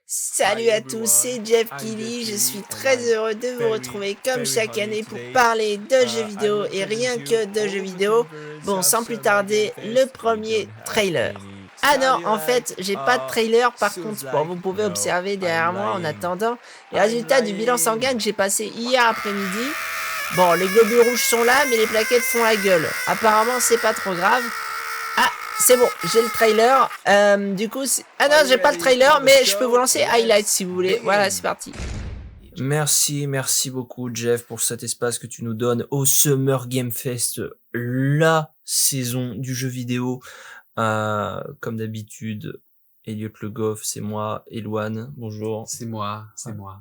Salut à tous, c'est Jeff Kelly, je suis très heureux de vous retrouver comme chaque année pour parler de jeux vidéo et rien que de jeux vidéo. Bon, sans plus tarder, le premier trailer. Ah non, en fait, j'ai pas de trailer, par contre, bon, vous pouvez observer derrière moi en attendant les résultats du bilan sanguin que j'ai passé hier après-midi. Bon, les globules rouges sont là, mais les plaquettes font la gueule. Apparemment, c'est pas trop grave. Ah, c'est bon, j'ai le trailer. Du coup, ah non, j'ai pas le trailer, mais je peux vous lancer highlights si vous voulez. Voilà, c'est parti. Merci beaucoup Jeff pour cet espace que tu nous donnes au Summer Game Fest, la saison du jeu vidéo. Comme d'habitude, Elliot Le Goff, c'est moi, Eloane, bonjour. C'est moi.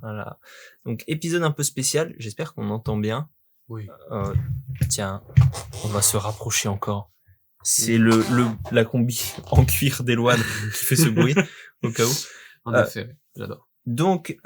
Voilà. Donc épisode un peu spécial, j'espère qu'on entend bien. Oui. Tiens, on va se rapprocher encore. C'est la combi en cuir d'Eloane qui fait ce bruit, au cas où. En effet, j'adore. Donc,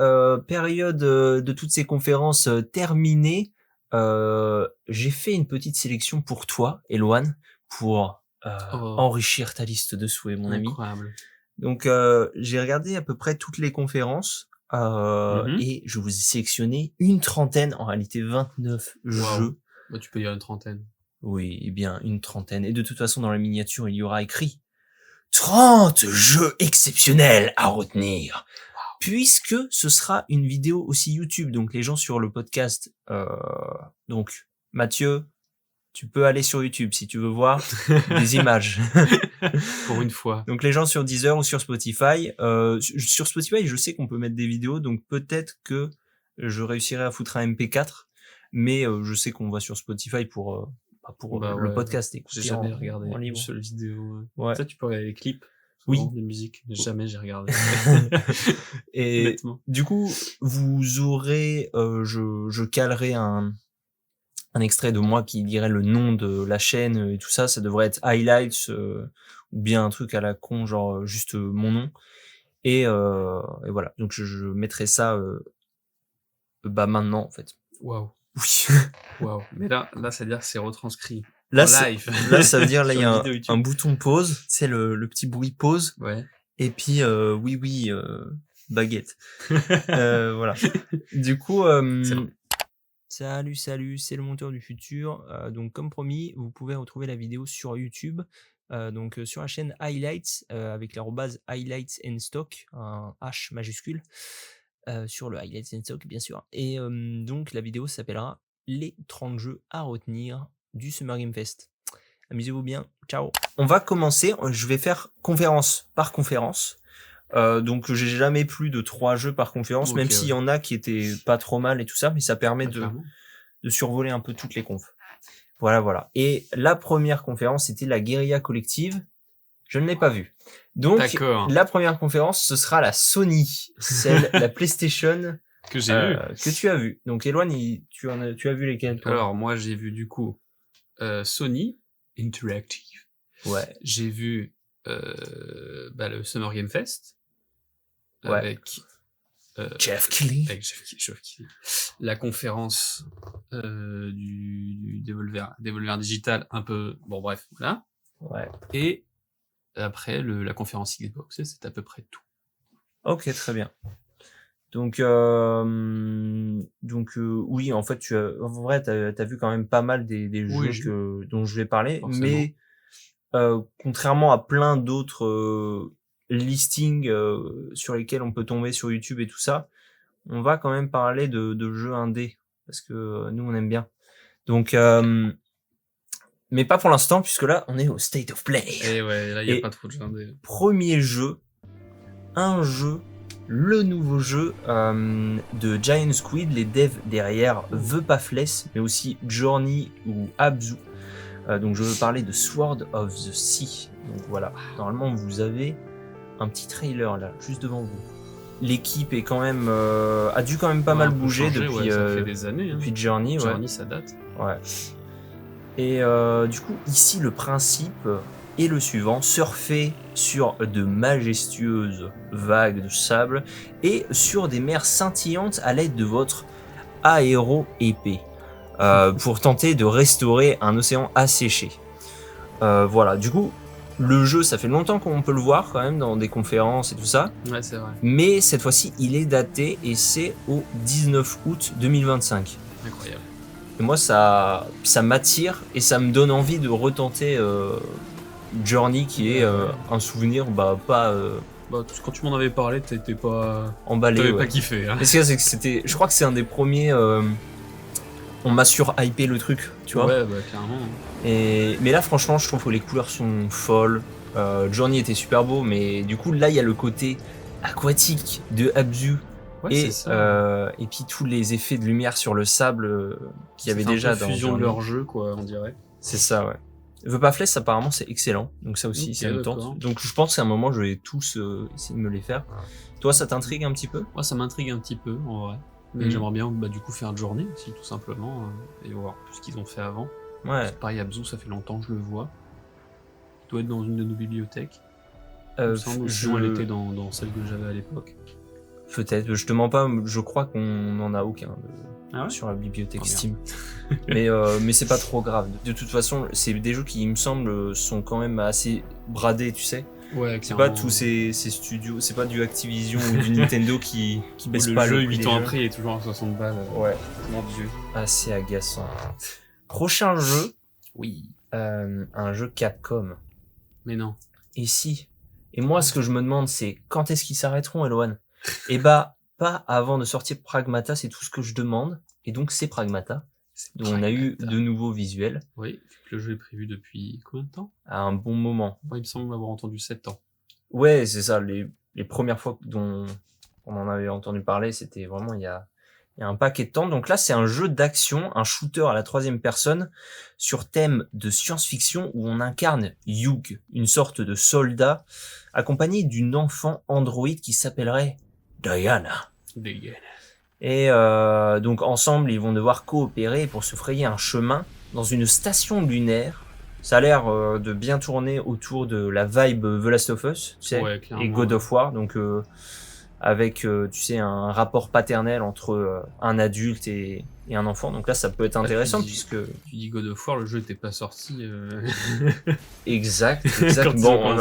période de toutes ces conférences terminées, j'ai fait une petite sélection pour toi, Eloane, pour enrichir ta liste de souhaits, mon ami. Incroyable. Donc, j'ai regardé à peu près toutes les conférences, et je vous ai sélectionné une trentaine, en réalité 29 jeux. Bah, tu peux dire une trentaine. Oui, eh bien, une trentaine. Et de toute façon, dans la miniature, il y aura écrit 30 jeux exceptionnels à retenir. Puisque ce sera une vidéo aussi YouTube. Donc, les gens sur le podcast, donc, Mathieu, tu peux aller sur YouTube si tu veux voir des images. Pour une fois. Donc, les gens sur Deezer ou sur Spotify, sur Spotify, je sais qu'on peut mettre des vidéos. Donc, peut-être que je réussirai à foutre un MP4. Mais je sais qu'on va sur Spotify pour le podcast. J'ai jamais regardé une seule vidéo. Ouais. Ça, tu peux regarder les clips. Oui. Des musiques. Jamais j'ai regardé. Et honnêtement. Du coup, vous aurez, je calerai un extrait de moi qui dirait le nom de la chaîne et tout ça. Ça devrait être highlights ou bien un truc à la con, genre juste mon nom. Et voilà. Donc je mettrai ça maintenant en fait. Waouh. Oui. Waouh. Mais là, ça veut dire que c'est retranscrit. Là, live. Là, ça veut dire, là, il y a un bouton pause, c'est le petit bruit pause. Ouais. Et puis, oui, baguette. Voilà. Du coup, salut, c'est le monteur du futur. Donc, comme promis, vous pouvez retrouver la vidéo sur YouTube. Donc, sur la chaîne Highlights, avec l'arrobase Highlights and Stock, un H majuscule, sur le Highlights and Stock, bien sûr. Et donc, la vidéo s'appellera Les 30 jeux à retenir du Summer Game Fest. Amusez-vous bien, ciao. On va commencer, je vais faire conférence par conférence. Donc j'ai jamais plus de 3 jeux par conférence, même s'il y en a qui étaient pas trop mal et tout ça, mais ça permet de survoler un peu toutes les confs. Voilà. Et la première conférence, c'était la Guérilla Collective. Je ne l'ai pas vue. Donc la première conférence, ce sera la Sony, la PlayStation que j'ai vu. Que tu as vu. Donc Eloane, tu as vu lesquels toi? Alors moi j'ai vu du coup Sony Interactive. Ouais. J'ai vu le Summer Game Fest avec Jeff Kelly. La conférence du Devolver Digital un peu bon bref voilà. Ouais. Et après la conférence Xbox, c'est à peu près tout. Ok, très bien. Donc oui, en fait, en vrai, t'as vu quand même pas mal des jeux dont je vais parler, forcément. Mais contrairement à plein d'autres listings sur lesquels on peut tomber sur YouTube et tout ça, on va quand même parler de jeux indés parce que nous on aime bien. Donc mais pas pour l'instant puisque là on est au State of Play. Et ouais, là il y a pas trop de jeux indés. Premier jeu, le nouveau jeu de Giant Squid, les devs derrière The Pathless, mais aussi Journey ou Abzu. Donc je veux parler de Sword of the Sea. Donc voilà, normalement vous avez un petit trailer là, juste devant vous. L'équipe est quand même a dû quand même pas mal bouger depuis ça fait des années. Depuis Journey. Journey, ça date. Ouais. Et du coup ici le principe est le suivant: surfer sur de majestueuses vagues de sable et sur des mers scintillantes à l'aide de votre aéro-épée. Pour tenter de restaurer un océan asséché. Voilà, du coup, le jeu, ça fait longtemps qu'on peut le voir quand même dans des conférences et tout ça. Ouais, c'est vrai. Mais cette fois-ci, il est daté et c'est au 19 août 2025. Incroyable. Et moi, ça m'attire et ça me donne envie de retenter Journey, qui est un souvenir pas Quand tu m'en avais parlé, t'étais pas emballé. T'avais pas kiffé. Hein. Mais c'est que c'était, je crois que c'est un des premiers. On m'a sur-hypé le truc, tu vois. Ouais, clairement. Mais là, franchement, je trouve que les couleurs sont folles. Journey était super beau, mais du coup, là, il y a le côté aquatique de Abzu. Ouais, et puis tous les effets de lumière sur le sable qu'il y avait déjà dans fusion Journey. de leur jeu, quoi, on dirait. C'est ça, ouais. The Pathless, apparemment, c'est excellent. Donc ça aussi, ça me tente. Donc je pense qu'à un moment, je vais tous essayer de me les faire. Toi, ça t'intrigue un petit peu ? Moi, ça m'intrigue un petit peu, en vrai. Mais j'aimerais bien, du coup, faire Journey aussi, tout simplement, et voir ce qu'ils ont fait avant. Ouais. Pareil, Abzu, ça fait longtemps que je le vois. Il doit être dans une de nos bibliothèques. Elle était dans celle que j'avais à l'époque. Peut-être, je te mens pas, je crois qu'on n'en a aucun sur la bibliothèque Steam. Mais c'est pas trop grave. De toute façon, c'est des jeux qui, il me semble, sont quand même assez bradés, tu sais. Ouais, c'est pas tous ces studios, c'est pas du Activision ou du Nintendo qui baisse pas le le jeu. 8 ans jeux. après, il est toujours à 60 balles. Ouais. Mon dieu. Assez agaçant. Prochain jeu. Oui. Un jeu Capcom. Mais non. Et si. Et moi, ce que je me demande, c'est quand est-ce qu'ils s'arrêteront, Eloane ? Et pas avant de sortir Pragmata, c'est tout ce que je demande. Et donc, c'est Pragmata. Donc, on a eu de nouveaux visuels. Oui, le jeu est prévu depuis combien de temps ? À un bon moment. Il me semble avoir entendu 7 ans. Ouais, c'est ça. Les premières fois dont on en avait entendu parler, c'était vraiment il y a un paquet de temps. Donc là, c'est un jeu d'action, un shooter à la 3e personne, sur thème de science-fiction, où on incarne Hugh, une sorte de soldat, accompagné d'une enfant androïde qui s'appellerait Diana. Et donc ensemble, ils vont devoir coopérer pour se frayer un chemin dans une station lunaire. Ça a l'air de bien tourner autour de la vibe The Last of Us, tu sais, et God of War. Donc avec, tu sais, un rapport paternel entre un adulte et un enfant. Donc là, ça peut être intéressant puisque... Tu dis God of War, le jeu n'était pas sorti. Exact. Bon,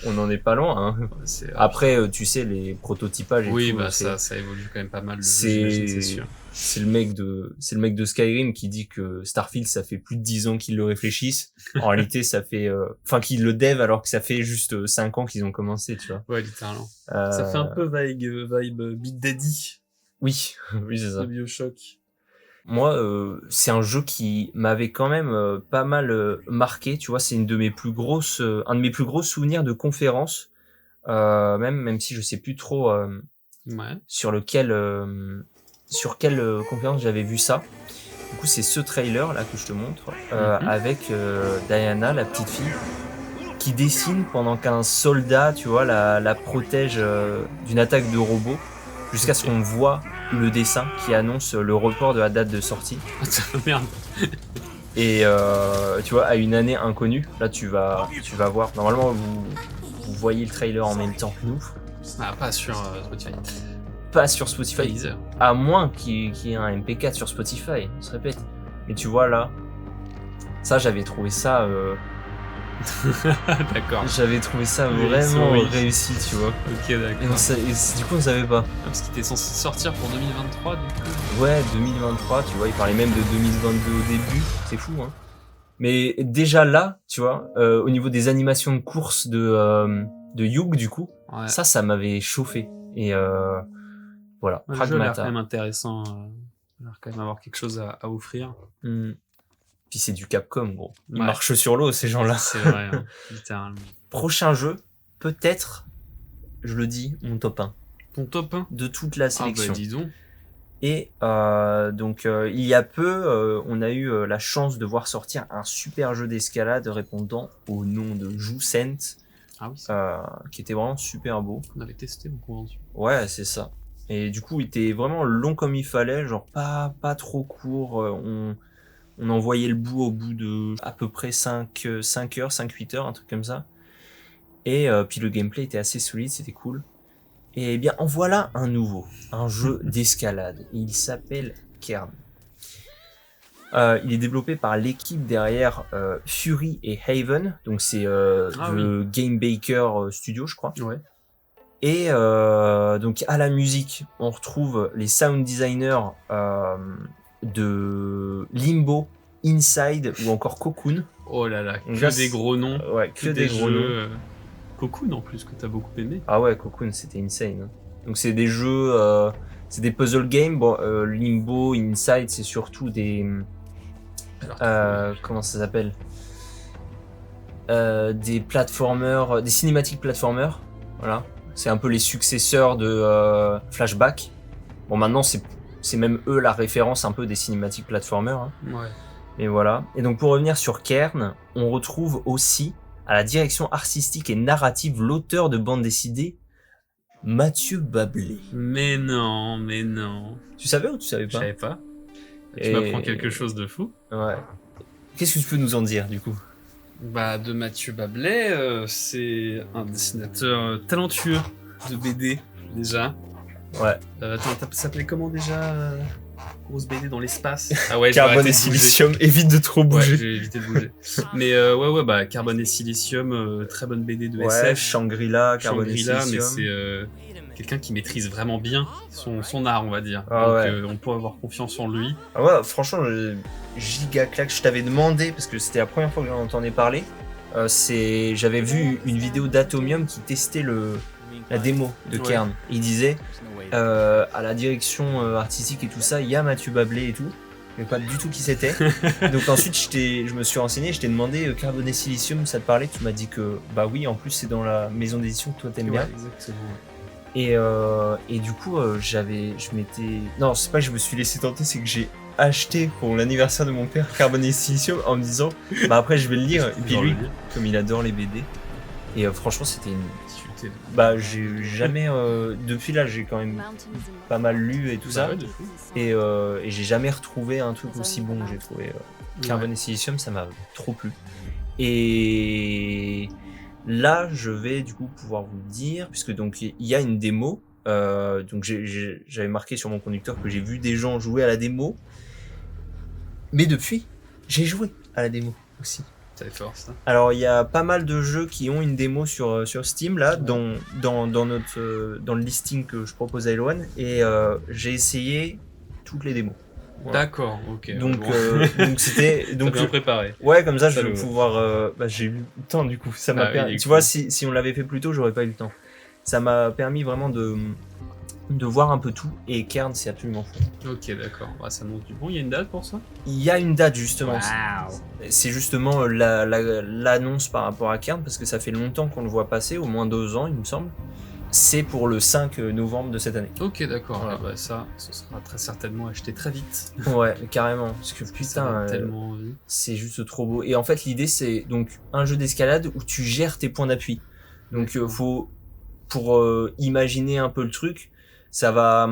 on en est pas loin. Hein. Après, tu sais, les prototypages et tout... ça évolue quand même pas mal. C'est sûr. C'est le mec de Skyrim qui dit que Starfield, ça fait plus de 10 ans qu'ils le réfléchissent. En réalité, ça fait... qu'ils le dev alors que ça fait juste 5 ans qu'ils ont commencé, tu vois. Ouais, littéralement. Ça fait un peu vibe Beat Daddy. Oui, c'est ça. De BioShock. Moi, c'est un jeu qui m'avait quand même pas mal marqué, tu vois. C'est un de mes plus gros souvenirs de conférence. Même si je sais plus trop sur quelle conférence j'avais vu ça. Du coup, c'est ce trailer là que je te montre avec Diana, la petite fille, qui dessine pendant qu'un soldat, tu vois, la protège d'une attaque de robots, jusqu'à ce qu'on voit le dessin qui annonce le report de la date de sortie. Merde. Et tu vois, à une année inconnue, là tu vas voir. Normalement, vous voyez le trailer en même temps que nous. Pas sur Spotify. Pas sur Spotify. À moins qu'il y ait un MP4 sur Spotify, on se répète. Mais tu vois là, ça j'avais trouvé ça... D'accord. J'avais trouvé ça vraiment réussi, tu vois. Ok, d'accord. Et du coup, on savait pas. Parce qu'il était censé sortir pour 2023, du coup. Ouais, 2023, tu vois. Il parlait même de 2022 au début. C'est fou, hein. Mais déjà là, tu vois, au niveau des animations de course de Hugh, du coup, ça m'avait chauffé. Et voilà, Pragmata. Le jeu a l'air quand même intéressant. Il a l'air quand même avoir quelque chose à offrir. Puis c'est du Capcom, gros. Ils marchent sur l'eau, ces gens-là. C'est vrai, hein, littéralement. Prochain jeu, peut-être, je le dis, mon top 1. Ton top 1 de toute la sélection. Dis donc. Et donc, il y a peu, on a eu la chance de voir sortir un super jeu d'escalade répondant au nom de Joucent, qui était vraiment super beau. On avait testé en convention. Ouais, c'est ça. Et du coup, il était vraiment long comme il fallait, genre pas trop court. On en voyait le bout au bout de à peu près 5 heures, 5-8 heures, un truc comme ça. Et puis le gameplay était assez solide, c'était cool. Et bien, en voilà un nouveau, un jeu d'escalade. Il s'appelle Kern. Il est développé par l'équipe derrière Fury et Haven, donc c'est le Game Baker Studio, je crois. Ouais. Et donc à la musique, on retrouve les sound designers de Limbo, Inside ou encore Cocoon. Oh là là, Donc que là, des gros noms. Ouais, que des gros jeux. Cocoon en plus, que t'as beaucoup aimé. Ah ouais, Cocoon, c'était insane. Donc c'est des jeux, c'est des puzzle games. Bon, Limbo, Inside, c'est surtout des... comment ça s'appelle, des platformers, des cinématiques platformers. Voilà. C'est un peu les successeurs de Flashback. Bon, maintenant, c'est même eux la référence un peu des cinématiques platformers. Hein. Ouais. Et voilà. Et donc, pour revenir sur Kern, on retrouve aussi à la direction artistique et narrative l'auteur de bande dessinée, Mathieu Bablé. Mais non. Tu savais ou tu savais pas? Je savais pas. Tu m'apprends quelque chose de fou. Ouais. Qu'est-ce que tu peux nous en dire, du coup? Bah, de Mathieu Bablé, c'est un dessinateur talentueux de BD, déjà. Ouais. Attends, ça s'appelait comment déjà grosse BD dans l'espace. Ah ouais, Carbone et Silicium, évite de trop bouger. Ouais, j'ai évité de bouger. Mais ouais, bah Carbone et Silicium, très bonne BD de SF. Shangri-La, Carbone et Silicium. Mais c'est quelqu'un qui maîtrise vraiment bien son art, on va dire. Ah donc ouais. on peut avoir confiance en lui. Ah ouais, franchement, giga claque. Je t'avais demandé, parce que c'était la première fois que j'en entendais parler, j'avais vu une vidéo d'Atomium qui testait la démo de Kern. Ouais. Il disait, à la direction artistique et tout ça, il y a Mathieu Bablé et tout. Je ne savais pas du tout qui c'était. Donc ensuite, je me suis renseigné, je t'ai demandé Carbone et Silicium, ça te parlait? Tu m'as dit que bah oui, en plus c'est dans la maison d'édition que toi t'aimes bien. Exactement. Et du coup, non, c'est pas que je me suis laissé tenter, c'est que j'ai acheté pour l'anniversaire de mon père Carbone et Silicium en me disant, bah après je vais le lire. Et puis lui, comme il adore les BD, et franchement c'était une... Bah j'ai jamais, depuis là j'ai quand même pas mal lu et tout ça, et j'ai jamais retrouvé un truc aussi bon. J'ai trouvé Carbone et Silicium, ça m'a trop plu. Et là, je vais du coup pouvoir vous dire, puisque donc il y a une démo, donc j'avais marqué sur mon conducteur que j'ai vu des gens jouer à la démo, mais depuis, j'ai joué à la démo aussi. C'est fort ça. Alors il y a pas mal de jeux qui ont une démo sur Steam là, ouais. dans le listing que je propose à Elwan, et j'ai essayé toutes les démos. Voilà. D'accord, ok. Donc c'était donc bien préparé. Ouais, comme ça je vais pouvoir j'ai eu le temps du coup. Ça m'a permis. Tu vois, si on l'avait fait plus tôt, j'aurais pas eu le temps. Ça m'a permis vraiment de voir un peu tout, et Kern c'est absolument fou. Ok, d'accord. Bah, ça monte du bon. Il y a une date pour ça? Il y a une date justement. Wow. C'est justement l'annonce par rapport à Kern, parce que ça fait longtemps qu'on le voit passer, au moins 2 ans il me semble. C'est pour le 5 novembre de cette année. Ok, d'accord. Voilà. Bah, ça sera très certainement acheté très vite. Ouais, carrément. Parce que putain, c'est juste trop beau. Et en fait, l'idée, c'est donc un jeu d'escalade où tu gères tes points d'appui. Donc, pour imaginer un peu le truc, ça va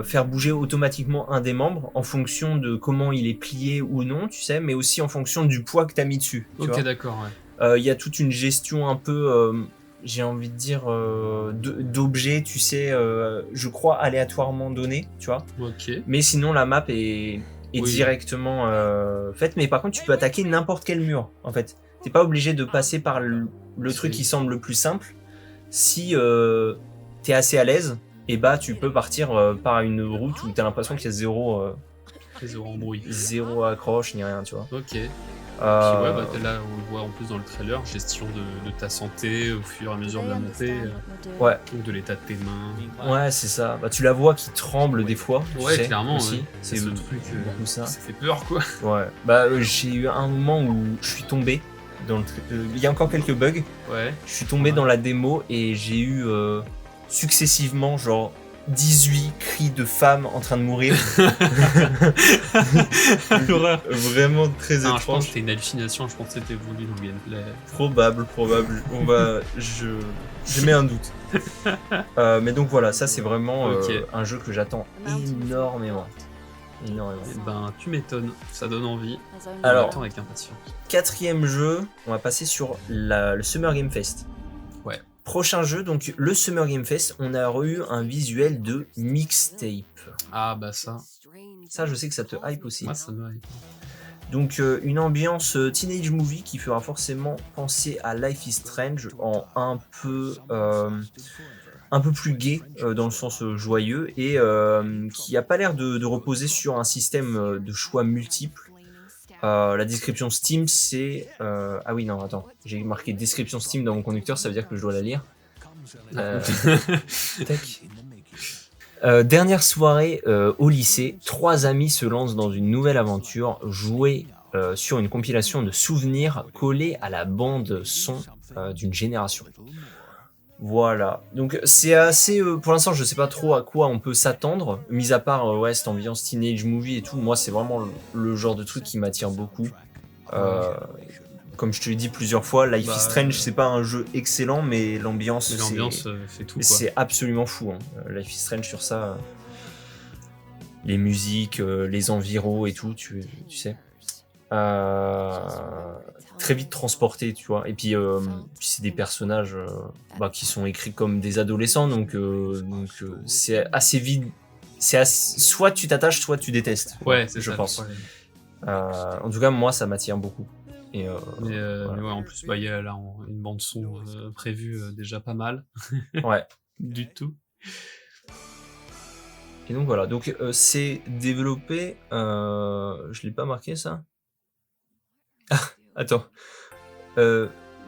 faire bouger automatiquement un des membres en fonction de comment il est plié ou non, tu sais, mais aussi en fonction du poids que tu as mis dessus. Ok, d'accord, ouais. Il y a toute une gestion un peu... j'ai envie de dire d'objets, tu sais, je crois aléatoirement donnés, tu vois. Ok. Mais sinon la map est directement faite. Mais par contre, tu peux attaquer n'importe quel mur, en fait. T'es pas obligé de passer par le truc qui semble le plus simple. Si t'es assez à l'aise, et bah tu peux partir par une route où t'as l'impression qu'il y a zéro embrouille, zéro accroche ni rien, tu vois. Ok. Puis ouais, bah, là on le voit en plus dans le trailer, gestion de ta santé au fur et à mesure de la montée, ouais, ou de l'état de tes mains. Ouais, c'est ça. Bah, tu la vois qui tremble des fois. Ouais, clairement. Aussi. Ouais. C'est ce truc ça. Ça fait peur, quoi. Ouais. Bah, j'ai eu un moment où je suis tombé dans le truc. Il y a encore quelques bugs. Ouais. Je suis tombé dans la démo et j'ai eu successivement genre 18 cris de femmes en train de mourir. L'horreur. Vraiment très étrange. Je pense que c'était une hallucination, je pense que c'était voulu dans le gameplay. Probable. Je mets un doute. Mais donc voilà, ça c'est vraiment un jeu que j'attends énormément. Et ben tu m'étonnes, ça donne envie. Alors, on attend avec impatience. 4e jeu, on va passer sur le Summer Game Fest. Ouais. Prochain jeu, donc le Summer Game Fest, on a eu un visuel de mixtape. Ah bah ça. Ça, je sais que ça te hype aussi. Moi, ça me hype. Donc une ambiance teenage movie qui fera forcément penser à Life is Strange en un peu plus gai dans le sens joyeux et qui a pas l'air de reposer sur un système de choix multiples. La description Steam c'est ah oui non attends j'ai marqué description Steam dans mon conducteur, ça veut dire que je dois la lire. Tac. Dernière soirée au lycée, 3 amis se lancent dans une nouvelle aventure, jouer sur une compilation de souvenirs collés à la bande son d'une génération. Voilà, donc c'est assez... pour l'instant, je sais pas trop à quoi on peut s'attendre, mis à part ouais, cette ambiance teenage movie et tout. Moi, c'est vraiment le genre de truc qui m'attire beaucoup. Comme je te l'ai dit plusieurs fois, Life is Strange, c'est pas un jeu excellent, mais l'ambiance fait tout. C'est absolument fou. Hein. Life is Strange sur ça, les musiques, les enviros et tout, tu sais. Très vite transporté, tu vois. Et puis c'est des personnages qui sont écrits comme des adolescents, donc c'est assez vite. Soit tu t'attaches, soit tu détestes. Ouais, c'est je ça, pense. En tout cas, moi, ça m'attire beaucoup. Et voilà. Mais ouais, en plus, il y a là une bande son prévue déjà pas mal. Ouais. Du tout. Et donc voilà, donc c'est développé. Je l'ai pas marqué ça. Ah, attends.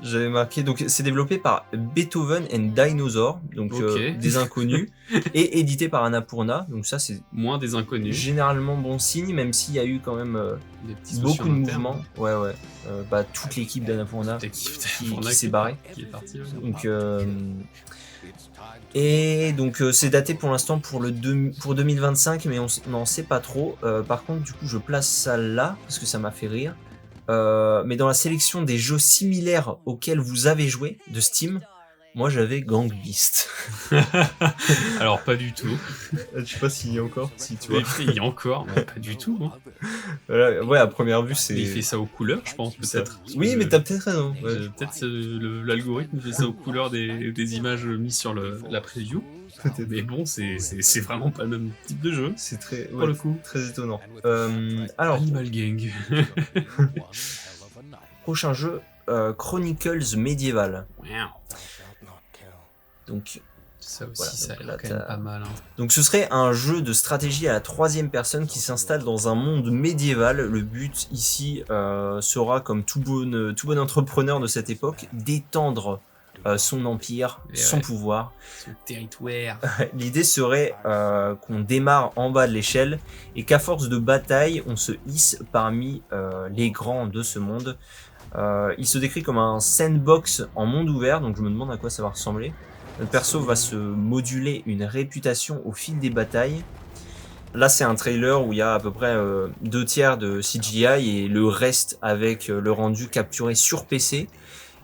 J'avais marqué, donc c'est développé par Beethoven and Dinosaur, donc des inconnus, et édité par Annapurna, donc ça c'est moins des inconnus. Généralement bon signe, même s'il y a eu quand même beaucoup de mouvements. Ouais. Toute l'équipe d'Annapurna qui s'est barrée. Qui est partie. Donc et donc c'est daté pour l'instant pour 2025, mais on n'en sait pas trop. Par contre, du coup, je place ça là parce que ça m'a fait rire. Mais dans la sélection des jeux similaires auxquels vous avez joué de Steam, moi j'avais Gang Beast. Alors pas du tout. Je sais pas s'il y a encore, si tu vois. Il y a encore, mais pas du tout. Hein. Ouais, à première vue c'est. Mais il fait ça aux couleurs, je pense peut-être. Oui, mais t'as peut-être raison. Ouais. Peut-être l'algorithme fait ça aux couleurs des images mises sur la preview. Mais bon, c'est vraiment pas le même type de jeu. C'est très, pour le coup, très étonnant. Alors, Animal Gang. Prochain jeu, Chronicles Medieval. Donc ça aussi, ça a l'air quand même pas mal. Hein. Donc ce serait un jeu de stratégie à la 3e personne qui s'installe dans un monde médiéval. Le but ici sera, comme tout bon entrepreneur de cette époque, d'étendre son empire, son pouvoir. Son territoire. L'idée serait qu'on démarre en bas de l'échelle et qu'à force de bataille, on se hisse parmi les grands de ce monde. Il se décrit comme un sandbox en monde ouvert, donc je me demande à quoi ça va ressembler. Notre perso va se moduler une réputation au fil des batailles. Là, c'est un trailer où il y a à peu près 2/3 de CGI et le reste avec le rendu capturé sur PC.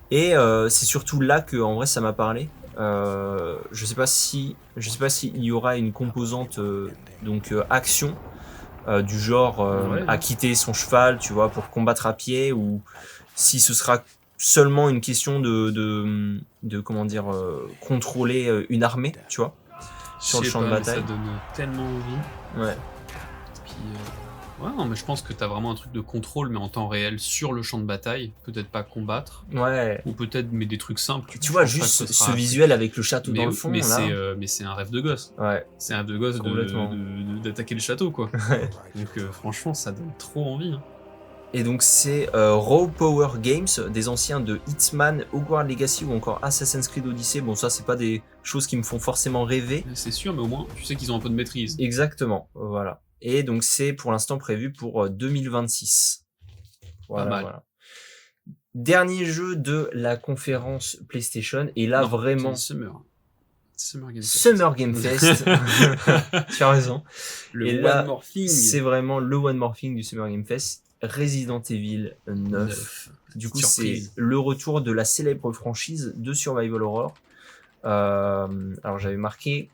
Et c'est surtout là que, en vrai, ça m'a parlé. Je sais pas si il y aura une composante action du genre acquitter son cheval, tu vois, pour combattre à pied, ou si ce sera seulement une question de comment dire contrôler une armée, tu vois, sur le champ de bataille. Ça donne tellement envie. Ouais. Puis ouais, non, mais je pense que t'as vraiment un truc de contrôle, mais en temps réel sur le champ de bataille. Peut-être pas combattre. Ouais. Ou peut-être mais des trucs simples. Tu vois juste ce visuel avec le château dans le fond. Mais là. C'est un rêve de gosse. Ouais. C'est un rêve de gosse d'attaquer le château, quoi. Ouais. Donc franchement, ça donne trop envie. Hein. Et donc c'est Raw Power Games, des anciens de Hitman, Hogwarts Legacy ou encore Assassin's Creed Odyssey. Bon, ça c'est pas des choses qui me font forcément rêver. C'est sûr, mais au moins tu sais qu'ils ont un peu de maîtrise. Exactement, voilà. Et donc c'est pour l'instant prévu pour 2026. Voilà, pas mal. Voilà. Dernier jeu de la conférence PlayStation, et là vraiment... Summer Game Fest. Tu as raison. Le One More Thing. C'est vraiment le One More Thing du Summer Game Fest. Resident Evil 9. Du coup, c'est le retour de la célèbre franchise de Survival Horror. Alors, j'avais marqué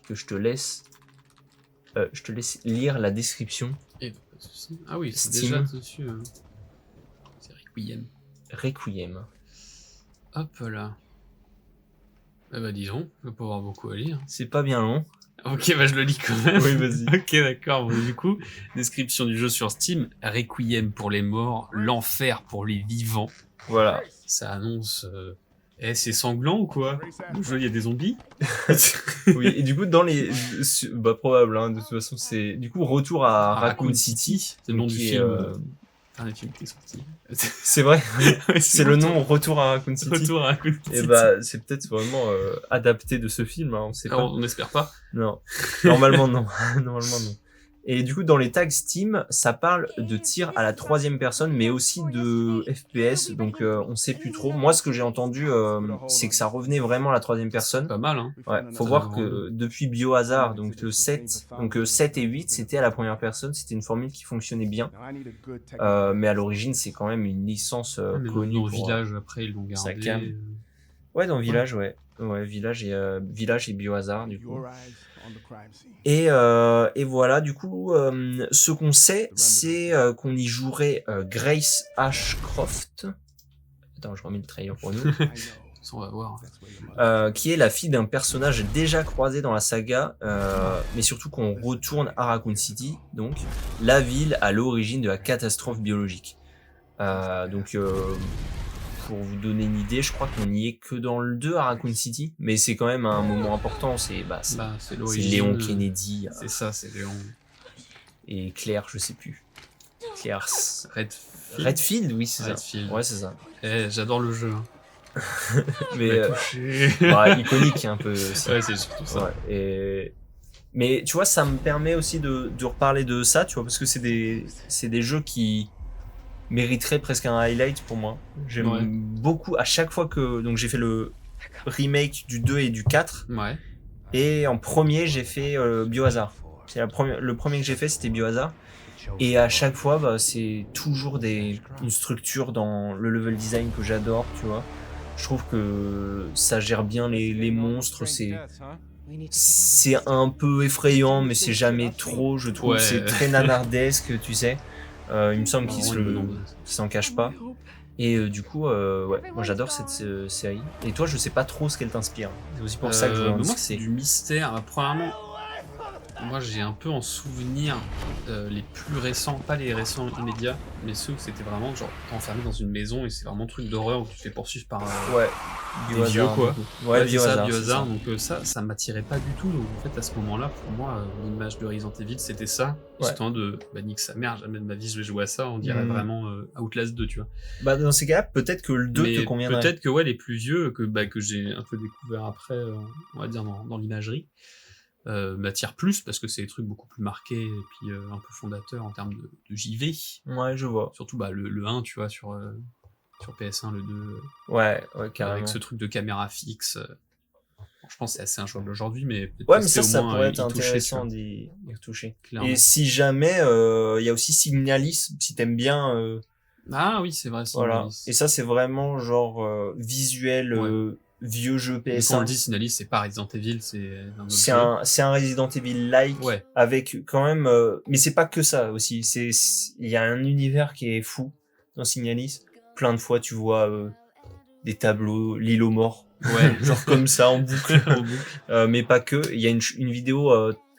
que je te laisse lire la description. Ah oui, c'est Steam. déjà dessus. C'est Requiem. Requiem. Hop là. Ah bah disons, je vais pas avoir beaucoup à lire. C'est pas bien long. Ok, bah je le lis quand même. Oui, vas-y. Ok, d'accord. Bon, du coup, description du jeu sur Steam, Requiem pour les morts, l'enfer pour les vivants. Voilà. Ça annonce... c'est sanglant ou quoi? Le jeu, il y a des zombies? Oui, et du coup, dans les... Bah, probable, hein, de toute façon, c'est... Du coup, retour à Raccoon City. C'est le nom du qui est, film. Un film qui est sorti. C'est vrai, Ouais, c'est le nom Retour à Raccoon City. Retour à Raccoon City. Et bah, c'est peut-être vraiment adapté de ce film, hein, on sait pas. On n'espère pas. Non, normalement non. Normalement non. Et du coup, dans les tags Steam, ça parle de tir à la 3e personne, mais aussi de FPS, donc on sait plus trop. Moi, ce que j'ai entendu, c'est que ça revenait vraiment à la 3e personne. Pas mal, hein. Ouais, faut voir que depuis Biohazard, donc le 7, donc 7 et 8, c'était à la première personne, c'était une formule qui fonctionnait bien. Mais à l'origine, c'est quand même une licence connue. Dans Village, après, ils l'ont gardé. Ouais, dans Village, ouais. Ouais, Village et Biohazard, du coup. Et voilà, du coup, ce qu'on sait, c'est qu'on y jouerait Grace Ashcroft. Attends, je remets le trailer pour nous. On va voir. Qui est la fille d'un personnage déjà croisé dans la saga, mais surtout qu'on retourne à Raccoon City, donc la ville à l'origine de la catastrophe biologique. Pour vous donner une idée, je crois qu'on n'y est que dans le 2 à Raccoon City, mais c'est quand même un moment important, c'est Léon Kennedy. C'est ça, c'est Léon. Et Claire, je sais plus. Claire... Redfield, oui, c'est ça. Ouais, c'est ça. J'adore le jeu. Mais iconique un peu aussi. Ouais, c'est surtout ça. Ouais, mais tu vois, ça me permet aussi de reparler de ça, tu vois, parce que c'est des jeux qui mériterait presque un highlight pour moi. J'aime beaucoup, à chaque fois que... Donc j'ai fait le remake du 2 et du 4. Ouais. Et en premier, j'ai fait Biohazard. Le premier que j'ai fait, c'était Biohazard. Et à chaque fois, c'est toujours une structure dans le level design que j'adore, tu vois. Je trouve que ça gère bien les monstres, c'est un peu effrayant, mais c'est jamais trop, je trouve. C'est très nanardesque, tu sais. Il me semble qu'il s'en cache pas. Et du coup, moi j'adore cette série. Et toi, je sais pas trop ce qu'elle t'inspire. C'est aussi pour ça que je veux en discuter. Moi, c'est du mystère. Premièrement, moi j'ai un peu en souvenir les plus récents, pas les récents immédiats, mais ceux où c'était vraiment genre t'es enfermé dans une maison et c'est vraiment truc d'horreur où tu te fais poursuivre par des vieux quoi. Ouais, Biohazard. Donc ça m'attirait pas du tout. Donc en fait à ce moment-là, pour moi, l'image de Resident Evil c'était ça, histoire de nique sa mère, jamais de ma vie je vais jouer à ça. On dirait vraiment Outlast 2, tu vois. Bah dans ces cas-là, peut-être que le 2 te conviendrait. Peut-être que les plus vieux que j'ai un peu découvert après, on va dire dans l'imagerie. M'attire plus parce que c'est des trucs beaucoup plus marqués et puis un peu fondateurs en termes de JV. Ouais, je vois. Surtout le 1, tu vois, sur PS1, le 2. Ouais, carrément. Avec ce truc de caméra fixe. Je pense que c'est assez injouable aujourd'hui, mais ouais, mais ça pourrait être intéressant d'y retoucher. Clairement. Et si jamais, il y a aussi Signalis, si t'aimes bien. Ah oui, c'est vrai. Voilà. Et ça, c'est vraiment genre visuel. Vieux jeu PS1. Quand on dit Signalis, c'est pas Resident Evil, c'est un autre jeu. C'est un Resident Evil-like, avec quand même... mais c'est pas que ça aussi, il y a un univers qui est fou dans Signalis. Plein de fois, tu vois des tableaux, l'île aux morts, genre comme ça, en boucle. Mais pas que, il y a une vidéo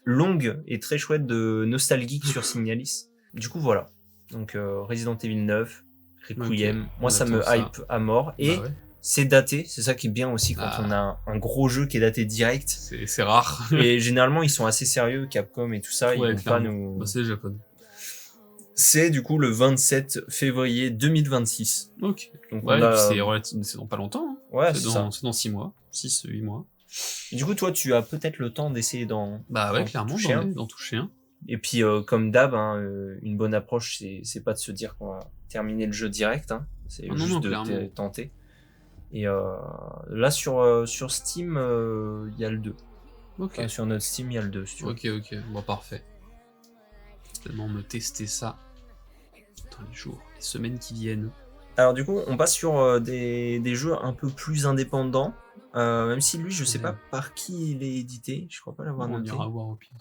longue et très chouette de nostalgique sur Signalis. Du coup, voilà. Donc Resident Evil 9, Requiem, moi ça me hype à mort. Et c'est daté, c'est ça qui est bien aussi quand on a un gros jeu qui est daté direct. C'est rare. Et généralement, ils sont assez sérieux, Capcom et tout ça. Ils vont pas nous... c'est japonais. C'est du coup le 27 février 2026. Ok. Donc c'est dans pas longtemps. Hein. Ouais, c'est dans 6 mois. 6-8 mois. Et du coup, toi, tu as peut-être le temps d'essayer d'en toucher un. Et puis, comme d'hab, une bonne approche, c'est pas de se dire qu'on va terminer le jeu direct. Hein. C'est juste de tenter. Et là sur Steam, il y a le 2. Enfin, sur notre Steam, il y a le 2. Si tu veux. Ok, bon, parfait. Tellement me tester ça dans les jours, les semaines qui viennent. Alors du coup, on passe sur des jeux un peu plus indépendants. Même si lui, je sais pas par qui il est édité. Je crois pas l'avoir noté. On ira voir au pire.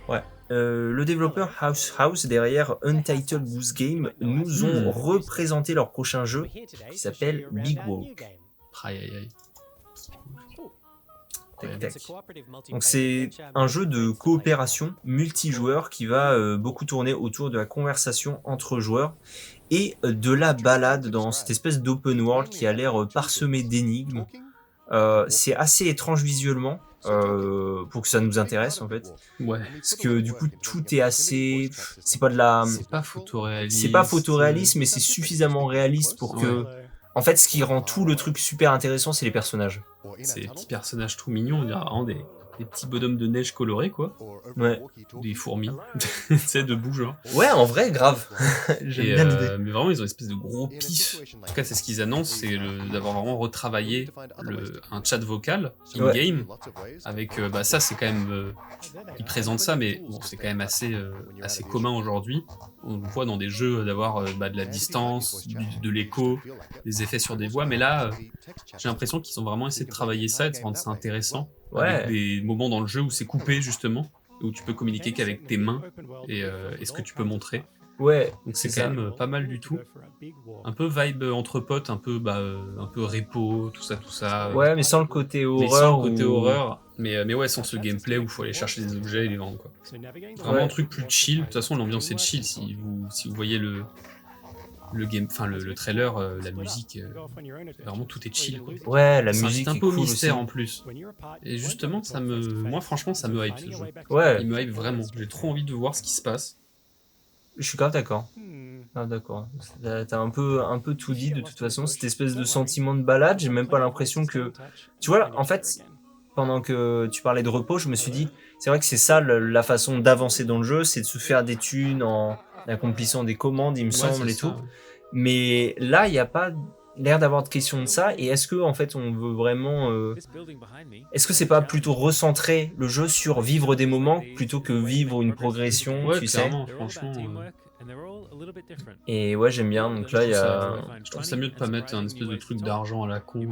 Ouais. Le développeur House derrière Untitled Goose Game nous ont représenté leur prochain jeu qui s'appelle Big Walk. Aïe. Tac, tac. Donc c'est un jeu de coopération multijoueur qui va beaucoup tourner autour de la conversation entre joueurs et de la balade dans cette espèce d'open world qui a l'air parsemé d'énigmes. C'est assez étrange visuellement pour que ça nous intéresse en fait. Ouais. Parce que du coup tout est assez... C'est pas de la... C'est pas photoréaliste. C'est pas photoréaliste mais c'est suffisamment réaliste pour que... Ouais. En fait ce qui rend tout le truc super intéressant c'est les personnages. C'est des petits personnages tout mignons, on dirait vraiment des petits bonhommes de neige colorés quoi. Ouais. Des fourmis, tu sais, debout genre. Ouais en vrai grave. J'aime bien l'idée. Mais vraiment ils ont une espèce de gros pif. En tout cas c'est ce qu'ils annoncent, c'est d'avoir vraiment retravaillé un chat vocal in-game. Avec ça c'est quand même... ils présentent ça mais bon, c'est quand même assez commun aujourd'hui. On le voit dans des jeux d'avoir de la distance, de l'écho, des effets sur des voix, mais là j'ai l'impression qu'ils ont vraiment essayé de travailler ça et de rendre ça intéressant. Ouais. Avec des moments dans le jeu où c'est coupé justement, où tu peux communiquer qu'avec tes mains et ce que tu peux montrer. Ouais, donc c'est quand même pas mal du tout. Un peu vibe entre potes, un peu repo, tout ça. Ouais, mais sans le côté horreur. Mais sans le côté horreur. Mais ouais, sans ce gameplay où il faut aller chercher des objets et les vendre quoi. Vraiment un truc plus chill. De toute façon, l'ambiance est chill. Si vous voyez le trailer, la musique, vraiment tout est chill quoi. Ouais, la ça musique un est peu cool mystère aussi. en plus. Et justement, moi franchement, ça me hype ce jeu. Ouais. Il me hype vraiment. J'ai trop envie de voir ce qui se passe. Je suis grave d'accord. Ah d'accord. T'as un peu tout dit de toute façon. Cette espèce de sentiment de balade, j'ai même pas l'impression que... Tu vois, en fait, pendant que tu parlais de repos, je me suis dit, c'est vrai que c'est ça la façon d'avancer dans le jeu, c'est de se faire des thunes en accomplissant des commandes, il me semble, et tout. Ouais. Mais là, il n'y a pas l'air d'avoir de question de ça. Et est-ce que en fait, on veut vraiment... Est-ce que c'est pas plutôt recentrer le jeu sur vivre des moments plutôt que vivre une progression, ouais, tu clairement, sais franchement. Et ouais, j'aime bien. Donc là, il y a... Je trouve ça mieux de pas mettre un espèce de truc d'argent à la con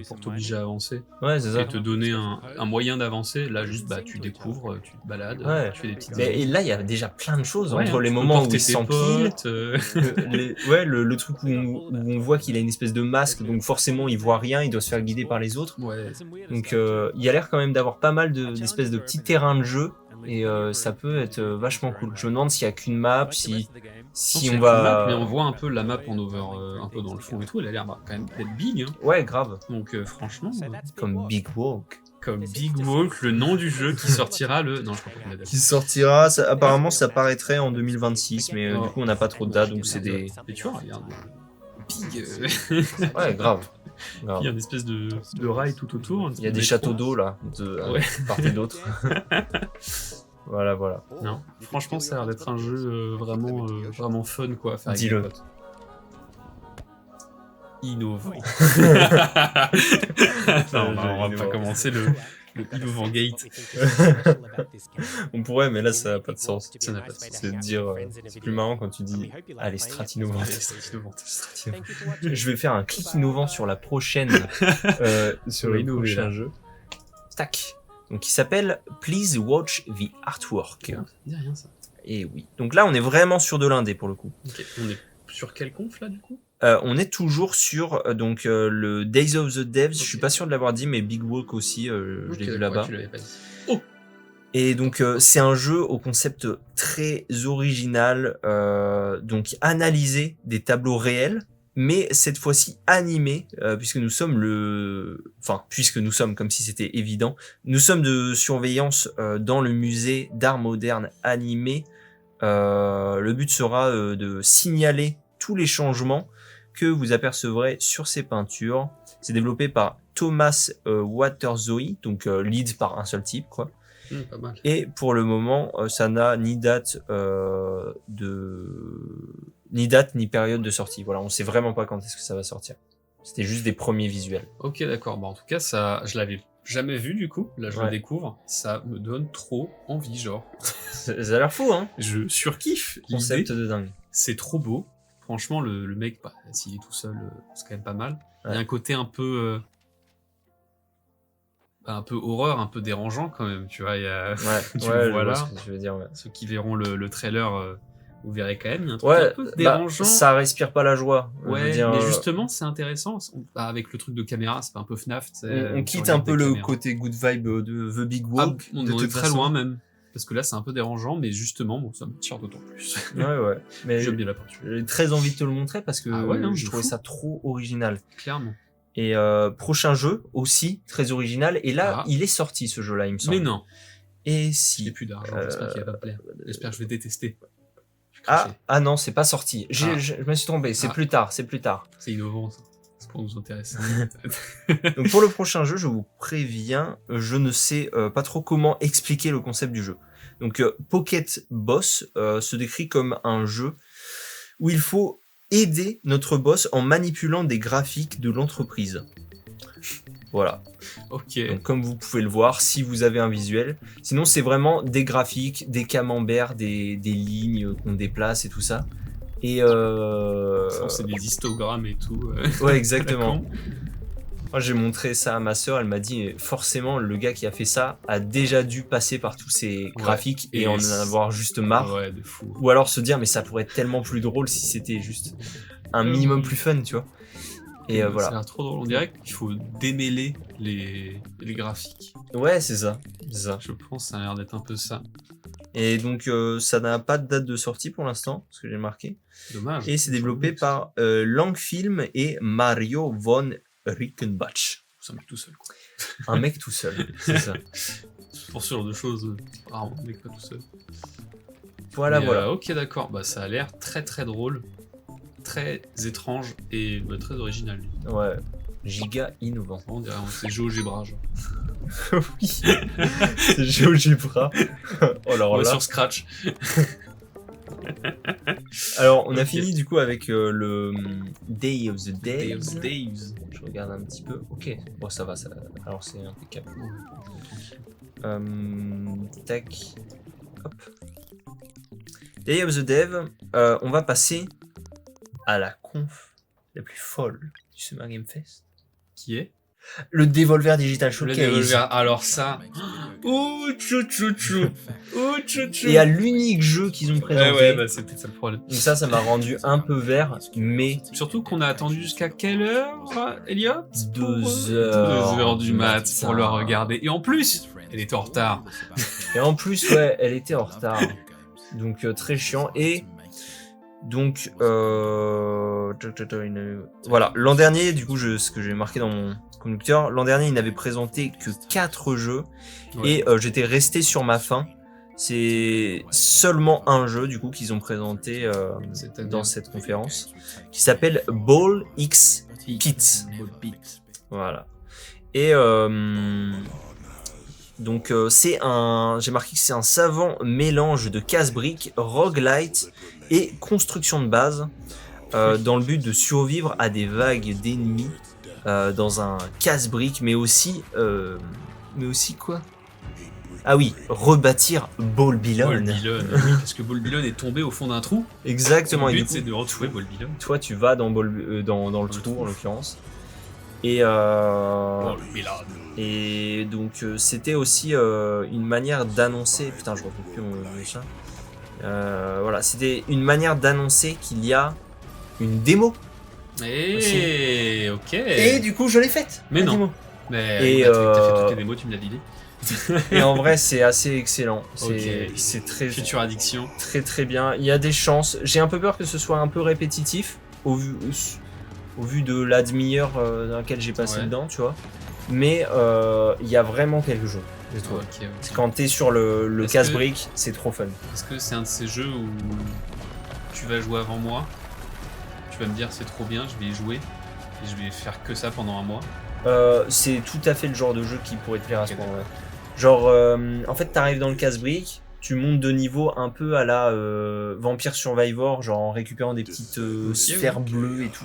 pour t'obliger à avancer. Ouais, c'est ça. Et te donner un moyen d'avancer. Là, juste, tu découvres, tu te balades, Ouais. tu fais des petites... Et là, il y a déjà plein de choses ouais, entre les tu peux moments où porter il tes s'empile. potes, Le truc où on voit qu'il a une espèce de masque, donc forcément il voit rien, il doit se faire guider par les autres. Ouais. Donc il y a l'air quand même d'avoir pas mal d'espèces de petits terrains de jeu. Et ça peut être vachement cool. Je me demande s'il y a qu'une map, si Non, on va... map, mais on voit un peu la map en over, un peu dans le fond et tout. Elle a l'air quand même d'être big. Hein. Ouais, grave. Donc franchement... Comme Big Walk. Comme Big Walk, le nom du jeu qui sortira le... Non, je crois pas qu'on a date. Qui sortira, apparemment ça paraîtrait en 2026, mais du coup on n'a pas trop de date, donc c'est des... Et tu vois, regarde... Big... Ouais, grave. Il y a une espèce de rail tout autour. Il y a des châteaux d'eau là, de part et d'autre. Voilà. Non, franchement, ça a l'air d'être un jeu vraiment fun quoi. Dis-le. Innovant. Non, on va pas commencer le Innovant Gate. On pourrait, mais là ça n'a pas de sens. Ça n'a pas de sens. C'est de dire, c'est plus marrant quand tu dis allez, strat innovante. Je vais faire un clic innovant sur la prochaine, sur le prochain jeu. Tac. Donc il s'appelle Please Watch the Artwork. Ça dit rien ça. Et oui. Donc là on est vraiment sur de l'indé pour le coup. Ok. On est sur quel conf là du coup? On est toujours sur le Days of the Devs, je suis pas sûr de l'avoir dit, mais Big Walk aussi, je l'ai vu là-bas. Tu l'avais pas dit. Oh. Et donc c'est un jeu au concept très original, donc analyser des tableaux réels, mais cette fois-ci animés, puisque nous sommes comme si c'était évident, nous sommes de surveillance dans le musée d'art moderne animé. Le but sera de signaler tous les changements que vous apercevrez sur ces peintures. C'est développé par Thomas Waterzooi, donc lead par un seul type, quoi. Pas mal. Et pour le moment, ça n'a ni date ni période de sortie. Voilà, on sait vraiment pas quand est-ce que ça va sortir. C'était juste des premiers visuels. Ok, d'accord. Bon, en tout cas, ça, je l'avais jamais vu du coup. Là, je le découvre. Ça me donne trop envie, genre. Ça a l'air fou, hein. Je surkiffe. Concept de dingue. C'est trop beau. Franchement, le mec, s'il est tout seul, c'est quand même pas mal. Il y a un côté un peu horreur, un peu dérangeant quand même, tu vois. Il y a... Ouais, voilà. ce que tu veux dire, ouais. Ceux qui verront le trailer vous verrez quand même, il y a un truc un peu dérangeant. Ça respire pas la joie. Ouais, mais justement, c'est intéressant. Avec le truc de caméra, c'est pas un peu FNAF. On quitte un peu le côté good vibe de The Big Walk. On est très loin même. Parce que là, c'est un peu dérangeant, mais justement, bon, ça me tire d'autant plus. Ouais. Mais j'aime bien la peinture. J'ai très envie de te le montrer parce que je trouvais ça trop original. Clairement. Et prochain jeu aussi très original. Et là, il est sorti ce jeu-là, il me semble. Mais non. Et si. J'ai plus d'argent. J'espère qu'il va pas me plaire. J'espère que je vais détester. Ah non, c'est pas sorti. Je me suis trompé. C'est plus tard. C'est innovant, ça. C'est pour nous intéresser. Donc pour le prochain jeu, je vous préviens, je ne sais pas trop comment expliquer le concept du jeu. Donc Pocket Boss se décrit comme un jeu où il faut aider notre boss en manipulant des graphiques de l'entreprise. Voilà. Ok. Donc comme vous pouvez le voir, si vous avez un visuel. Sinon c'est vraiment des graphiques, des camemberts, des lignes qu'on déplace et tout ça. Et c'est des histogrammes et tout. Ouais, exactement. Moi, j'ai montré ça à ma sœur, elle m'a dit forcément le gars qui a fait ça a déjà dû passer par tous ces graphiques et en avoir juste marre. Ouais, de fou. Ou alors se dire mais ça pourrait être tellement plus drôle si c'était juste un minimum plus fun, tu vois. Et voilà. Ça a l'air trop drôle. On dirait qu'il faut démêler les graphiques. Ouais, c'est ça. Je pense que ça a l'air d'être un peu ça. Et donc ça n'a pas de date de sortie pour l'instant, ce que j'ai marqué. Dommage. Et c'est développé par Langfilm et Mario von Rickenbach. C'est un mec tout seul, quoi. Un mec tout seul, c'est ça. Pour ce genre de choses, rarement un mec pas tout seul. Voilà. Ok, d'accord. Bah, ça a l'air très très drôle, très étrange et très original. Ouais. Giga innovant. On dirait c'est GeoGebra, genre. Oui. C'est GeoGebra. Oh là là. Sur Scratch. Alors, on a fini du coup avec le Day of the Days. Je regarde un petit peu. Ok, bon, ça va. Alors, c'est impeccable. Tac. Hop. Day of the Dev. On va passer à la conf la plus folle du Summer Game Fest. Qui est le Devolver Digital Showcase. Le Devolver, alors ça. Et à l'unique jeu qu'ils ont présenté. Ouais, bah c'était ça le problème. Donc ça m'a rendu un peu vert, mais. Surtout qu'on a attendu jusqu'à quelle heure, Elliot 2 heures. 2 heures du mat pour le regarder. Et en plus, elle était en retard. Et en plus, ouais, elle était en retard. Donc très chiant. Et. Donc, voilà, l'an dernier, du coup, ce que j'ai marqué dans mon conducteur, l'an dernier, il n'avait présenté que 4 jeux, et j'étais resté sur ma faim. C'est seulement un jeu, du coup, qu'ils ont présenté dans cette conférence, qui s'appelle Ball X Pit. Voilà. Et donc, j'ai marqué que c'est un savant mélange de casse-briques, roguelite et construction de base dans le but de survivre à des vagues d'ennemis dans un casse-briques, mais aussi quoi? Ah oui, rebâtir Bolbilone. Oui, parce que Bolbilone est tombé au fond d'un trou. Exactement. Le but, c'est de retrouver Bolbilone. Toi, tu vas dans le trou, en l'occurrence. Et donc c'était aussi une manière d'annoncer. Putain, je retrouve plus mon chat. Voilà, c'était une manière d'annoncer qu'il y a une démo. Ok. Et du coup, je l'ai faite. Mais non. Démo. Mais t'as fait toutes les démos, tu me l'as dit. Et en vrai, c'est assez excellent. C'est très. Future addiction. Très très bien. Il y a des chances. J'ai un peu peur que ce soit un peu répétitif au vu de la demi-heure dans laquelle j'ai passé dedans, tu vois. Mais il y a vraiment quelque chose. Okay. Quand t'es sur le casse-brique, c'est trop fun. Est-ce que c'est un de ces jeux où tu vas jouer avant moi, tu vas me dire c'est trop bien, je vais y jouer et je vais faire que ça pendant un mois? C'est tout à fait le genre de jeu qui pourrait te plaire à ce moment-là. Genre, en fait, t'arrives dans le casse-brique, tu montes de niveau un peu à la Vampire Survivor, genre en récupérant des petites sphères bleues et tout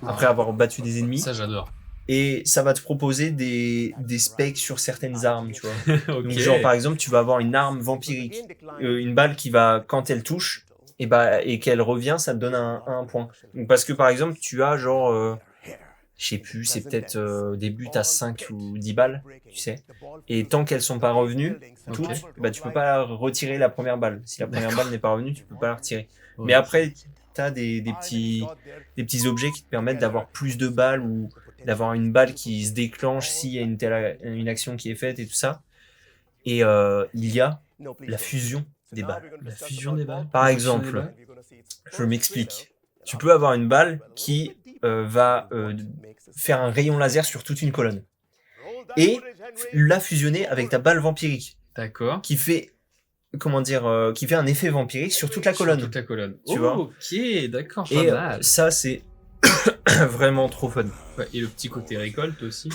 après avoir battu des ennemis. Ça, j'adore. Et ça va te proposer des specs sur certaines armes, tu vois. Donc genre par exemple, tu vas avoir une arme vampirique, une balle qui va, quand elle touche, et qu'elle revient, ça te donne un point. Donc parce que par exemple, tu as genre je sais plus, c'est peut-être au début t'as 5 ou 10 balles, tu sais. Et tant qu'elles sont pas revenues, toutes, Ok. bah tu peux pas retirer la première balle. Si la première balle n'est pas revenue, tu peux pas la retirer. Ouais. Mais après, t'as des petits objets qui te permettent d'avoir plus de balles ou d'avoir une balle qui se déclenche s'il y a une action qui est faite et tout ça. Et il y a la fusion des balles. La fusion des balles. Par La fusion des exemple, balles. je m'explique. Tu peux avoir une balle qui va faire un rayon laser sur toute une colonne. Et la fusionner avec ta balle vampirique. D'accord. Qui fait, qui fait un effet vampirique sur toute la colonne. Sur toute la colonne. Tu vois. Ok, d'accord, pas Et mal. ça, c'est vraiment trop fun. Ouais, et le petit côté récolte aussi.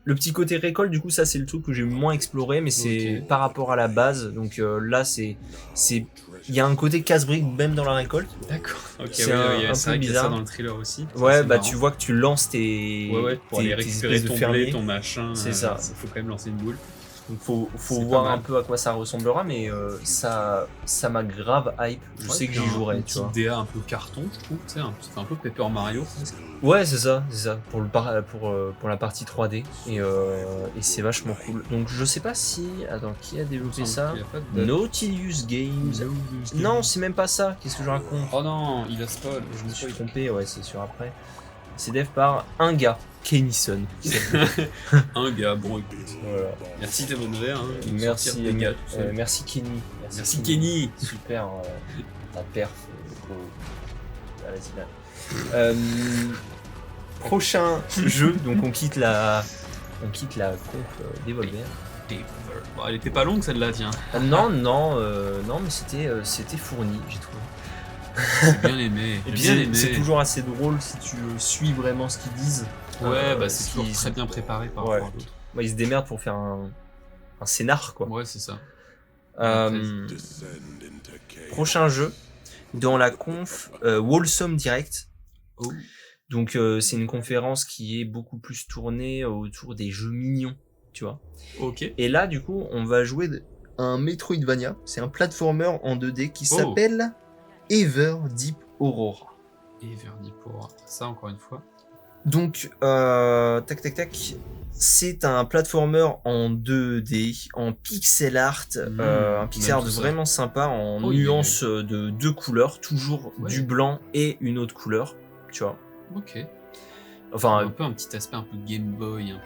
Le petit côté récolte, du coup, ça, c'est le truc que j'ai moins exploré, mais c'est par rapport à la base. Donc là, il y a un côté casse-brique même dans la récolte. D'accord. Ok, C'est c'est un vrai peu qu'il y a ça bizarre. dans le thriller aussi. Ouais, C'est bah marrant. tu vois que tu lances tes. Ouais, pour aller tes récupérer espèces de ton fermiers. blé, ton machin. C'est ça. Faut quand même lancer une boule. Donc faut C'est pas voir mal. un peu à quoi ça ressemblera, mais ça m'a grave hype. Je sais que j'y jouerai, tu vois. Une petite DA un peu carton, je trouve. Tu sais, c'est un peu Paper Mario. presque. Ouais, c'est ça. Pour la partie 3D. Et c'est vachement cool. Donc je sais pas si. Attends, qui a développé ça? Il y a pas de date. Nautilus Games. Non, c'est même pas ça. Qu'est-ce que je raconte? Oh non, il a spoil. Je me suis trompé, ouais, c'est sûr après. C'est dev par un gars, Kennyson. Un gars, bon écoute. Voilà. Merci tes bonnes verres. Hein, Merci, les gars. tout seul. merci Kenny. Merci Kenny. Super, ta perf. Gros. Ah, vas-y, là. Prochain jeu, donc on quitte la conf d'Evolver. Bon, elle était pas longue celle-là, tiens. Non, mais c'était fourni, j'ai trouvé. J'ai bien aimé. Et J'ai puis bien aimé. c'est toujours assez drôle si tu suis vraiment ce qu'ils disent. Ouais, bah c'est ce toujours qu'ils- très bien préparé par Ouais. rapport à d'autres. Ouais, ils se démerdent pour faire un scénar, quoi. Ouais, c'est ça. Prochain jeu, dans la conf Wholesome Direct. Oh. Donc c'est une conférence qui est beaucoup plus tournée autour des jeux mignons, tu vois. Ok. Et là, du coup, on va jouer un Metroidvania. C'est un platformer en 2D qui Oh. s'appelle Ever Deep Aurora. Et Verdi pour ça, encore une fois. Donc, tac. C'est un platformer en 2D, en pixel art, un pixel j'aime art tout ça. vraiment sympa, en Oh, nuances de 2 couleurs, toujours Ouais. du blanc et une autre couleur, tu vois. Ok. Un Enfin, peu un petit aspect un peu Game Boy, un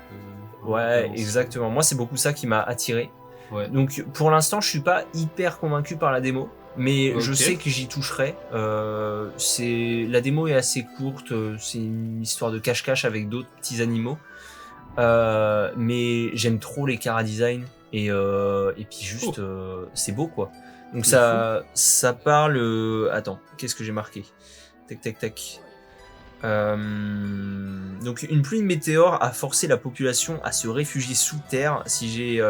peu. ouais, exactement. Moi, c'est beaucoup ça qui m'a attiré. Ouais. Donc, pour l'instant, je suis pas hyper convaincu par la démo, mais je Ok. sais que j'y toucherai. La démo est assez courte, c'est une histoire de cache-cache avec d'autres petits animaux. Mais j'aime trop les chara design et puis juste c'est beau quoi. Donc ça parle. Attends, qu'est-ce que j'ai marqué? Tac. Donc une pluie de météores a forcé la population à se réfugier sous terre. Si j'ai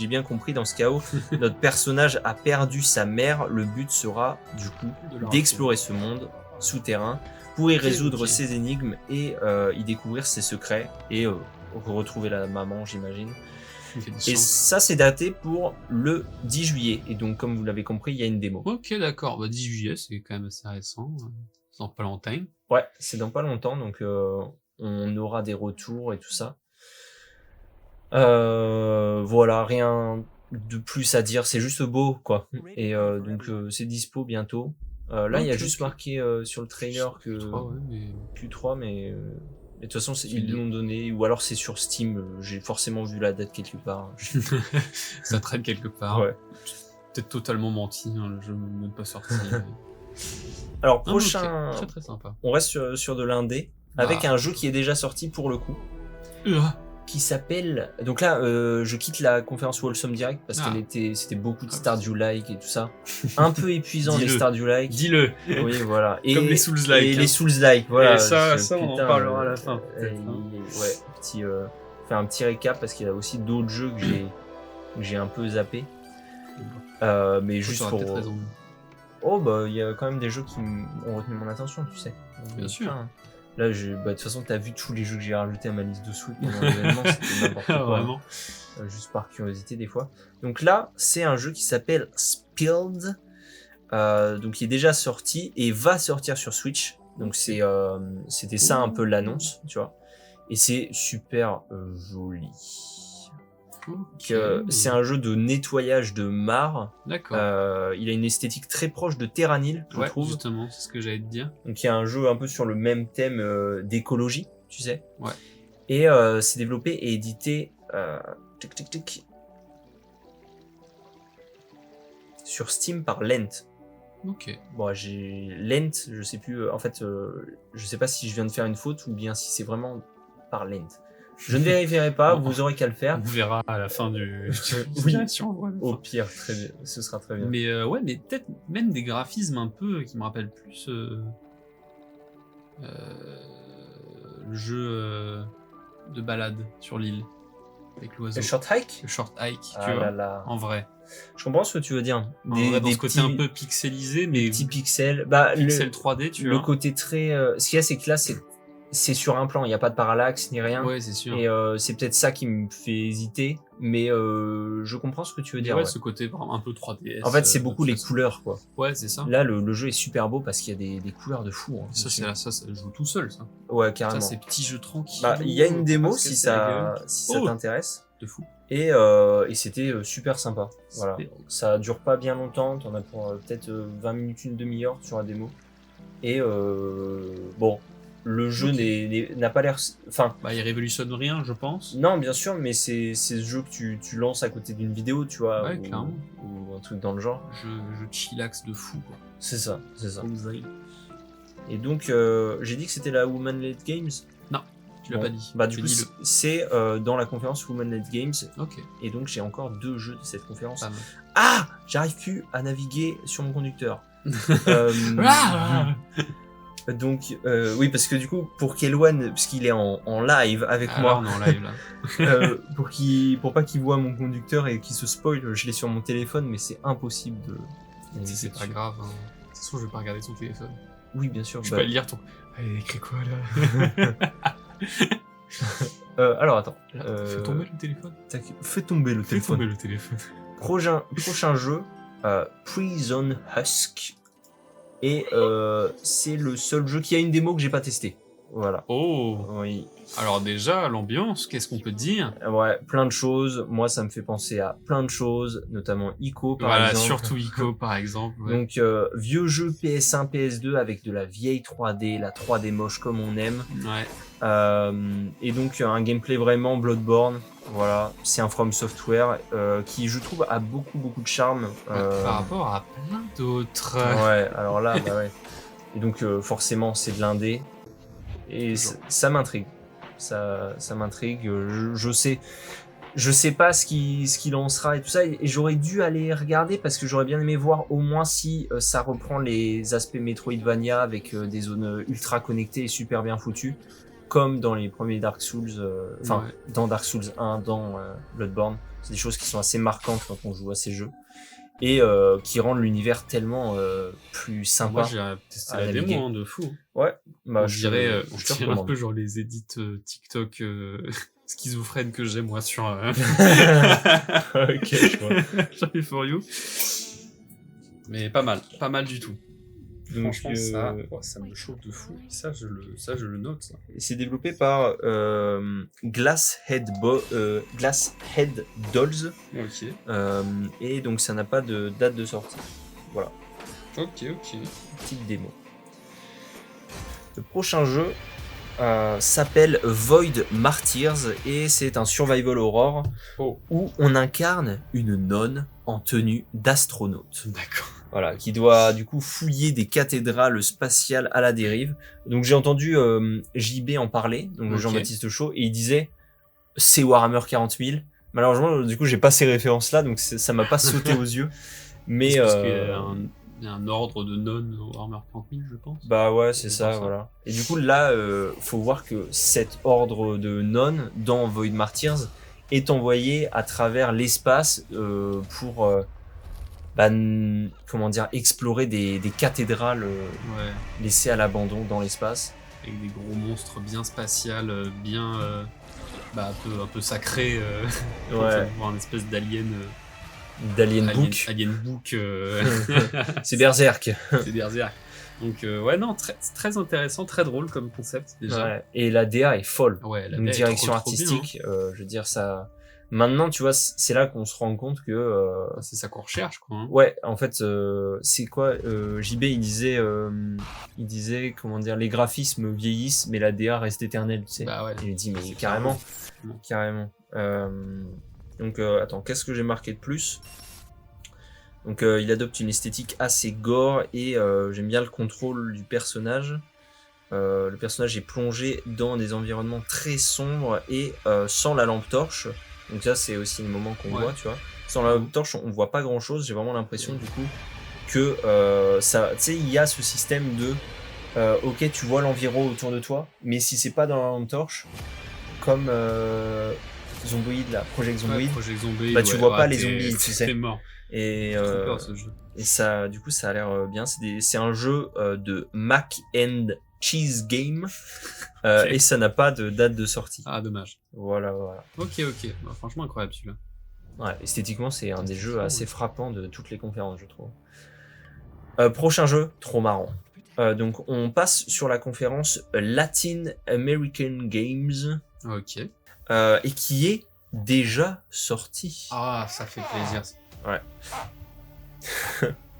bien compris, dans ce chaos, notre personnage a perdu sa mère. Le but sera du coup d'explorer ce monde souterrain pour y résoudre ses énigmes et y découvrir ses secrets et retrouver la maman, j'imagine. Et ça, c'est daté pour le 10 juillet. Et donc, comme vous l'avez compris, il y a une démo. Ok, d'accord. Bah, 10 juillet, c'est quand même assez récent. C'est dans pas longtemps. Ouais, c'est dans pas longtemps, donc on aura des retours et tout ça. Voilà, rien de plus à dire. C'est juste beau, quoi. Et donc, c'est dispo bientôt. Là, il y a juste marqué sur le trailer que Q3, mais de toute façon, ils l'ont donné, ou alors c'est sur Steam, j'ai forcément vu la date quelque part. Ça traîne quelque part. Ouais. Peut-être totalement menti, hein, le jeu n'est même pas sorti. Alors, prochain. Très très sympa. On reste sur de l'indé, avec un jeu qui est déjà sorti pour le coup. Qui s'appelle. Donc là, je quitte la conférence Wholesome Direct parce c'était beaucoup de Stardew-like et tout ça. Un peu épuisant les Stardew-like. Dis-le. Oui, voilà. Comme les Souls-like. Et les Souls-like, voilà. Et ça on en parlera à la fin. Ouais, faire un petit récap parce qu'il y a aussi d'autres jeux que j'ai un peu zappé. Mais juste pour. Oh bah il y a quand même des jeux qui ont retenu mon attention, tu sais. Bien sûr. Là, de toute façon, t'as vu tous les jeux que j'ai rajoutés à ma liste de sous pendant l'événement, c'était n'importe quoi. Vraiment. Juste par curiosité des fois. Donc là, c'est un jeu qui s'appelle Spilled, donc qui est déjà sorti et va sortir sur Switch. Donc c'était ça un peu l'annonce, tu vois. Et c'est super joli. Ok. C'est un jeu de nettoyage de mares. D'accord. Il a une esthétique très proche de Terranil, je trouve. Justement, c'est ce que j'allais te dire. Donc il y a un jeu un peu sur le même thème d'écologie, tu sais. Ouais. Et c'est développé et édité sur Steam par Lent. Ok. Bon, j'ai Lent, je sais plus. En fait, je sais pas si je viens de faire une faute ou bien si c'est vraiment par Lent. Je ne vérifierai pas, vous aurez qu'à le faire. On verra à la fin du. Oui, au pire, très bien. Ce sera très bien. Mais ouais, mais peut-être même des graphismes un peu qui me rappellent plus le jeu de balade sur l'île avec l'oiseau. Le Short Hike. Le Short Hike, tu Ah vois. là là. En vrai. Je comprends ce que tu veux dire. Dans ce côté un peu pixelisé, mais des petits pixels. Bah, pixels 3D, tu vois. Le côté très. Ce qu'il y a, c'est que là, c'est sur un plan. Il n'y a pas de parallaxe ni rien. Ouais, c'est sûr. Et c'est peut-être ça qui me fait hésiter. Mais je comprends ce que tu veux dire. Ouais, ce côté vraiment un peu 3DS. En fait, c'est beaucoup les couleurs, quoi. Ouais, c'est ça. Là, le jeu est super beau parce qu'il y a des couleurs de fou. Hein, ça joue tout seul, ça. Ouais, carrément. Ça, ces petits jeux tranquilles. Bah, il y a une démo si ça t'intéresse. De fou. Et c'était super sympa. Voilà. Ça dure pas bien longtemps. T'en as pour peut-être 20 minutes, une demi-heure sur la démo. Et bon, le jeu n'a pas l'air. Enfin. Bah, il révolutionne rien, je pense. Non, bien sûr, mais c'est ce jeu que tu lances à côté d'une vidéo, tu vois. Ouais, clairement. Ou un truc dans le genre. Je chillax de fou, quoi. C'est ça. Et donc, j'ai dit que c'était la Woman Led Games. Non, tu l'as pas dit. Bah, du coup, c'est dans la conférence Woman Led Games. Ok. Et donc, j'ai encore 2 jeux de cette conférence. Ah, ah, j'arrive plus à naviguer sur mon conducteur. Donc, oui, parce que du coup, pour qu'Elwan, parce qu'il est en live avec moi, on est en live là. pour pas qu'il voit mon conducteur et qu'il se spoil, je l'ai sur mon téléphone, mais c'est impossible de. C'est pas grave. Hein. De toute façon, je vais pas regarder son téléphone. Oui, bien sûr. Je peux pas lire ton. Il écrit quoi là alors attends. Fais tomber le téléphone. Fais tomber le téléphone. Prochain jeu, Prison Husk. Et c'est le seul jeu qui a une démo que j'ai pas testé. Voilà. Oh. Oui. Alors déjà, l'ambiance, qu'est-ce qu'on peut dire? Ouais, plein de choses. Moi, ça me fait penser à plein de choses, notamment Ico par exemple. Voilà, surtout Ico par exemple. Ouais. Donc, vieux jeu PS1, PS2 avec de la vieille 3D, la 3D moche comme on aime. Ouais. Et donc, un gameplay vraiment Bloodborne. Voilà, c'est un From Software qui, je trouve, a beaucoup de charme. Par rapport à plein d'autres. Ouais, alors là, bah ouais. Et donc, forcément, c'est de l'indé. Et ça m'intrigue. Ça m'intrigue. Je sais pas ce qu'il en sera et tout ça. Et j'aurais dû aller regarder parce que j'aurais bien aimé voir au moins si ça reprend les aspects Metroidvania avec des zones ultra connectées et super bien foutues. Comme dans les premiers Dark Souls, dans Dark Souls 1, dans Bloodborne. C'est des choses qui sont assez marquantes quand on joue à ces jeux. Et qui rendent l'univers tellement plus sympa. Moi, j'ai testé la démo de fou. Ouais. Bah, je dirais un peu genre les edits TikTok schizophrènes que j'ai moi sur. Ok, je vois. Sur les For You. Mais pas mal du tout. Donc, franchement, ça me chauffe de fou. Ça, je le note. Ça. C'est développé par Glasshead Dolls. Ok. Et donc, ça n'a pas de date de sortie. Voilà. Ok. Petite démo. Le prochain jeu s'appelle Void Martyrs et c'est un survival horror où on incarne une nonne en tenue d'astronaute. D'accord. Voilà, qui doit du coup fouiller des cathédrales spatiales à la dérive. Donc j'ai entendu JB en parler, donc Jean-Baptiste Chaud, et il disait c'est Warhammer 40 000. Malheureusement, du coup, j'ai pas ces références-là, donc ça m'a pas sauté aux yeux. Mais parce qu'il y a un ordre de nonnes au Warhammer 40 000, je pense. Bah ouais, c'est ça, voilà. Et du coup, là, faut voir que cet ordre de nonnes dans Void Martyrs est envoyé à travers l'espace pour explorer des cathédrales laissées à l'abandon dans l'espace. Avec des gros monstres bien spatiales, bien un peu sacrés. Ouais. Voir une espèce d'alien. D'Alien Book. Alien Book. C'est Berserk. C'est Berserk. Donc ouais, non, très intéressant, très drôle comme concept déjà. Ouais. Et la DA est folle. Ouais, la Une DA est direction trop bien, hein. artistique, je veux dire ça. Maintenant, tu vois, c'est là qu'on se rend compte que C'est ça qu'on recherche, quoi. Hein. ouais, en fait, c'est quoi JB, il disait, comment dire, les graphismes vieillissent, mais la DA reste éternelle, tu sais. Bah ouais. Il lui dit, mais C'est carrément, clairement. carrément. Donc, attends, qu'est-ce que j'ai marqué de plus? Donc, il adopte une esthétique assez gore et j'aime bien le contrôle du personnage. Le personnage est plongé dans des environnements très sombres et sans la lampe torche. Donc ça, c'est aussi le moment qu'on voit, tu vois. Sans la lampe torche, on voit pas grand-chose. J'ai vraiment l'impression du coup que ça, tu sais, il y a ce système de ok, tu vois l'environ autour de toi, mais si c'est pas dans la lampe torche, comme Zomboid, là, Project Zomboid, Zombie, bah tu vois pas les zombies, tu sais. T'es mort. Et, Trop peur ce jeu. et ça, du coup, ça a l'air bien. C'est un jeu de Mac and Cheese Game et ça n'a pas de date de sortie. Ah, dommage. Voilà. Ok. Bah, franchement, incroyable celui-là. Ouais, esthétiquement, c'est un des jeux assez frappants de toutes les conférences, je trouve. Prochain jeu, trop marrant. Donc, on passe sur la conférence Latin American Games. Ok. Et qui est déjà sorti. Ah, ça fait plaisir. Ouais.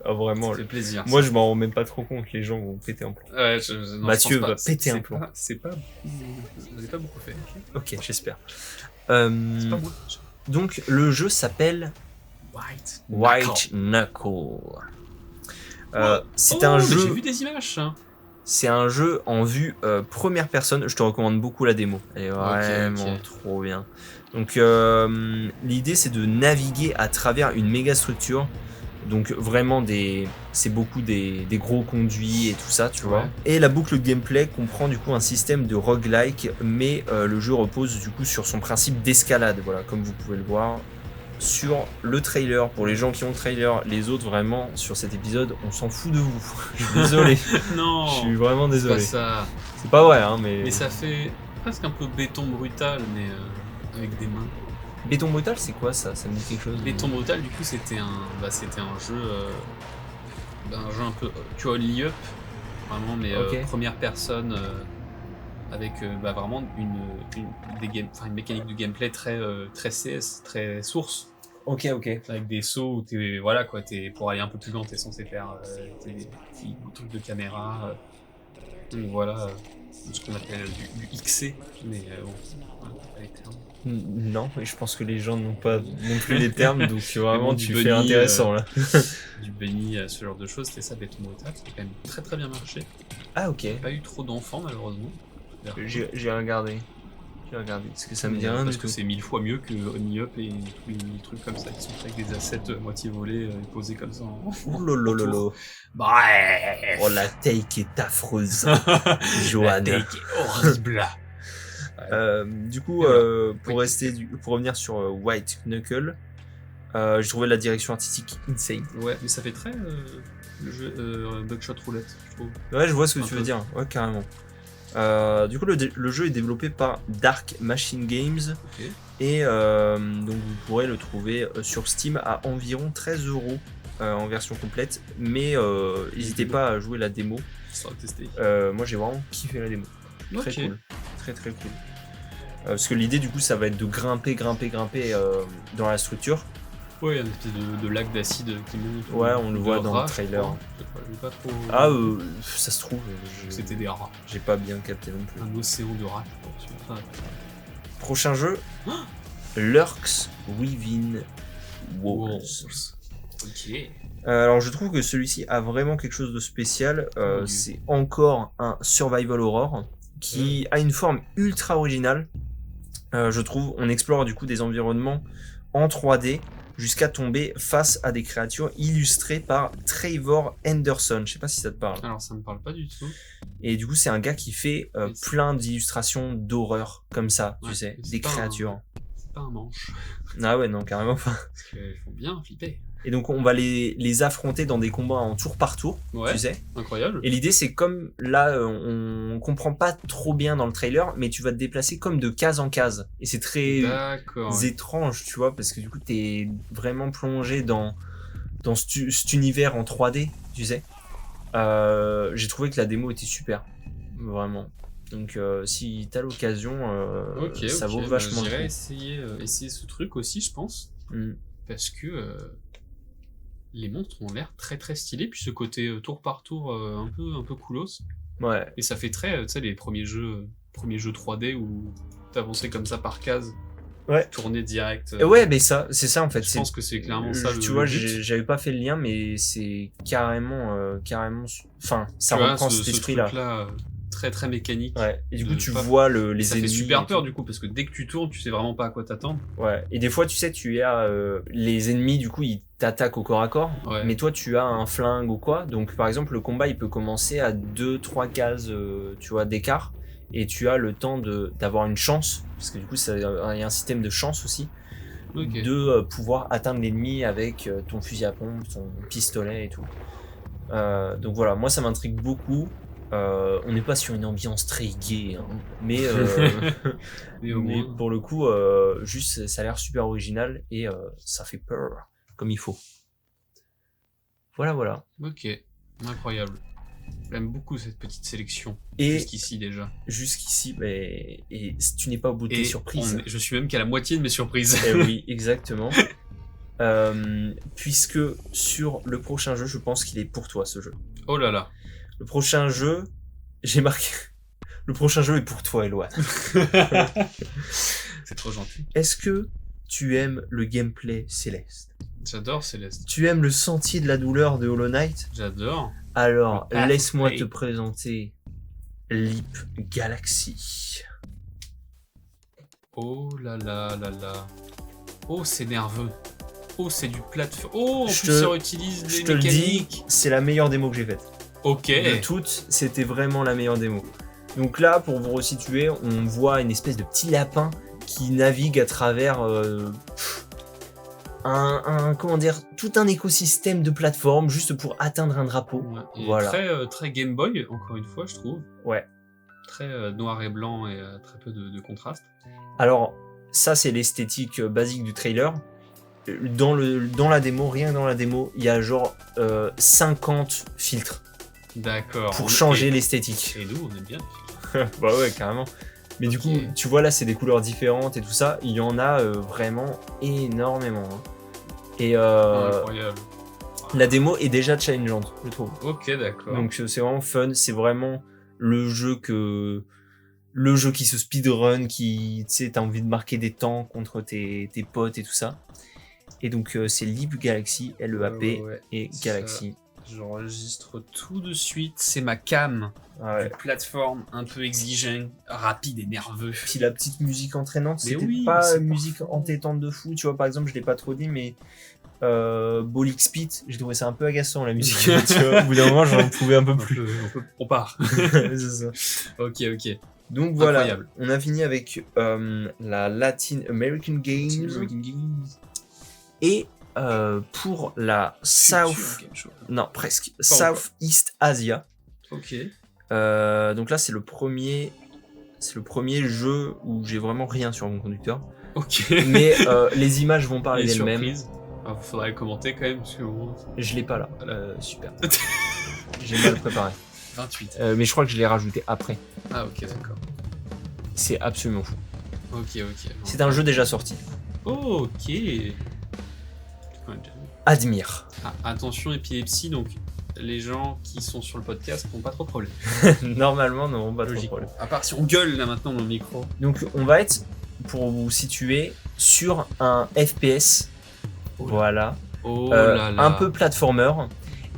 Ah, vraiment. Ça fait plaisir. Moi, je m'en rends même pas trop compte. Les gens vont péter un plomb. Ouais, non, Mathieu va péter un plomb. C'est pas. Vous avez pas beaucoup fait. Ok, j'espère. C'est pas moi. Donc, le jeu s'appelle White Knuckle. C'est un jeu. J'ai vu des images. Hein. C'est un jeu en vue première personne. Je te recommande beaucoup la démo. Elle est vraiment trop bien. Donc l'idée c'est de naviguer à travers une méga structure. Donc vraiment c'est beaucoup des gros conduits et tout ça, tu vois. Et la boucle gameplay comprend du coup un système de roguelike, mais le jeu repose du coup sur son principe d'escalade. Voilà, comme vous pouvez le voir sur le trailer. Pour les gens qui ont le trailer, les autres vraiment sur cet épisode, on s'en fout de vous. Je suis désolé. Non. Je suis vraiment désolé. C'est pas ça. C'est pas vrai, hein, mais. Mais ça fait presque un peu béton brutal, mais avec des mains. Béton brutal, c'est quoi ça? Ça me dit quelque chose. Béton brutal, du coup, c'était un jeu, un jeu un peu, tu vois, Lee-Up, vraiment, mais première personne, avec vraiment une mécanique de gameplay très CS, très source. Ok. Avec des sauts où t'es, voilà quoi, pour aller un peu plus loin, t'es censé faire des petits trucs de caméra. Donc voilà, ce qu'on appelle du XC, mais bon, voilà, avec terme. Non, mais je pense que les gens n'ont pas non plus les termes, donc vraiment bon, tu bunny, fais intéressant là. Du bunny, ce genre de choses, c'était ça, béton brutal, ça a quand même très bien marché. Ah ok. Pas eu trop d'enfants malheureusement. J'ai regardé. Parce que ça me dit rien parce du que tout. c'est 1000 fois mieux que Only Up et tous les trucs comme ça qui sont faits avec des assets moitié volés et posés comme ça. Oh lolo. Bref. Oh la take est affreuse. Joanne. La take est horrible. Du coup, pour revenir sur White Knuckle, j'ai trouvé la direction artistique insane. Ouais, mais ça fait très le jeu Buckshot Roulette, je trouve. Ouais, je vois ce que tu veux dire. Ouais, carrément. Du coup, le jeu est développé par Dark Machine Games. Et donc vous pourrez le trouver sur Steam à environ 13€ en version complète. Mais n'hésitez pas à jouer la démo. Moi j'ai vraiment kiffé la démo. Très cool. Très cool. Parce que l'idée du coup ça va être de grimper dans la structure. Ouais, un espèce de lac d'acide qui monte. Ouais, on le voit dans le trailer. Pas trop... Ah, ça se trouve. C'était des rats. J'ai pas bien capté non plus. Un océan de rats. Prochain jeu, Lurks Within Walls. Ok. Alors je trouve que celui-ci a vraiment quelque chose de spécial. C'est encore un survival horror qui a une forme ultra originale. Je trouve, on explore du coup des environnements en 3D jusqu'à tomber face à des créatures illustrées par Trevor Henderson. Je sais pas si ça te parle. Alors ça me parle pas du tout. Et du coup c'est un gars qui fait plein d'illustrations d'horreur comme ça, tu sais, des créatures. C'est pas un manche. Ah ouais, non, carrément pas. Parce qu'ils font bien flipper. Et donc on va les affronter dans des combats en tour par tour, tu sais. Incroyable. Et l'idée c'est comme là, on comprend pas trop bien dans le trailer, mais tu vas te déplacer comme de case en case. Et c'est très étrange, tu vois, parce que du coup t'es vraiment plongé dans cet univers en 3D, tu sais. J'ai trouvé que la démo était super, vraiment. Donc si t'as l'occasion, ça vaut vachement le coup. J'irai essayer ce truc aussi, je pense, parce que les monstres ont l'air très très stylés, puis ce côté tour par tour un peu coolos. Ouais. Et ça fait très, tu sais, les premiers jeux 3D où t'avançais comme ça par case. Ouais. Tourner direct. Ouais, mais ça, c'est ça en fait. Je pense que c'est clairement ça. Tu vois, j'avais pas fait le lien, mais c'est carrément. Enfin, ça reprend cet esprit-là. Truc-là, très très mécanique. Ouais. Et du coup, tu vois les ennemis. Ça fait super peur du coup, parce que dès que tu tournes, tu sais vraiment pas à quoi t'attendre. Ouais. Et des fois, tu sais, tu as les ennemis, du coup, ils t'attaquent au corps à corps. Ouais. Mais toi, tu as un flingue ou quoi. Donc, par exemple, le combat, il peut commencer à 2-3 cases, tu vois, d'écart. Et tu as le temps d'avoir une chance, parce que du coup, il y a un système de chance aussi, de pouvoir atteindre l'ennemi avec ton fusil à pompe, ton pistolet et tout. Donc voilà, moi ça m'intrigue beaucoup. On n'est pas sur une ambiance très gaie, hein, mais pour le coup, juste ça a l'air super original et ça fait peur comme il faut. Voilà. Ok, incroyable. J'aime beaucoup cette petite sélection. Et jusqu'ici déjà. Jusqu'ici, mais et tu n'es pas au bout de tes surprises. Je suis même qu'à la moitié de mes surprises. Oui, exactement. Puisque sur le prochain jeu, je pense qu'il est pour toi ce jeu. Oh là là. Le prochain jeu, j'ai marqué. Le prochain jeu est pour toi, Eloane. C'est trop gentil. Est-ce que tu aimes le gameplay Céleste? J'adore Céleste. Tu aimes le sentier de la douleur de Hollow Knight? J'adore. Alors, laisse-moi te présenter Leap Galaxy. Oh là là là là. Oh, c'est nerveux. Oh, c'est du plateforme. Oh, en plus, ça utilise des mécaniques. Je te le dis, c'est la meilleure démo que j'ai faite. Ok. De toutes, c'était vraiment la meilleure démo. Donc là, pour vous resituer, on voit une espèce de petit lapin qui navigue à travers comment dire, tout un écosystème de plateformes juste pour atteindre un drapeau. Ouais, voilà. Très Game Boy, encore une fois, je trouve. Ouais. Très noir et blanc et très peu de contraste. Alors, ça, c'est l'esthétique basique du trailer. Dans la démo, rien que dans la démo, il y a genre 50 filtres. D'accord. Pour changer l'esthétique. Et nous, on aime bien. Bah ouais, carrément. Mais du coup, tu vois là, c'est des couleurs différentes et tout ça. Il y en a vraiment énormément. Hein. Et incroyable. La démo est déjà challengeante, je trouve. Ok, d'accord. Donc c'est vraiment fun. C'est vraiment le jeu qui se speedrun, qui, tu sais, t'as envie de marquer des temps contre tes potes et tout ça. Et donc c'est Leap Galaxy, L-E-A-P et Galaxy. J'enregistre tout de suite, c'est ma cam. Ouais. Plateforme un peu exigeante, rapide et nerveux. Puis la petite musique entraînante, c'était pas musique entêtante de fou, tu vois, par exemple, je l'ai pas trop dit, mais Ball X-Pit, j'ai trouvé ça un peu agaçant la musique, tu vois, au bout d'un moment j'en pouvais un peu plus. On part. C'est ça. Ok. Donc voilà, incroyable. On a fini avec la Latin American Games. Et pour la Southeast Asia. Ok. Donc là, c'est le premier jeu où j'ai vraiment rien sur mon conducteur. Ok. Mais les images vont parler d'elles-mêmes. Il faudra les commenter quand même. Parce que je l'ai pas là. Super. J'ai mal préparé. 28. Mais je crois que je l'ai rajouté après. Ah ok, d'accord. C'est absolument fou. Ok. C'est un jeu déjà sorti. Ok. Admire. Ah, attention, épilepsie, donc les gens qui sont sur le podcast n'ont pas trop de problème. Normalement, n'auront pas trop de problème. À part si on gueule là maintenant dans le micro. Donc on va être, pour vous situer, sur un FPS. Voilà. Un peu platformer.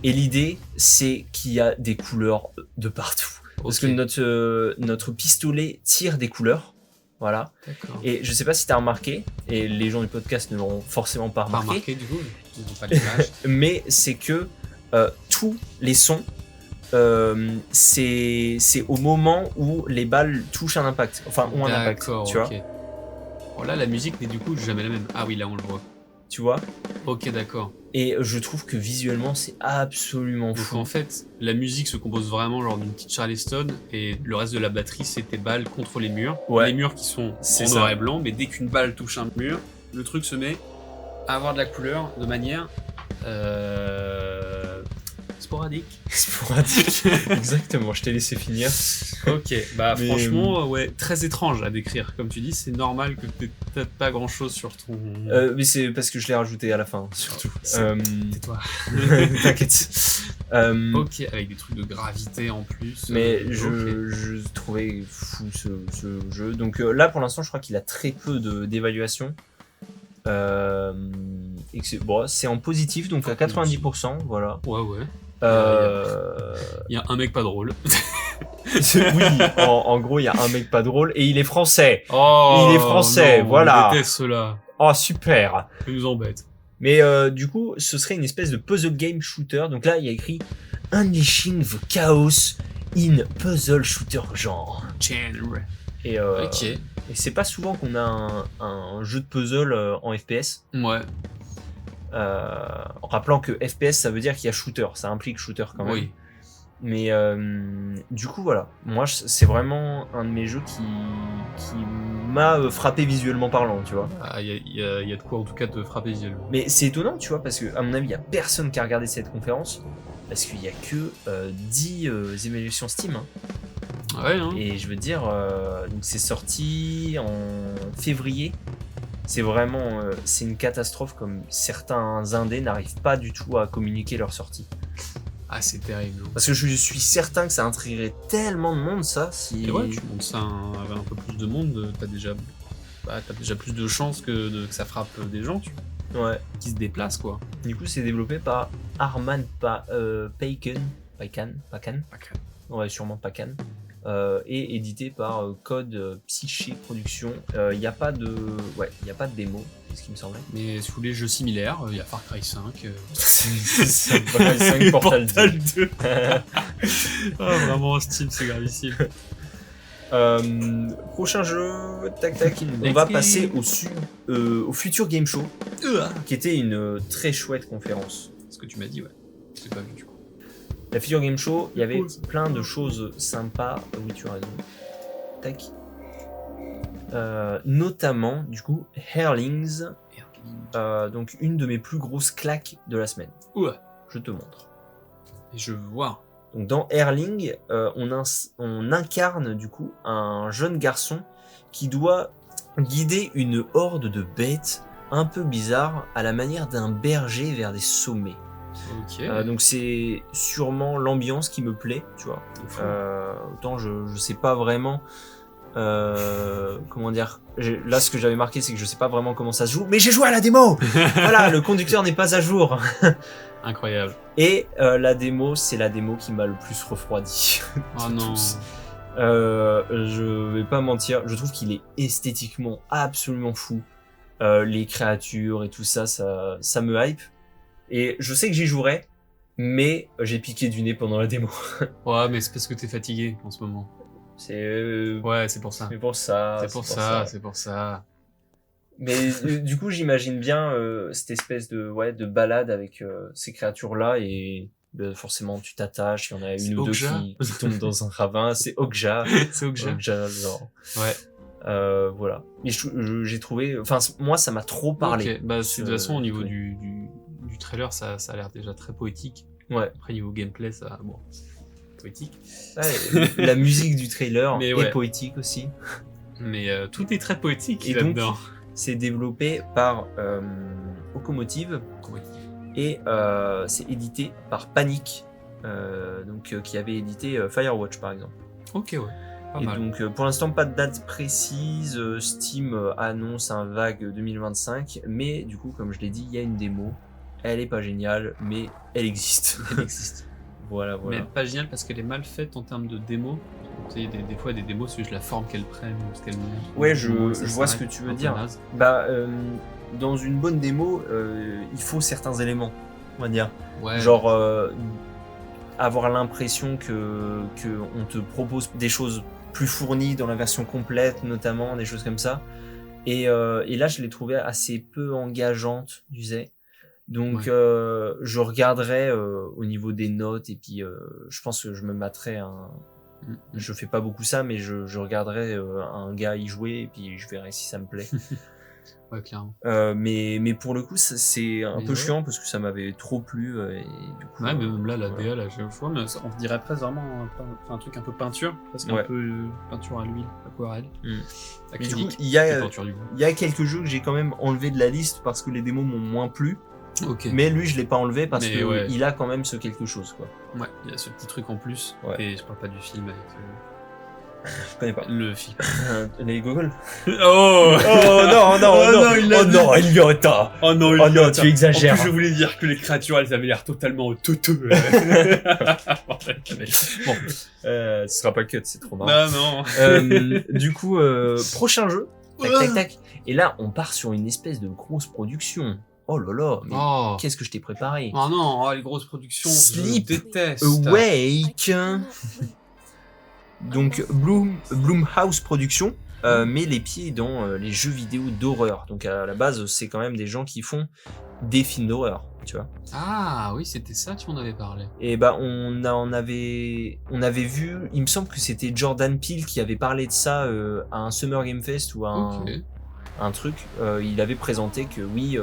Et l'idée, c'est qu'il y a des couleurs de partout. Parce que notre pistolet tire des couleurs. Voilà. D'accord. Et je sais pas si tu as remarqué, et les gens du podcast ne l'auront forcément pas remarqué. Du coup, ils n'ont pas l'image. Mais c'est que tous les sons, c'est au moment où les balles touchent un impact. Enfin, ont un impact. Tu vois. Bon, là, la musique n'est du coup jamais la même. Ah oui, là, on le voit. Tu vois. Ok, d'accord. Et je trouve que visuellement, c'est absolument fou. Donc en fait, la musique se compose vraiment genre d'une petite Charleston et le reste de la batterie, c'est tes balles contre les murs. Ouais. Les murs qui sont en noir et blanc, mais dès qu'une balle touche un mur, le truc se met à avoir de la couleur de manière Sporadique. Sporadique. Exactement, je t'ai laissé finir. Ok, bah Mais, franchement, ouais, très étrange à décrire. Comme tu dis, c'est normal que t'aies peut-être pas grand-chose sur ton... mais c'est parce que je l'ai rajouté à la fin, surtout. Tais-toi. T'inquiète. Ok, avec des trucs de gravité en plus. Mais ok. je trouvais fou ce jeu. Donc là, pour l'instant, je crois qu'il a très peu d'évaluation. Et que c'est en positif, donc à 90%, voilà. Ouais. Il y a un mec pas drôle. Oui, en gros, il y a un mec pas drôle et il est français. Oh, Il est français, non, voilà. Je déteste ceux-là. Oh, super. Ils nous embêtent. Mais du coup, ce serait une espèce de puzzle game shooter. Donc là, il y a écrit Unleashing the Chaos in Puzzle Shooter genre. Genre. Et, Ok. et c'est pas souvent qu'on a un jeu de puzzle en FPS. Ouais. En rappelant que FPS, ça veut dire qu'il y a shooter. Ça implique shooter quand même. Oui. Mais du coup, voilà. Moi, c'est vraiment un de mes jeux qui m'a frappé visuellement parlant, tu vois. Ah, il y a de quoi en tout cas te frapper visuellement. Mais c'est étonnant, tu vois, parce que à mon avis, il y a personne qui a regardé cette conférence. Parce qu'il y a que 10 évaluations Steam. Hein. Ouais, hein. Et je veux dire, donc c'est sorti en février. C'est vraiment c'est une catastrophe, comme certains indés n'arrivent pas du tout à communiquer leur sortie. Ah, c'est terrible. Parce que je suis certain que ça intriguerait tellement de monde, ça. Si... Et ouais, tu montes ça avec un peu plus de monde, t'as déjà plus de chances que ça frappe des gens, Ouais. qui se déplacent, quoi. Du coup, c'est développé par Arman Pakan. Ouais, sûrement Pakan. Et édité par Code Psyché Productions. Il n'y a pas de démo, c'est ce qui me semblait. Mais sous les jeux similaires, il y a Far Cry 5. C'est Far Cry 5 Portal 2. Ah, vraiment, Steam, c'est gravissime. Prochain jeu, tac. On va passer au Future Game Show, qui était une très chouette conférence. Ce que tu m'as dit, ouais. Je l'ai pas vu du coup. La Future Game Show, il y avait plein de choses sympas. Oui, tu as raison. Tac. Notamment, du coup, Airlings. Donc, une de mes plus grosses claques de la semaine. Ouais. Je te montre. Et je vois. Donc, dans Airling, on incarne du coup un jeune garçon qui doit guider une horde de bêtes un peu bizarres à la manière d'un berger vers des sommets. Ok. Donc c'est sûrement l'ambiance qui me plaît, tu vois. Autant je sais pas vraiment comment dire. Là, ce que j'avais marqué, c'est que je sais pas vraiment comment ça se joue, mais j'ai joué à la démo. Voilà, le conducteur n'est pas à jour. Incroyable. Et la démo, c'est la démo qui m'a le plus refroidi. Oh non. Je vais pas mentir, je trouve qu'il est esthétiquement absolument fou. Les créatures et tout ça, ça me hype. Et je sais que j'y jouerai, mais j'ai piqué du nez pendant la démo. Ouais, mais c'est parce que t'es fatigué en ce moment. Ouais, c'est pour ça. C'est pour ça. Mais du coup, j'imagine bien cette espèce de balade avec ces créatures-là et forcément tu t'attaches, il y en a une ou deux qui tombent dans un ravin. C'est Okja. C'est Okja, genre. Ouais. Voilà. Mais j'ai trouvé, enfin moi ça m'a trop parlé. Ok, bah de toute façon au niveau du trailer, ça a l'air déjà très poétique. Ouais. Après niveau gameplay, ça, bon, poétique. Ouais, la musique du trailer mais est poétique aussi. Mais tout est très poétique et là-dedans. Donc, c'est développé par Okomotive et c'est édité par Panic, qui avait édité Firewatch par exemple. Ok, ouais. Pas mal. Donc pour l'instant pas de date précise, Steam annonce un vague 2025, mais du coup comme je l'ai dit, il y a une démo, elle est pas géniale, mais elle existe. Elle existe. Voilà. Mais pas géniale parce qu'elle est mal faite en termes de démo. Tu sais, des fois des démos, c'est juste la forme qu'elles prennent ou ce qu'elles montrent. Ouais, je vois ce que tu veux dire. Bah, dans une bonne démo, il faut certains éléments, on va dire. Ouais. Genre avoir l'impression que on te propose des choses plus fournies dans la version complète, notamment des choses comme ça. Et là, je l'ai trouvé assez peu engageante, tu sais. Donc, je regarderai au niveau des notes et puis je pense que je me mettrai je fais pas beaucoup ça, mais je regarderai un gars y jouer et puis je verrai si ça me plaît. Ouais, clairement. Mais pour le coup, c'est un Mais peu ouais. chiant parce que ça m'avait trop plu et du coup. Ouais, mais même là, la voilà. DA, là, je vois, mais on se dirait presque vraiment un truc un peu peinture, presque un Ouais. peu peinture à l'huile, aquarelle. Mais du coup, Acrylique, il y a peinture du bois. quelques jeux que j'ai quand même enlevé de la liste parce que les démos m'ont moins plu. Ok. Mais lui, je l'ai pas enlevé parce Mais que ouais. il a quand même ce quelque chose, quoi. Ouais, il y a ce petit truc en plus. Ouais. Et je parle pas du film avec Je connais pas. le film. Les gogoles. Oh non, Elliot. Oh non, Oh non, tu exagères. En plus, je voulais dire que les créatures, elles avaient l'air totalement teuteux. Bon, ce sera pas cut, c'est trop marrant. Non. Du coup, prochain jeu. Tac, tac, tac. Et là, on part sur une espèce de grosse production. Oh là là, mais Oh. qu'est-ce que je t'ai préparé? Oh non, les grosses productions, Sleep je déteste. Awake. Donc Blumhouse Productions met les pieds dans les jeux vidéo d'horreur. Donc à la base, c'est quand même des gens qui font des films d'horreur, tu vois. Ah oui, c'était ça, tu m'en avais parlé. Et bah on avait vu, il me semble que c'était Jordan Peele qui avait parlé de ça à un Summer Game Fest ou à un truc. Il avait présenté que oui,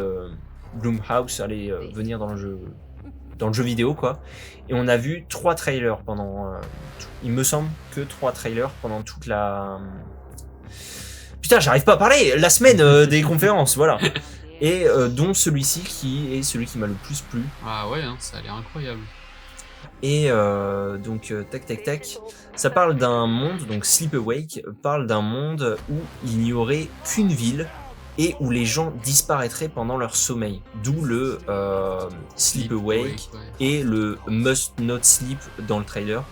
Blumhouse allait venir dans le jeu vidéo, quoi. Et on a vu 3 trailers pendant il me semble que 3 trailers pendant toute la putain, j'arrive pas à parler, la semaine des conférences, voilà. Et dont celui-ci qui est celui qui m'a le plus plu. Ah ouais, hein, ça a l'air incroyable. Et donc tac tac tac, ça parle d'un monde, donc Sleep Awake parle d'un monde où il n'y aurait qu'une ville et où les gens disparaîtraient pendant leur sommeil. D'où le Sleep Awake ouais. et le Must Not Sleep dans le trailer.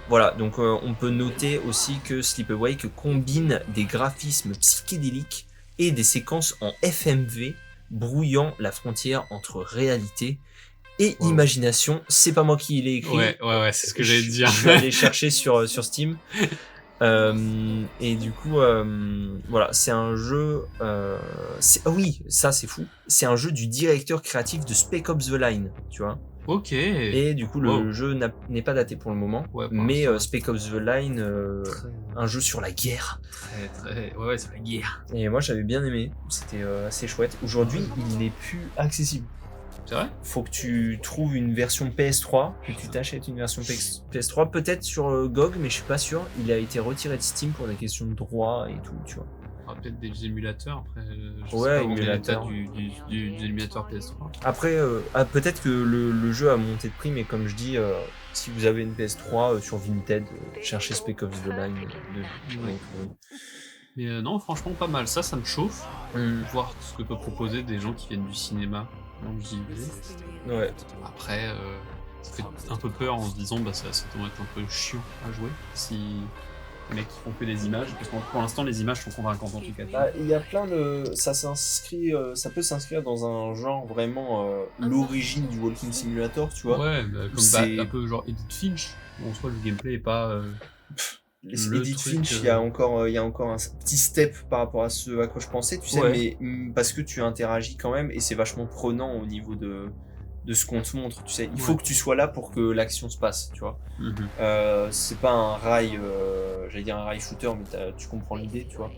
Voilà, donc on peut noter aussi que Sleep Awake combine des graphismes psychédéliques et des séquences en FMV brouillant la frontière entre réalité et imagination. C'est pas moi qui l'ai écrit. Ouais, c'est ce que j'allais te dire. Je vais aller chercher sur Steam. Et du coup, voilà, c'est un jeu. Ah oui, ça c'est fou. C'est un jeu du directeur créatif de Spec Ops The Line, tu vois. Ok. Et du coup, le jeu n'est pas daté pour le moment. Ouais, mais Spec Ops The Line, un jeu sur la guerre. Ouais, c'est la guerre. Et moi, j'avais bien aimé. C'était assez chouette. Aujourd'hui, il n'est plus accessible. C'est vrai ? Faut que tu trouves une version PS3, que tu t'achètes une version PS3, peut-être sur GOG, mais je suis pas sûr. Il a été retiré de Steam pour des questions de droit et tout, tu vois. Peut-être des émulateurs après. Je Ouais, sais pas émulateur. du émulateur PS3. Après, peut-être que le jeu a monté de prix, mais comme je dis, si vous avez une PS3 sur Vinted, cherchez Spec Ops The Line. Mais non, franchement, pas mal. Ça me chauffe. Voir ce que peut proposer des gens qui viennent du cinéma dans le JV. Ouais. Après, ça fait un peu peur en se disant ça doit être un peu chiant à jouer si les mecs font que des images. Parce que pour l'instant, les images sont convaincantes en tout cas. Il y a plein de. Ça peut s'inscrire dans un genre vraiment l'origine du Walking Simulator, tu vois. Ouais, comme un peu genre Edith Finch. En soi, le gameplay est pas. Edith Finch, il y a encore un petit step par rapport à ce à quoi je pensais, tu sais, mais parce que tu interagis quand même et c'est vachement prenant au niveau de ce qu'on te montre, tu sais. Il faut que tu sois là pour que l'action se passe, tu vois. C'est pas un rail, j'allais dire un rail shooter, mais tu comprends l'idée, tu vois.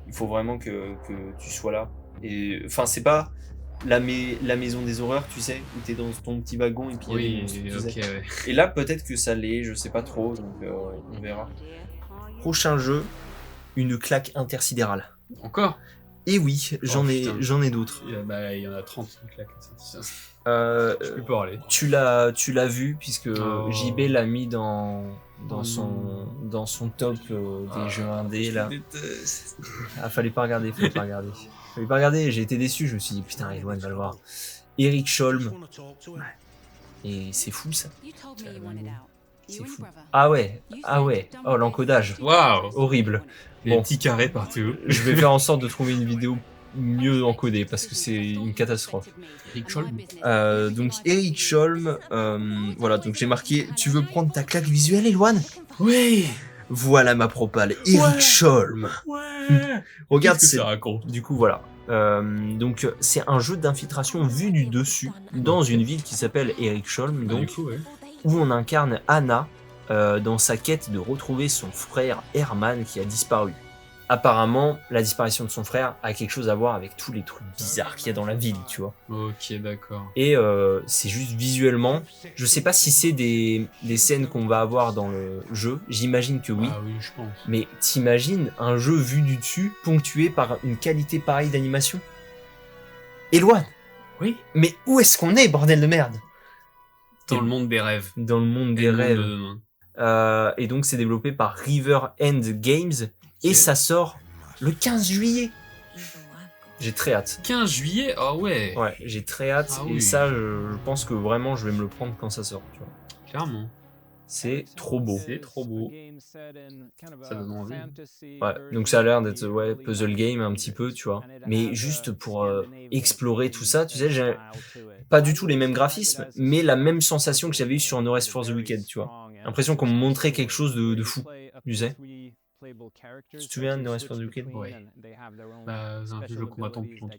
Il faut vraiment que tu sois là. Et enfin, c'est pas la maison des horreurs, tu sais, où t'es dans ton petit wagon et puis il y a des monstres, tu sais. Ouais. Et là, peut-être que ça l'est, je sais pas trop, donc on verra. Prochain jeu, une claque intersidérale. Encore ? Et oui, j'en ai d'autres. Il y en a 30 claques. Je peux parler. Tu l'as vu puisque JB l'a mis dans son top des jeux indés là. Fallait pas regarder. J'ai été déçu, je me suis dit putain, Eloane va le voir. Eric Scholm. Et c'est fou ça. C'est fou. Ah ouais. Oh, l'encodage. Waouh. Horrible. Les petits carrés partout. Je vais faire en sorte de trouver une vidéo mieux encodée parce que c'est une catastrophe. Eric Scholm. Donc Eric Scholm, voilà, donc j'ai marqué tu veux prendre ta claque visuelle, Eloane ? Oui. Voilà ma propale, Eric Scholm. Ouais. Regarde, qu'est-ce que ça raconte ? Du coup voilà. Donc c'est un jeu d'infiltration vu du dessus dans une ville qui s'appelle Eric Scholm, donc où on incarne Anna dans sa quête de retrouver son frère Herman qui a disparu. apparemment, la disparition de son frère a quelque chose à voir avec tous les trucs bizarres qu'il y a dans la ville, tu vois. Ok, d'accord. Et c'est juste visuellement, je sais pas si c'est des scènes qu'on va avoir dans le jeu, j'imagine que oui. Ah oui, je pense. Mais t'imagines un jeu vu du dessus, ponctué par une qualité pareille d'animation? Éloigne. Oui. Mais où est-ce qu'on est, bordel de merde? Dans le monde des rêves. Dans le monde des rêves. Et donc c'est développé par River End Games et ça sort le 15 juillet. J'ai très hâte. 15 juillet? Ah ouais. Ouais, j'ai très hâte et ça je pense que vraiment je vais me le prendre quand ça sort, tu vois. Clairement. C'est trop beau. C'est trop beau. Ça donne envie. Ouais, donc ça a l'air d'être puzzle game un petit peu, tu vois. Mais juste pour explorer tout ça, tu sais, j'ai pas du tout les mêmes graphismes, mais la même sensation que j'avais eu sur No Rest for the Wicked, tu vois. L'impression qu'on me montrait quelque chose de fou, tu sais. Tu te souviens de No Rest for the Wicked? Ouais. Bah, c'est un jeu qu'on attend depuis longtemps.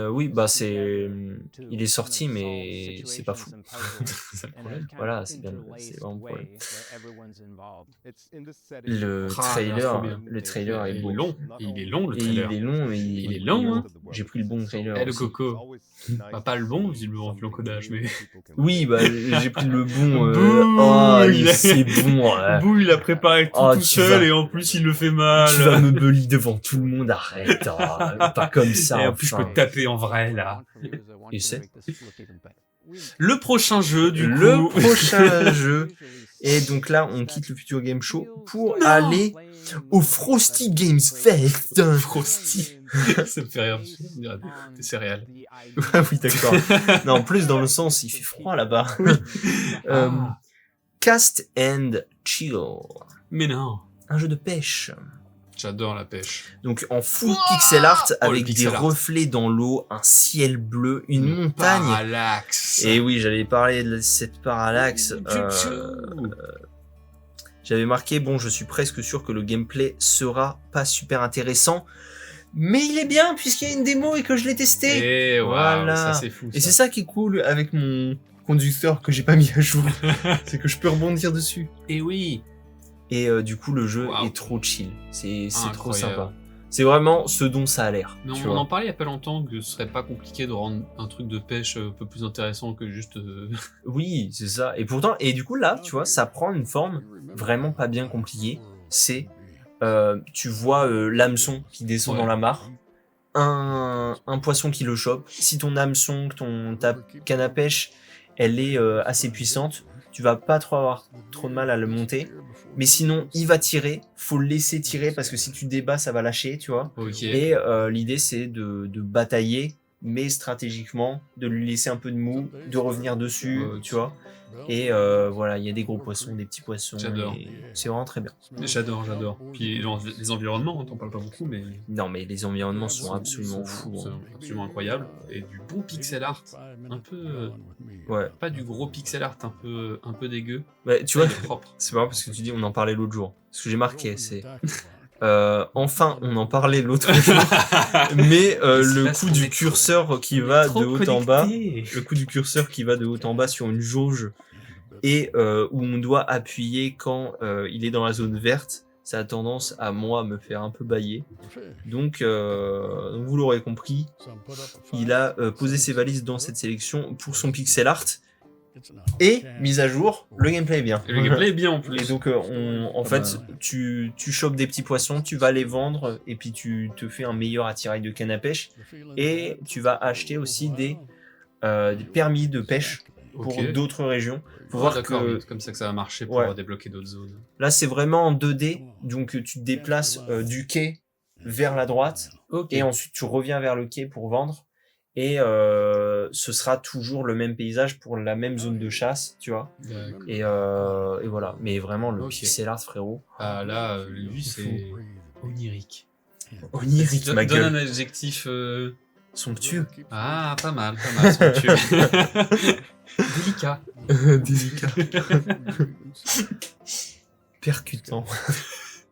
Oui, bah il est sorti, mais c'est pas fou. C'est le problème. Voilà, c'est vraiment le problème. Le trailer est beau. Il est long, le trailer. Il est long, mais il est long, hein. J'ai pris le bon trailer. Le coco. Bah, pas le bon, visiblement, vu l'encodage, mais. Oui, bah, j'ai pris le bon. C'est bon. Bouh, il a préparé tout seul et en plus, il le fait mal. Tu vas me bully devant tout le monde, arrête. Pas comme ça. Et en plus, je peux taper en vrai, là. Et c'est le prochain jeu, du coup. Le prochain jeu. Et donc là, on quitte le Future Game Show pour aller au Frosty Games Fest. Frosty. Ça me fait rire. Des céréales. Oui, d'accord. Non, en plus, dans le sens, il fait froid là-bas. Cast and Chill. Mais non. Un jeu de pêche. J'adore la pêche. Donc en full pixel art avec des reflets dans l'eau, un ciel bleu, une montagne. Parallaxe. Et oui, j'allais parler de cette parallaxe. J'avais marqué, bon, je suis presque sûr que le gameplay sera pas super intéressant, mais il est bien puisqu'il y a une démo et que je l'ai testé. Et voilà, ça c'est fou. Et c'est ça qui est cool avec mon conducteur que j'ai pas mis à jour, c'est que je peux rebondir dessus. Et oui. Et du coup, le jeu est trop chill. C'est trop sympa. C'est vraiment ce dont ça a l'air. Mais on en parlait il y a pas longtemps que ce serait pas compliqué de rendre un truc de pêche un peu plus intéressant que juste... Oui, c'est ça. Et pourtant, et du coup là, tu vois, ça prend une forme vraiment pas bien compliquée. C'est, tu vois l'hameçon qui descend dans la mare, un poisson qui le chope. Si ton hameçon, ta canne à pêche, elle est assez puissante, tu vas pas trop avoir trop de mal à le monter. Mais sinon, il va tirer, faut le laisser tirer parce que si tu débats, ça va lâcher, tu vois. Et l'idée, c'est de batailler, mais stratégiquement, de lui laisser un peu de mou, de revenir dessus, tu vois. Et voilà, il y a des gros poissons, des petits poissons. J'adore. C'est vraiment très bien. J'adore. Puis les environnements, on t'en parle pas beaucoup, mais... Non, mais les environnements sont absolument fous. C'est absolument incroyable. Et du bon pixel art, un peu... Pas du gros pixel art, un peu dégueu. Ouais, tu vois, c'est marrant parce que tu dis on en parlait l'autre jour. Ce que j'ai marqué, c'est... enfin, on en parlait l'autre jour, mais le coup du curseur qui va de haut en bas, le coup du curseur qui va de haut en bas sur une jauge et où on doit appuyer quand il est dans la zone verte, ça a tendance à moi me faire un peu bailler. Donc vous l'aurez compris, il a posé ses valises dans cette sélection pour son pixel art. Et, mise à jour, le gameplay est bien. Le gameplay est bien en plus. Et donc, en fait, tu chopes des petits poissons, tu vas les vendre, et puis tu te fais un meilleur attirail de canne à pêche. Et tu vas acheter aussi des permis de pêche pour d'autres régions. Faut voir que c'est comme ça que ça va marcher pour débloquer d'autres zones. Là, c'est vraiment en 2D, donc tu te déplaces du quai vers la droite, et ensuite tu reviens vers le quai pour vendre. Et ce sera toujours le même paysage pour la même zone de chasse, tu vois. Et voilà. Mais vraiment, le pixel art, frérot. Ah là, lui, c'est onirique. Onirique, ma gueule. Donne un adjectif... Somptueux. Ah, pas mal, somptueux. Délicat. Délicat. Percutant.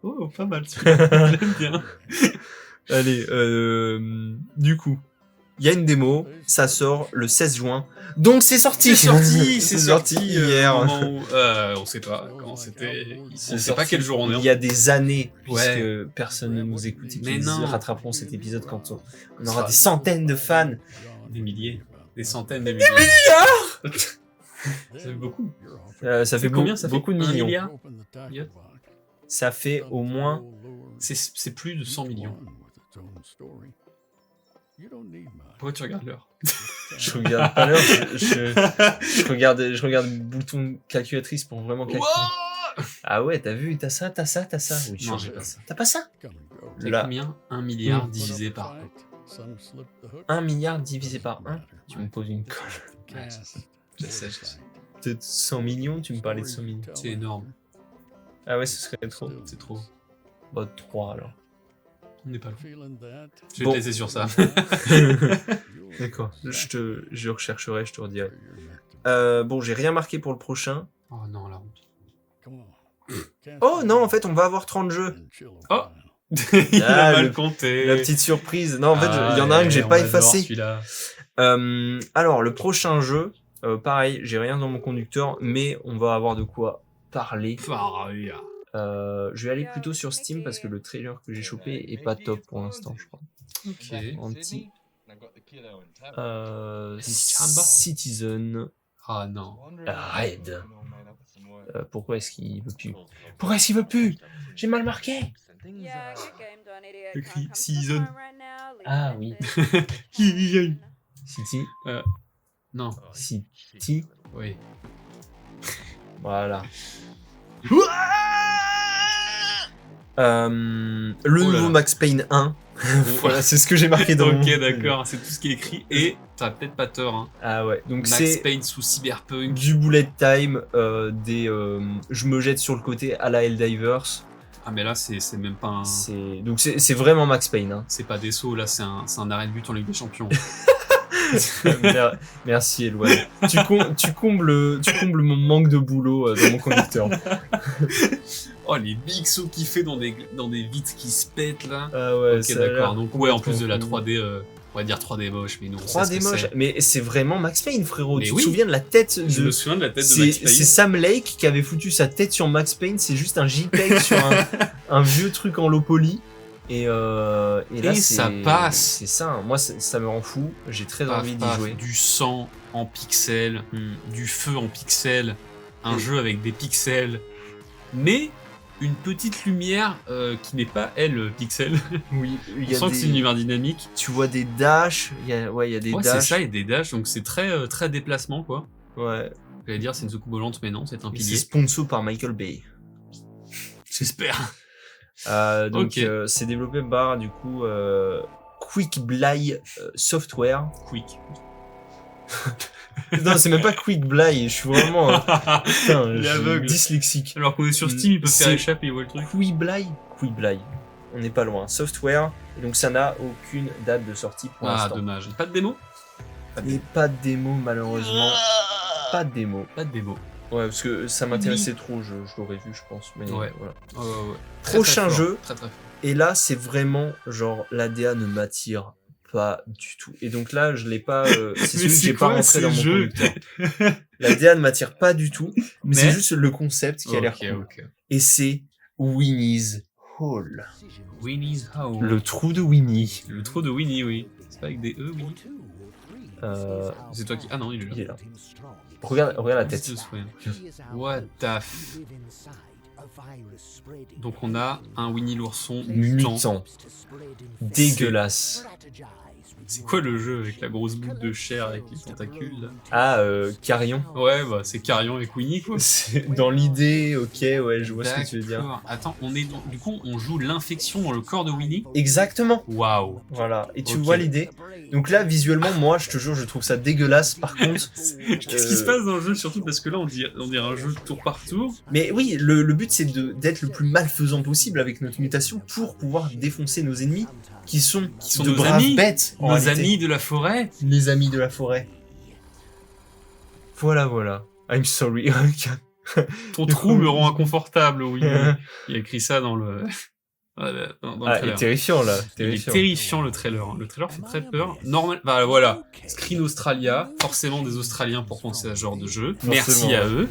Oh, pas mal, j'aime bien. Allez, du coup... il y a une démo, ça sort le 16 juin. Donc c'est sorti. C'est sorti hier. au moment où, on sait pas comment c'était. On sait pas quel jour on est. Il y a des années, puisque Ouais. personne ne nous écoute et Mais qu'ils non. rattraperont cet épisode quand on aura des centaines de fans. Des milliers. Des centaines de milliers. Des milliards. Ça fait beaucoup. Ça fait combien ça fait beaucoup de 1 millions. milliard. Ça fait au moins... C'est plus de 100 millions. Pourquoi tu regardes l'heure? Je regarde pas l'heure, je regarde le bouton calculatrice pour vraiment calculer. Wow. Ah ouais, t'as vu, t'as ça. Oui, Non, j'ai pas ça. T'as pas ça? C'est Là, combien 1 milliard divisé par 1 milliard divisé par 1. Tu me poses une colle. Je sais. Peut-être 100 millions, tu me parlais de 100 millions. C'est énorme. Ah ouais, ce serait trop. C'est trop. Bah, 3 alors. On n'est pas loin. Je vais Bon. te laisser sur ça. D'accord, je rechercherai, je te redirai. Bon, j'ai rien marqué pour le prochain. Oh non, la honte. Oh non, en fait, on va avoir 30 jeux. Oh. Il a Ah, mal compté. La petite surprise. Non, en fait, il y en a un que j'ai pas effacé. Celui-là. Alors, le prochain jeu, pareil, j'ai rien dans mon conducteur, mais on va avoir de quoi parler. Je vais aller plutôt sur Steam parce que le trailer que j'ai chopé est pas top pour l'instant, je crois. Ok. Un petit Chamba. Citizen Ah non. Red. Pourquoi est-ce qu'il veut plus? Pourquoi est-ce qu'il veut plus? J'ai mal marqué. Écrit Season. Ah oui. City. Non. City. Oui. Voilà. Le Oh là nouveau là. Max Payne 1. Voilà, c'est ce que j'ai marqué dans mon... Ok, d'accord. C'est tout ce qui est écrit. Et t'as peut-être pas tort. Hein. Ah ouais, donc Max c'est Payne sous Cyberpunk. du bullet time, je me jette sur le côté à la Helldivers. Ah mais là c'est même pas un... C'est vraiment Max Payne. Hein. C'est pas des sauts, là c'est un arrêt de but en Ligue des Champions. Merci Eloi. Tu combles mon manque de boulot dans mon conducteur. Oh les big sauts qu'il fait dans des vitres qui se pètent là. Ah ouais, ok ça a l'air d'accord, donc ouais en plus de la complètement 3D, on va dire 3D moche, mais nous on sait ce 3D que moche, c'est. mais c'est vraiment Max Payne frérot. Mais Tu oui. te souviens de la tête Je de... me souviens de la tête de C'est Max Payne. Sam Lake qui avait foutu sa tête sur Max Payne, c'est juste un JPEG sur un vieux truc en low poly. Et là, ça passe. C'est ça, hein. Moi ça me rend fou, j'ai très envie d'y jouer. Du sang en pixels, du feu en pixels, un jeu avec des pixels, mais une petite lumière qui n'est pas elle pixel. Oui, On sent que c'est une lumière dynamique. Tu vois des dashs, il y a des Ouais, dashs. c'est ça, il y a des dashs, donc c'est très très déplacement quoi. Ouais. J'allais dire c'est une soucoupe volante, mais non, c'est un Et pilier. c'est sponsor par Michael Bay. J'espère. Donc Ok. c'est développé par du coup Quick Bly Software. Quick. Non, c'est même pas Quick Bly, je suis vraiment putain, Il est je suis aveugle. dyslexique. Alors qu'on est sur Steam, il peut se faire C'est- échapper, il voit le truc. Quick Bly. On n'est pas loin. Software. Et donc ça n'a aucune date de sortie pour Ah, l'instant. dommage. Pas de démo. Et pas de démo malheureusement. Pas de démo. Pas de démo. Ouais, parce que ça m'intéressait trop, je l'aurais vu, je pense. Mais Ouais. voilà. Ouais. Prochain très fort. jeu. Très très fort. Et là, c'est vraiment genre l'ADA ne m'attire pas du tout. Et donc là, je l'ai pas. C'est Mais celui que c'est j'ai pas quoi, rentré ce dans mon jeu conducteur. L'ADA ne m'attire pas du tout. Mais c'est juste le concept qui a l'air cool. Ok. Et c'est Winnie's Hall. Winnie's Hole. Le trou de Winnie. Le trou de Winnie, oui. C'est pas avec des E, Winnie. C'est toi qui. Ah non, il est là. Il est là. Regarde la tête. Just Win. What the f... Donc on a un Winnie l'ourson mutant. Mutant. Dégueulasse. C'est quoi le jeu avec la grosse boule de chair avec les tentacules là? Ah, Carillon. Ouais, bah c'est Carillon avec Winnie quoi. C'est dans l'idée, ok, ouais, je vois ce que tu veux dire. D'accord. Attends, du coup on joue l'infection dans le corps de Winnie. Exactement. Waouh. Voilà. Et tu Ok. vois l'idée. Donc là, visuellement, moi, je te jure, je trouve ça dégueulasse. Par contre, Qu'est-ce qui se passe dans le jeu, surtout parce que là on dirait un jeu tour par tour. mais oui, le but c'est d'être le plus malfaisant possible avec notre mutation pour pouvoir défoncer nos ennemis qui sont de nos braves amis, bêtes. en Nos réalité. amis de la forêt. Les amis de la forêt. Voilà. I'm sorry. Ton trou me rend inconfortable, oui. Il y a écrit ça dans Dans le Ah, trailer. et terrifiant là. Il est terrifiant le trailer. Le trailer fait très peur. Normal. Bah voilà. Screen Australia. Forcément des Australiens pour penser à ce genre de jeu. Merci à eux.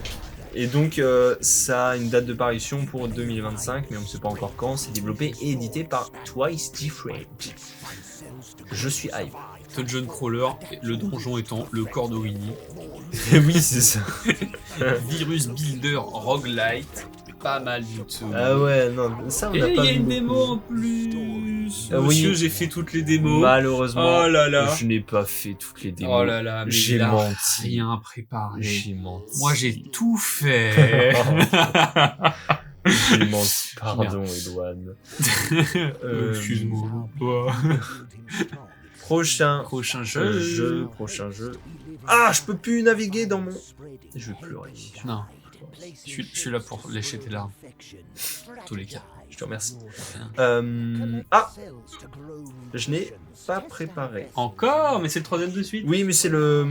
Et donc ça a une date de parution pour 2025, mais on ne sait pas encore quand. C'est développé et édité par Twice Different. Je suis hype. Dungeon Crawler, le donjon étant le corps de Winnie. Oui, c'est ça. Virus Builder Roguelite. Pas mal du tout. Ah ouais, non, ça on Et n'a il pas y a vu une beaucoup. démo en plus. Ah oui. Monsieur, j'ai fait toutes les démos. Malheureusement, Oh là là. je n'ai pas fait toutes les démos. Oh là là, mais J'ai il a menti. rien préparé. J'ai menti. Moi, j'ai tout fait. J'ai menti. Pardon, Edouane. Excuse-moi. Prochain Prochain prochain jeu. Ah, je peux plus naviguer dans mon... Je vais pleurer. Non. Je suis là pour lécher tes larmes. Dans tous les cas. Je te remercie. Je n'ai pas préparé. Encore? Mais c'est le troisième de suite. Oui, mais c'est le...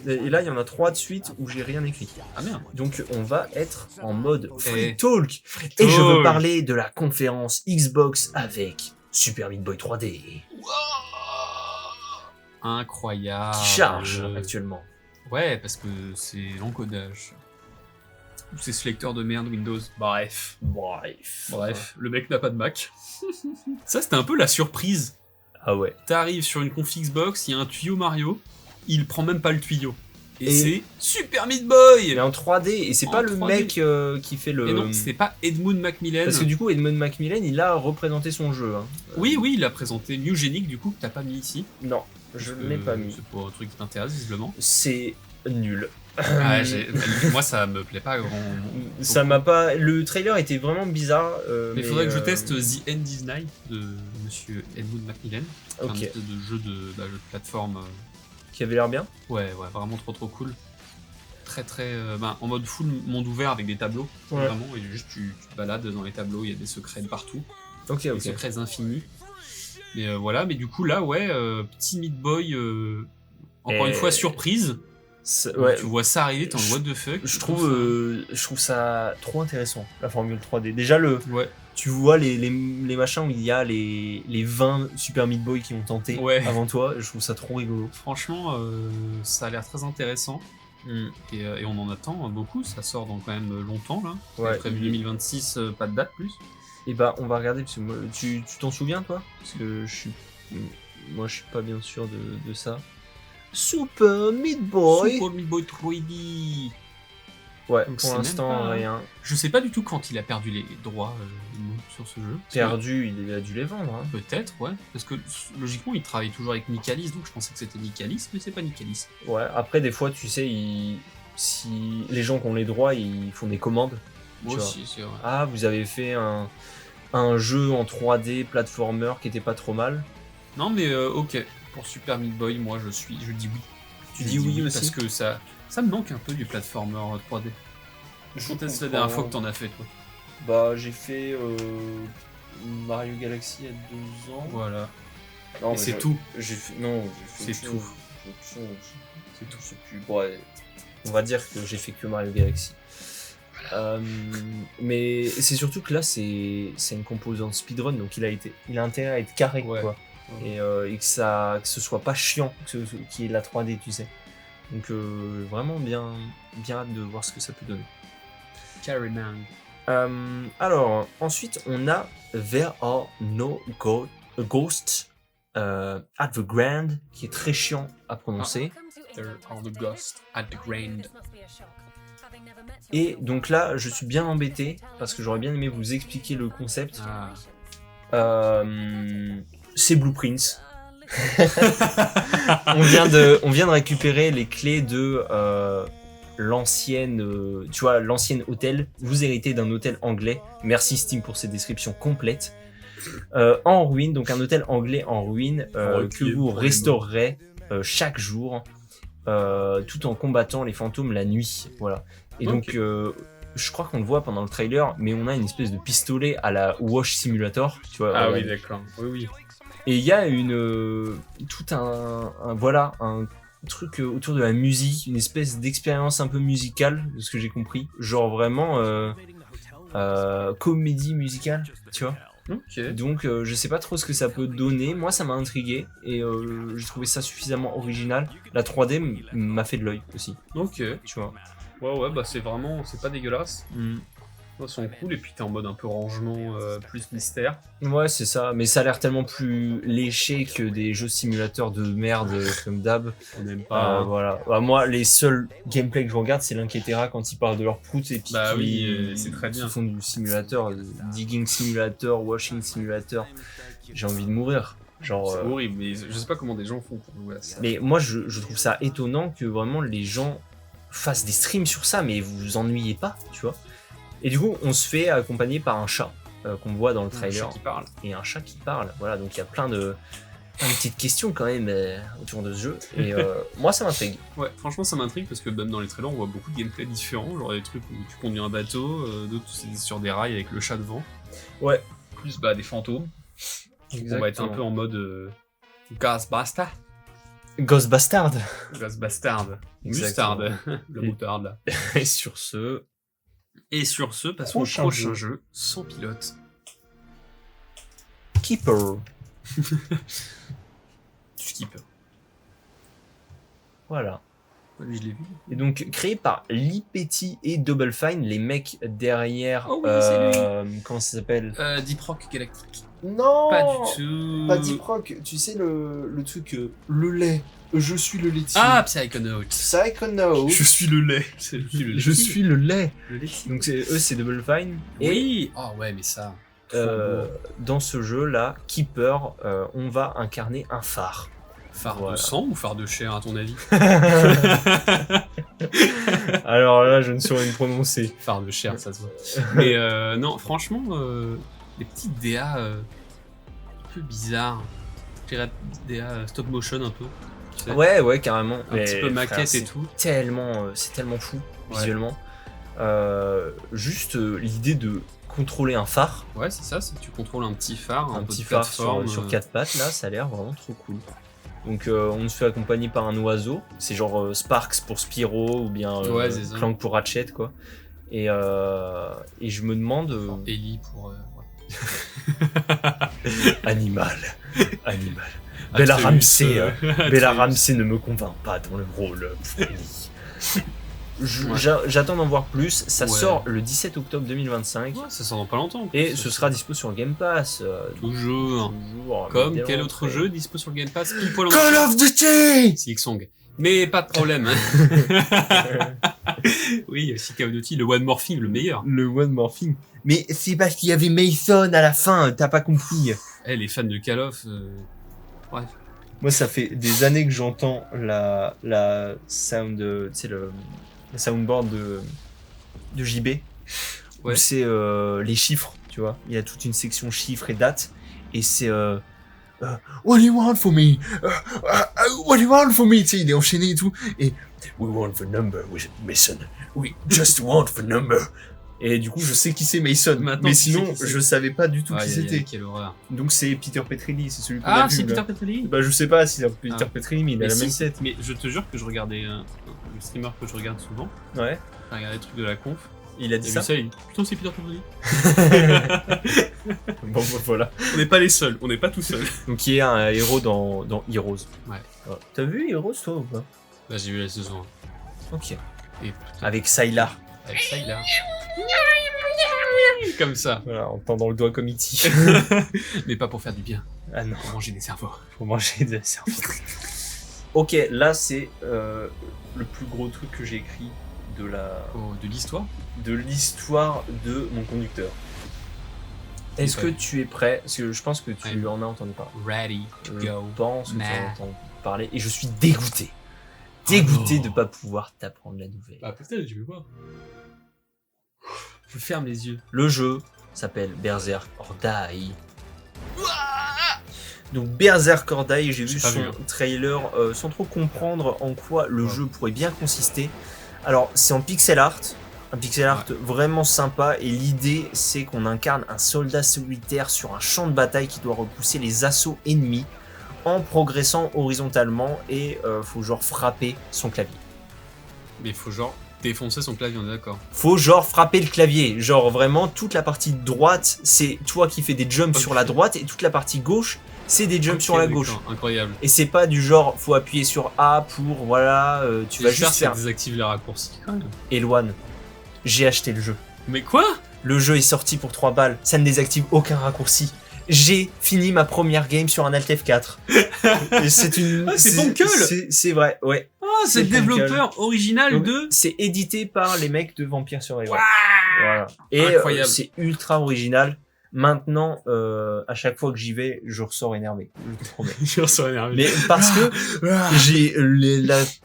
Et là, il y en a 3 de suite où j'ai rien écrit. Ah merde. Donc, on va être en mode Free Et- Talk. Et je veux parler de la conférence Xbox avec Super Meat Boy 3D Incroyable. qui charge actuellement. Ouais, parce que c'est l'encodage. Ou c'est ce lecteur de merde Windows. Bref, le mec n'a pas de Mac. Ça, c'était un peu la surprise. Ah ouais. T'arrives sur une config Xbox, il y a un tuyau Mario, il prend même pas le tuyau. Et c'est Super Meat Boy. Mais en 3D, et c'est En pas le 3D. mec qui fait le... Et non, c'est pas Edmund Macmillan. Parce que du coup, Edmund Macmillan, il a représenté son jeu. Hein. Oui, il a présenté Mugenic, du coup, que t'as pas mis ici. Non, je ne l'ai pas mis. C'est pas un truc qui t'intéresse, visiblement. C'est nul. Ah, moi, ça me plaît pas grand. Ça m'a pas... Le trailer était vraiment bizarre. Mais faudrait que je teste The End is Night de monsieur Edmund Macmillan. Ok. Un espèce de jeu de plateforme. Qui avait l'air bien. Ouais, vraiment trop cool. Très en mode full monde ouvert avec des tableaux. Ouais. Vraiment, et juste tu te balades dans les tableaux, il y a des secrets de partout. Ok, Des secrets infinis. Mais voilà, mais du coup là, petit Meat Boy, encore une fois, surprise. Ouais. Tu vois ça arriver, t'es en what the fuck. Je trouve ça trop intéressant, la Formule 3D. Déjà, Ouais. tu vois les machins où il y a les 20 Super Meat Boy qui ont tenté avant toi. Je trouve ça trop rigolo. Franchement, ça a l'air très intéressant. Et on en attend beaucoup, ça sort dans quand même longtemps là. Ouais. Prévu 2026, pas de date plus. Et bah, on va regarder, parce que moi, tu t'en souviens toi? Parce que moi je suis pas bien sûr de ça. Super Meat Boy! Super Meat Boy 3D. Ouais, Donc pour c'est l'instant même pas- rien. Je sais pas du tout quand il a perdu les droits sur ce jeu. Parce Perdu, il a dû les vendre. Hein. que- Peut-être, ouais. Parce que logiquement, il travaille toujours avec Nicalis, donc je pensais que c'était Nicalis, mais c'est pas Nicalis. Ouais, après des fois tu sais, si les gens qui ont les droits, ils font des commandes. Moi Tu aussi, c'est vrai. Ah, vous avez fait un jeu en 3D platformer qui était pas trop mal. Non, mais ok. Pour Super Meat Boy, moi je dis oui. Tu dis oui aussi? Parce que ça me manque un peu du platformer 3D. Quand est-ce la dernière fois que t'en as fait, toi? Bah, j'ai fait Mario Galaxy il y a 2 ans. Voilà. Non, Et c'est tout. J'ai fait, non, j'ai fait C'est autre tout. chose. C'est tout. C'est plus. Ouais. On va dire que j'ai fait que Mario Galaxy. Mais c'est surtout que là, c'est une composante speedrun, donc il a intérêt à être carré, Ouais. quoi. Et que ce soit pas chiant, qu'il y ait la 3D, tu sais. Donc vraiment bien hâte de voir ce que ça peut donner. Carryman. Alors, ensuite, on a There Are No Ghosts at the Grand, qui est très chiant à prononcer. There are the ghosts at the Grand. Et donc là, je suis bien embêté, parce que j'aurais bien aimé vous expliquer le concept. Ah. C'est Blueprints. on vient de récupérer les clés de l'ancienne hôtel. Vous héritez d'un hôtel anglais. Merci Steam pour ces descriptions complètes. En ruine, donc un hôtel anglais en ruine que vous restaurerez chaque jour, tout en combattant les fantômes la nuit. Voilà. Et donc, je crois qu'on le voit pendant le trailer, mais on a une espèce de pistolet à la Wash Simulator. Tu vois, Ah oui, d'accord. Oui. Et il y a tout un truc autour de la musique, une espèce d'expérience un peu musicale, de ce que j'ai compris. Genre vraiment comédie musicale, tu vois. Ok. Donc je sais pas trop ce que ça peut donner. Moi ça m'a intrigué et j'ai trouvé ça suffisamment original. La 3D m'a fait de l'œil aussi, Ok. tu vois. Ouais, bah c'est pas dégueulasse. Ils sont cool, et puis t'es en mode un peu rangement, plus mystère. Ouais, c'est ça, mais ça a l'air tellement plus léché que des jeux simulateurs de merde comme d'hab. On n'aime pas. Hein. Voilà. Bah, moi, les seuls gameplays que je regarde, c'est l'Inquietera quand ils parlent de leur prout et puis Bah qui oui, c'est très bien. font du simulateur, digging simulator, washing simulator. J'ai envie de mourir. Genre, C'est horrible, mais je sais pas comment des gens font pour jouer à ça. Mais moi, je trouve ça étonnant que vraiment les gens fassent des streams sur ça, mais vous vous ennuyez pas, tu vois. Et du coup, on se fait accompagner par un chat qu'on voit dans le trailer. Un chat qui parle. Et un chat qui parle. Voilà, donc il y a plein de petites questions quand même autour de ce jeu. Et moi, ça m'intrigue. Ouais, franchement, ça m'intrigue parce que même dans les trailers, on voit beaucoup de gameplay différents. Genre des trucs où tu conduis un bateau, d'autres c'est sur des rails avec le chat devant. Ouais. Plus bah, des fantômes. Exactement. On va être un peu en mode Ghostbusters. Ghostbustard. Ghostbustard. Mustard. Le moutarde là. Et sur ce, passons au prochain jeu sans pilote. Keeper. Skipper. Voilà. Ouais, je l'ai vu. Et donc, créé par Lee Petty et Double Fine, les mecs derrière. Oh oui, c'est comment ça s'appelle Deep Rock Galactic. Non Pas du tout. Pas Deep Rock, tu sais le truc, le lait. Je suis le laitier. Ah, Psychonauts. Psychonauts. Je suis le lait. Je suis le lait. le laitier. Donc eux, c'est Double Fine. Oui. Oh ouais, mais ça. Dans ce jeu-là, Keeper, on va incarner un phare. Phare de sang ou phare de chair, à ton avis? Alors là, je ne saurais me prononcer. Phare de chair, ça se voit. Mais non, franchement, les petites DA un peu bizarres. Je dirais DA stop motion un peu. Tu sais, Ouais, carrément. un petit peu maquette et tout. C'est tellement fou, visuellement. Juste l'idée de contrôler un phare. Ouais, c'est ça, c'est que tu contrôles un petit phare, un peu petit de phare plateforme, sur 4 pattes, là, ça a l'air vraiment trop cool. Donc on se fait accompagner par un oiseau, c'est genre Sparks pour Spyro ou bien Clank pour Ratchet, quoi. Et je me demande... Ellie pour... Animal. Bella Ramsey, ne me convainc pas dans le rôle pour Ellie. J'attends d'en voir plus. Ça sort le 17 octobre 2025. Ouais, ça sort dans pas longtemps. Et ce sera dispo sur Game Pass. Toujours. Comme quel autre jeu dispo sur Game Pass? Call of Duty! Silksong. Mais pas de problème. Oui, aussi Call of Duty, le One More Thing, le meilleur. Le One More Thing. Mais c'est parce qu'il y avait Mason à la fin, t'as pas compris. Les fans de Call of... Bref. Moi, ça fait des années que j'entends la sound, tu sais, la soundboard de JB, où c'est les chiffres, tu vois. Il y a toute une section chiffres et dates, et c'est What do you want for me? What do you want for me? Tu sais, il est enchaîné et tout, et We want the number, Mason. We just want the number. Et du coup, je sais qui c'est Mason. Maintenant, mais sinon, je savais pas du tout qui c'était. Quelle horreur. Donc c'est Peter Petrilli, c'est celui qu'on a vu. Ah, c'est Peter Petrilli. Bah je sais pas si c'est Peter Petrilli, mais il a la même tête. Mais je te jure que je regardais le streamer que je regarde souvent. Ouais. J'ai regardé les trucs de la conf. Il a dit ça. Il dit, putain, c'est Peter Petrilli. Bon, voilà. On n'est pas les seuls, on n'est pas tout seuls. Donc il y a un héros dans Heroes. Ouais. T'as vu Heroes toi ou pas? Bah j'ai vu la saison 1. Ok. Et avec Sylar. Comme ça. Voilà, en tendant le doigt comme E.T. Mais pas pour faire du bien. Ah non. Pour manger des cerveaux. Pour manger des cerveaux. Ok, là c'est le plus gros truc que j'ai écrit de l'histoire. De l'histoire de mon conducteur. Est-ce que tu es prêt? Parce que je pense que tu en as entendu parler. Ready to go. Je pense que tu en as entendu parler et je suis dégoûté. Dégoûté de pas pouvoir t'apprendre la nouvelle. Bah peut-être, tu veux voir. Je ferme les yeux. Le jeu s'appelle Berserk or Die. Donc Berserk or Die, j'ai vu son trailer sans trop comprendre en quoi le jeu pourrait bien consister. Alors c'est en pixel art, un pixel art vraiment sympa, et l'idée c'est qu'on incarne un soldat solitaire sur un champ de bataille qui doit repousser les assauts ennemis en progressant horizontalement, et faut genre frapper son clavier. Mais faut genre défoncer son clavier, on est d'accord. Faut genre frapper le clavier. Genre vraiment, toute la partie droite, c'est toi qui fais des jumps sur la droite et toute la partie gauche, c'est des jumps sur la gauche. Incroyable. Et c'est pas du genre, faut appuyer sur A pour, voilà, tu vas juste faire... désactive les raccourcis quand même. Eloane, j'ai acheté le jeu. Mais quoi? Le jeu est sorti pour 3 balles, ça ne désactive aucun raccourci. J'ai fini ma première game sur un Alt F4. C'est une... Ah, c'est Ponkel. C'est vrai, ouais. Ah, c'est le développeur original de... C'est édité par les mecs de Vampire Survivor. Voilà. Et c'est ultra original. Maintenant, à chaque fois que j'y vais, je ressors énervé. Je te promets. Je ressors énervé. Mais parce que j'ai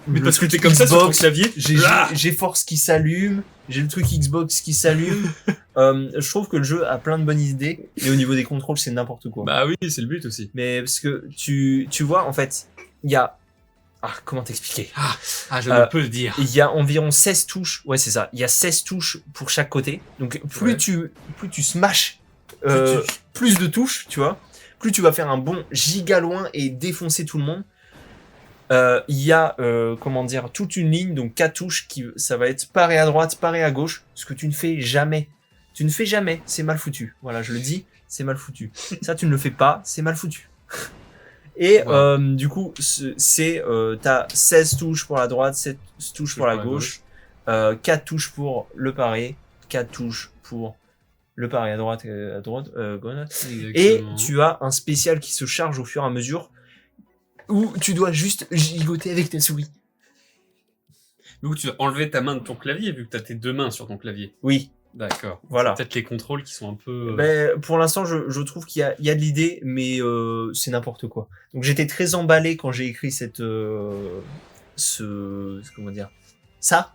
mais parce que t'es comme ça sur ton clavier. J'ai Force qui s'allume, j'ai le truc Xbox qui s'allume. Je trouve que le jeu a plein de bonnes idées et au niveau des contrôles, c'est n'importe quoi. Bah oui, c'est le but aussi. Mais parce que tu vois, en fait, il y a... Ah, comment t'expliquer? Je ne peux le dire. Il y a environ 16 touches. Ouais, c'est ça. Il y a 16 touches pour chaque côté. Donc, plus tu smashes plus de touches, tu vois, plus tu vas faire un bond giga loin et défoncer tout le monde. Il y a, comment dire, toute une ligne, donc 4 touches, ça va être paré à droite, paré à gauche, ce que tu ne fais jamais. Tu ne fais jamais, c'est mal foutu. Voilà, je le dis, c'est mal foutu. Ça, tu ne le fais pas, c'est mal foutu. Et du coup, t'as 16 touches pour la droite, 7 touches pour la gauche, 4 touches pour le paré, 4 touches pour le paré à droite, et tu as un spécial qui se charge au fur et à mesure où tu dois juste gigoter avec ta souris. Donc tu vas enlever ta main de ton clavier vu que tu as tes deux mains sur ton clavier. Oui. D'accord. Voilà. Peut-être les contrôles qui sont un peu... Ben, pour l'instant, je trouve qu'il y a de l'idée, mais c'est n'importe quoi. Donc j'étais très emballé quand j'ai écrit comment dire, ça.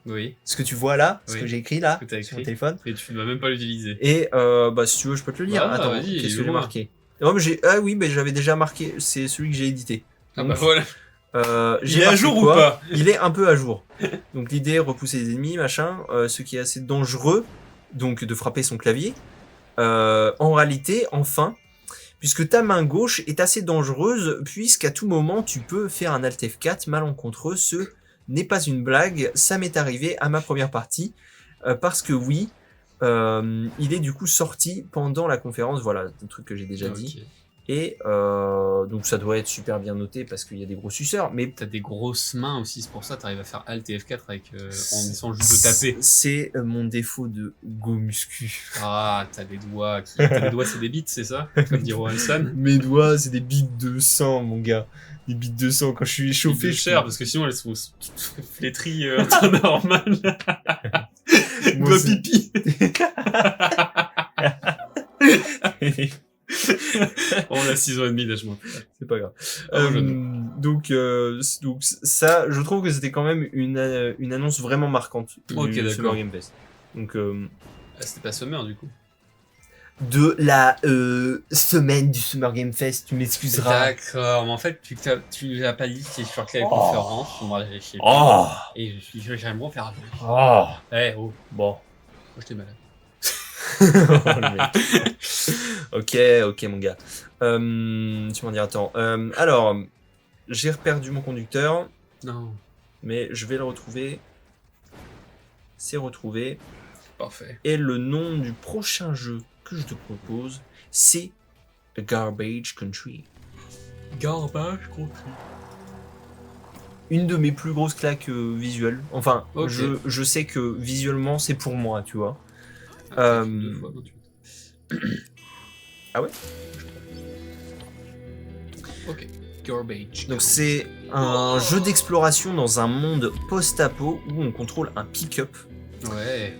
Oui. Ce que tu vois là, ce que j'ai écrit là, sur mon téléphone. Et tu ne vas même pas l'utiliser. Et bah si tu veux, je peux te le lire. Attends, qu'est-ce que j'ai marqué? Non, mais mais j'avais déjà marqué. C'est celui que j'ai édité. Donc, bah voilà. Il est à jour ou pas? Il est un peu à jour. Donc l'idée, repousser les ennemis, machin. Ce qui est assez dangereux, donc de frapper son clavier. En réalité, enfin, puisque ta main gauche est assez dangereuse, puisqu'à tout moment tu peux faire un Alt F4 malencontreux. Ce n'est pas une blague, ça m'est arrivé à ma première partie, parce que oui, il est du coup sorti pendant la conférence, voilà, un truc que j'ai déjà dit. Et donc ça doit être super bien noté parce qu'il y a des gros suceurs, mais t'as des grosses mains aussi, c'est pour ça t'arrives à faire Alt et F4 avec en essayant juste de taper. C'est mon défaut de go muscu. Ah, t'as des doigts, c'est des bites, c'est ça? Comme dit Rohan. Mes doigts, c'est des bites de sang, mon gars. Des bites de sang. Quand je suis échauffé, je cher parce que sinon elles sont flétries en temps normal. Doigt pipi. On a 6 ans et demi d'âge, c'est pas grave. Donc ça, je trouve que c'était quand même une annonce vraiment marquante du Summer Game Fest. Donc c'était pas Summer du coup. De la semaine du Summer Game Fest, tu m'excuseras. D'accord, mais en fait tu l'as pas dit, c'est sur quelle conférence. Moi j'ai chié. Et j'aimerais faire avant. Bon. Moi j'étais malade. Ok mon gars. Tu m'en dis attends. Alors, j'ai perdu mon conducteur. Non. Mais je vais le retrouver. C'est retrouvé. Parfait. Et le nom du prochain jeu que je te propose, c'est Garbage Country. Garbage Country. Une de mes plus grosses claques visuelles. Enfin, je sais que visuellement c'est pour moi, tu vois. Ah ouais. Ok. Garbage. Donc c'est un jeu d'exploration dans un monde post-apo où on contrôle un pick-up. Ouais.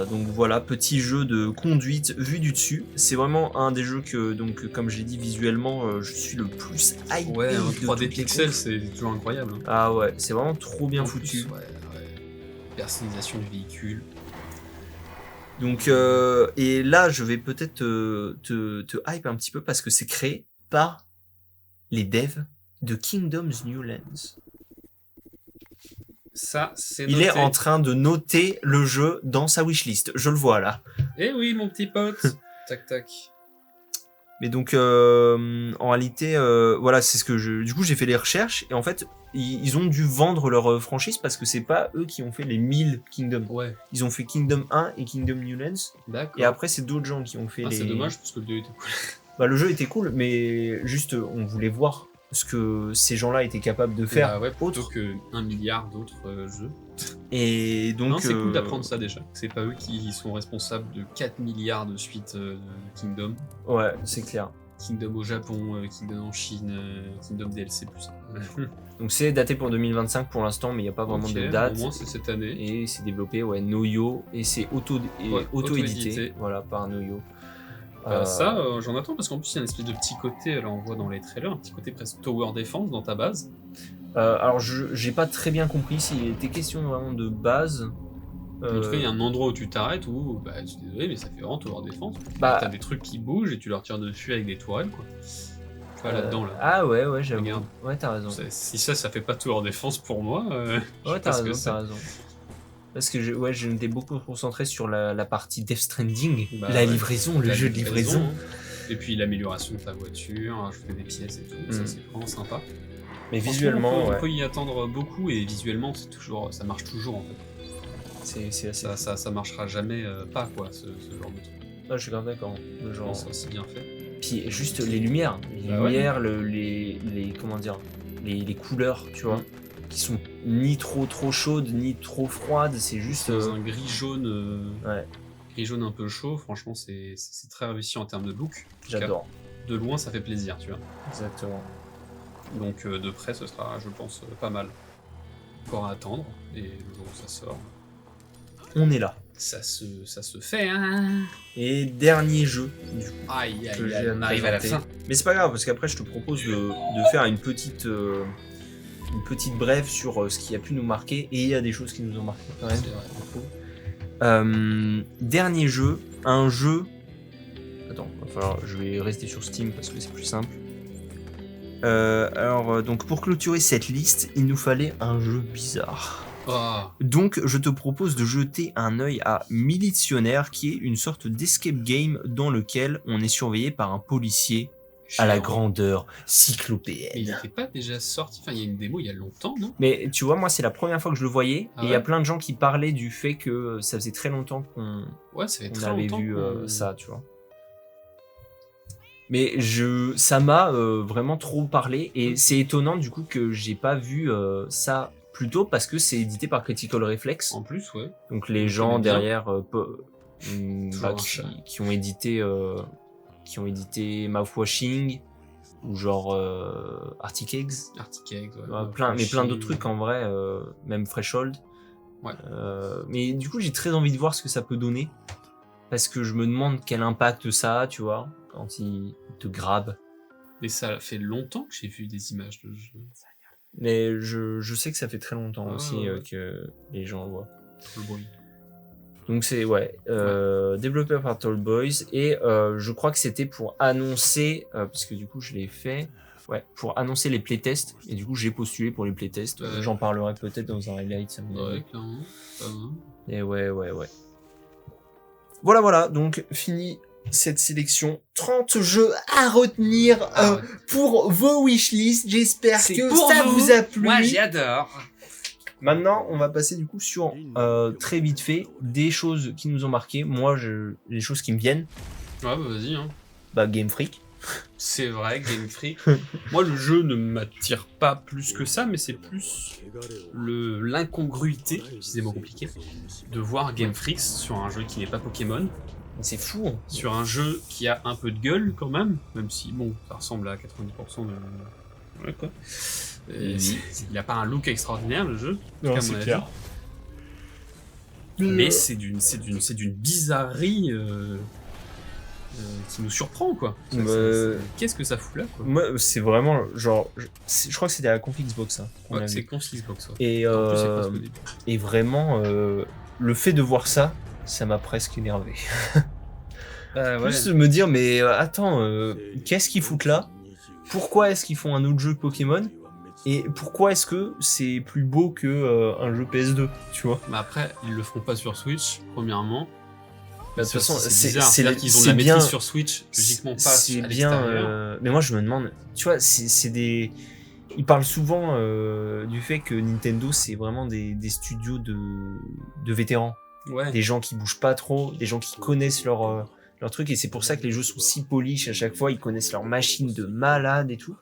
Donc voilà, petit jeu de conduite vu du dessus. C'est vraiment un des jeux que, donc comme j'ai dit visuellement, je suis le plus hype. Ouais, un 3D pixels, c'est toujours incroyable. Hein. Ah ouais, c'est vraiment trop bien foutu. Ouais. Personnalisation du véhicule. Donc et là, je vais peut-être te hype un petit peu parce que c'est créé par les devs de Kingdoms New Lands. Ça, c'est noté. Il est en train de noter le jeu dans sa wishlist. Je le vois là. Eh oui, mon petit pote. Tac tac. Mais donc en réalité, voilà, c'est ce que du coup j'ai fait les recherches et en fait ils ont dû vendre leur franchise parce que c'est pas eux qui ont fait les 1000 Kingdom. Ouais, Ils ont fait Kingdom 1 et Kingdom New Lands. d'accord. Et après, c'est d'autres gens qui ont fait les... C'est dommage parce que le 2 était cool. Bah, le jeu était cool, mais juste, on voulait voir ce que ces gens-là étaient capables de faire. Bah ouais, plutôt autre. que 1 milliard d'autres jeux. Et donc... Non, c'est cool d'apprendre ça déjà. C'est pas eux qui sont responsables de 4 milliards de suites de Kingdom. Ouais, c'est clair. Kingdom au Japon, Kingdom en Chine, Kingdom DLC+. Donc c'est daté pour 2025 pour l'instant, mais il n'y a pas vraiment de date. Au moins c'est cette année. Et c'est développé, Noyo, et c'est auto-édité, auto-édité. voilà, par Noyo. Ça, j'en attends parce qu'en plus il y a une espèce de petit côté, là on voit dans les trailers, un petit côté presque tower defense dans ta base. Alors j'ai pas très bien compris s'il était question vraiment de base. En tout cas, il y a un endroit où tu t'arrêtes où, bah, je suis désolé, mais ça fait vraiment tower defense. Bah, t'as des trucs qui bougent et tu leur tires dessus avec des tourelles, quoi. Tu vois, là-dedans, là. Ah ouais, j'avoue. Regarde. Ouais, t'as raison. Si ça fait pas tower defense pour moi, ouais, t'as raison. Parce que je m'étais beaucoup concentré sur la partie Death Stranding, la livraison, le jeu de livraison. Et puis l'amélioration de ta voiture, ajouter des pièces et tout, ça c'est vraiment sympa. Mais visuellement, on peut y attendre beaucoup et visuellement ça marche toujours en fait. C'est assez. Ça marchera jamais pas quoi, ce genre de truc. Ah, je suis grave d'accord. Le genre. C'est aussi bien fait. Puis juste les lumières, les comment dire, les couleurs, tu vois, qui sont ni trop chaudes ni trop froides, c'est juste dans un gris jaune. Gris jaune un peu chaud, franchement c'est très réussi en termes de look. J'adore. De loin ça fait plaisir, tu vois. Exactement. Donc de près ce sera, je pense, pas mal. Encore à attendre, et le jour où ça sort. On est là. Ça se fait, hein. Et dernier jeu, du coup. On arrive à la fin. Mais c'est pas grave, parce qu'après je te propose de faire une petite brève sur ce qui a pu nous marquer, et il y a des choses qui nous ont marqué quand même. C'est vrai. Dernier jeu, un jeu... Attends, je vais rester sur Steam parce que c'est plus simple. Donc pour clôturer cette liste, il nous fallait un jeu bizarre. Donc je te propose de jeter un œil à Militionnaire, qui est une sorte d'escape game dans lequel on est surveillé par un policier à la grandeur cyclopéenne. Mais il n'était pas déjà sorti, enfin il y a une démo il y a longtemps, non? Mais tu vois, moi c'est la première fois que je le voyais, et il y a plein de gens qui parlaient du fait que ça faisait très longtemps qu'on avait vu ça, tu vois. Mais ça m'a vraiment trop parlé, et c'est étonnant du coup que j'ai pas vu ça plus tôt, parce que c'est édité par Critical Reflex. En plus, ouais. Donc les gens derrière qui ont édité Mouthwashing, ou genre Arctic Eggs. Plein d'autres trucs en vrai, même Threshold. Ouais. Mais du coup j'ai très envie de voir ce que ça peut donner, parce que je me demande quel impact ça a, tu vois, quand il te grabe. Mais ça fait longtemps que j'ai vu des images de jeu. Mais je sais que ça fait très longtemps aussi que les gens le voient. Le bruit. Donc c'est développé par Tall Boys, et je crois que c'était pour annoncer, parce que du coup je l'ai fait, pour annoncer les playtests, et du coup j'ai postulé pour les playtests. J'en parlerai peut-être dans un highlight. Ouais, clairement. Et ouais. Voilà, donc fini cette sélection. 30 jeux à retenir pour vos wishlists. J'espère que ça vous a plu. Moi j'adore. Maintenant, on va passer du coup sur très vite fait des choses qui nous ont marqué. Moi, les choses qui me viennent. Ouais, bah vas-y. Hein. Game Freak. C'est vrai, Game Freak. Moi, le jeu ne m'attire pas plus que ça, mais c'est plus l'incongruité, c'est des mots compliqués, de voir Game Freak sur un jeu qui n'est pas Pokémon. C'est fou. Hein. Sur un jeu qui a un peu de gueule quand même si bon, ça ressemble à 90% de... Ouais, quoi. Il a pas un look extraordinaire le jeu, non, c'est clair. Mais c'est d'une bizarrerie qui nous surprend quoi. Qu'est-ce que ça fout là quoi. Moi c'est vraiment genre, je crois que c'était à la Conf Xbox. Ouais, c'est Conf Xbox. Ouais. Et vraiment le fait de voir ça m'a presque énervé. Juste me dire mais attends, qu'est-ce qu'ils foutent là? Pourquoi est-ce qu'ils font un autre jeu Pokémon? Et pourquoi est-ce que c'est plus beau que un jeu PS2, tu vois? Mais après, ils le feront pas sur Switch, premièrement. De toute façon, c'est là qu'ils ont de la maîtrise sur Switch, logiquement pas c'est à bien. l'extérieur. Mais moi, je me demande, tu vois, c'est des ils parlent souvent du fait que Nintendo, c'est vraiment des studios de vétérans. Ouais. Des gens qui bougent pas trop, des gens qui connaissent leur truc, et c'est pour ça que les jeux sont si polish à chaque fois, ils connaissent leur machine de malade et tout.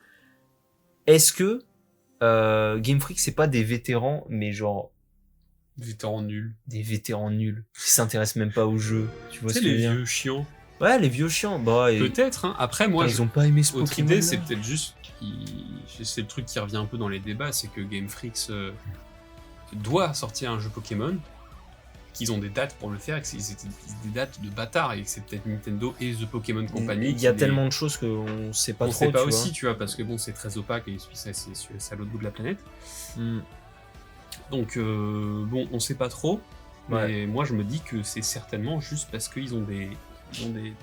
Est-ce que Game Freak, c'est pas des vétérans, mais genre Vétérans nuls. des vétérans nuls, qui s'intéressent même pas au jeu, tu vois ce que je les veux dire? vieux chiants. Ouais, les vieux chiants, bah... Peut-être, hein. Après, moi, ils ont pas aimé ce autre Pokémon. idée, c'est peut-être juste... C'est le truc qui revient un peu dans les débats, c'est que Game Freak doit sortir un jeu Pokémon, qu'ils ont des dates pour le faire, et que c'est des dates de bâtards, et que c'est peut-être Nintendo et The Pokémon Company. Il y a tellement de choses qu'on sait pas on trop, sait pas tu aussi, vois. tu vois, parce que bon, c'est très opaque, et c'est à l'autre bout de la planète. Donc, bon, on sait pas trop, mais moi je me dis que c'est certainement juste parce qu'ils ont des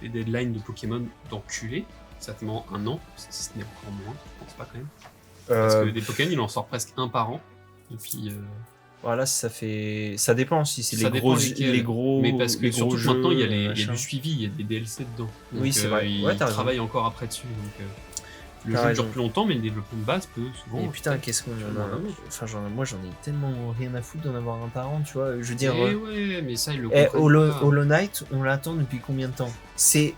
deadlines de Pokémon d'enculés, certainement 1 an, si ce n'est encore moins, je pense pas quand même. Parce que des Pokémon, il en sort presque 1 par an, depuis... Voilà, ça dépend si c'est Ça les dépend gros... mais parce que les gros surtout jeux, maintenant, il y a machin. du suivi, il y a des DLC dedans. Donc, Oui, c'est vrai. Ils Ouais, t'as raison. travaillent encore après dessus, donc... Le T'as jeu raison. dure plus longtemps, mais le développement de base peut souvent... Et putain, qu'est-ce qu'on en a... Enfin, moi, j'en ai tellement rien à foutre d'en avoir un par an, tu vois. Je veux dire... ouais, mais ça, ils le comprennent pas. Hollow Knight, on l'attend depuis combien de temps? C'est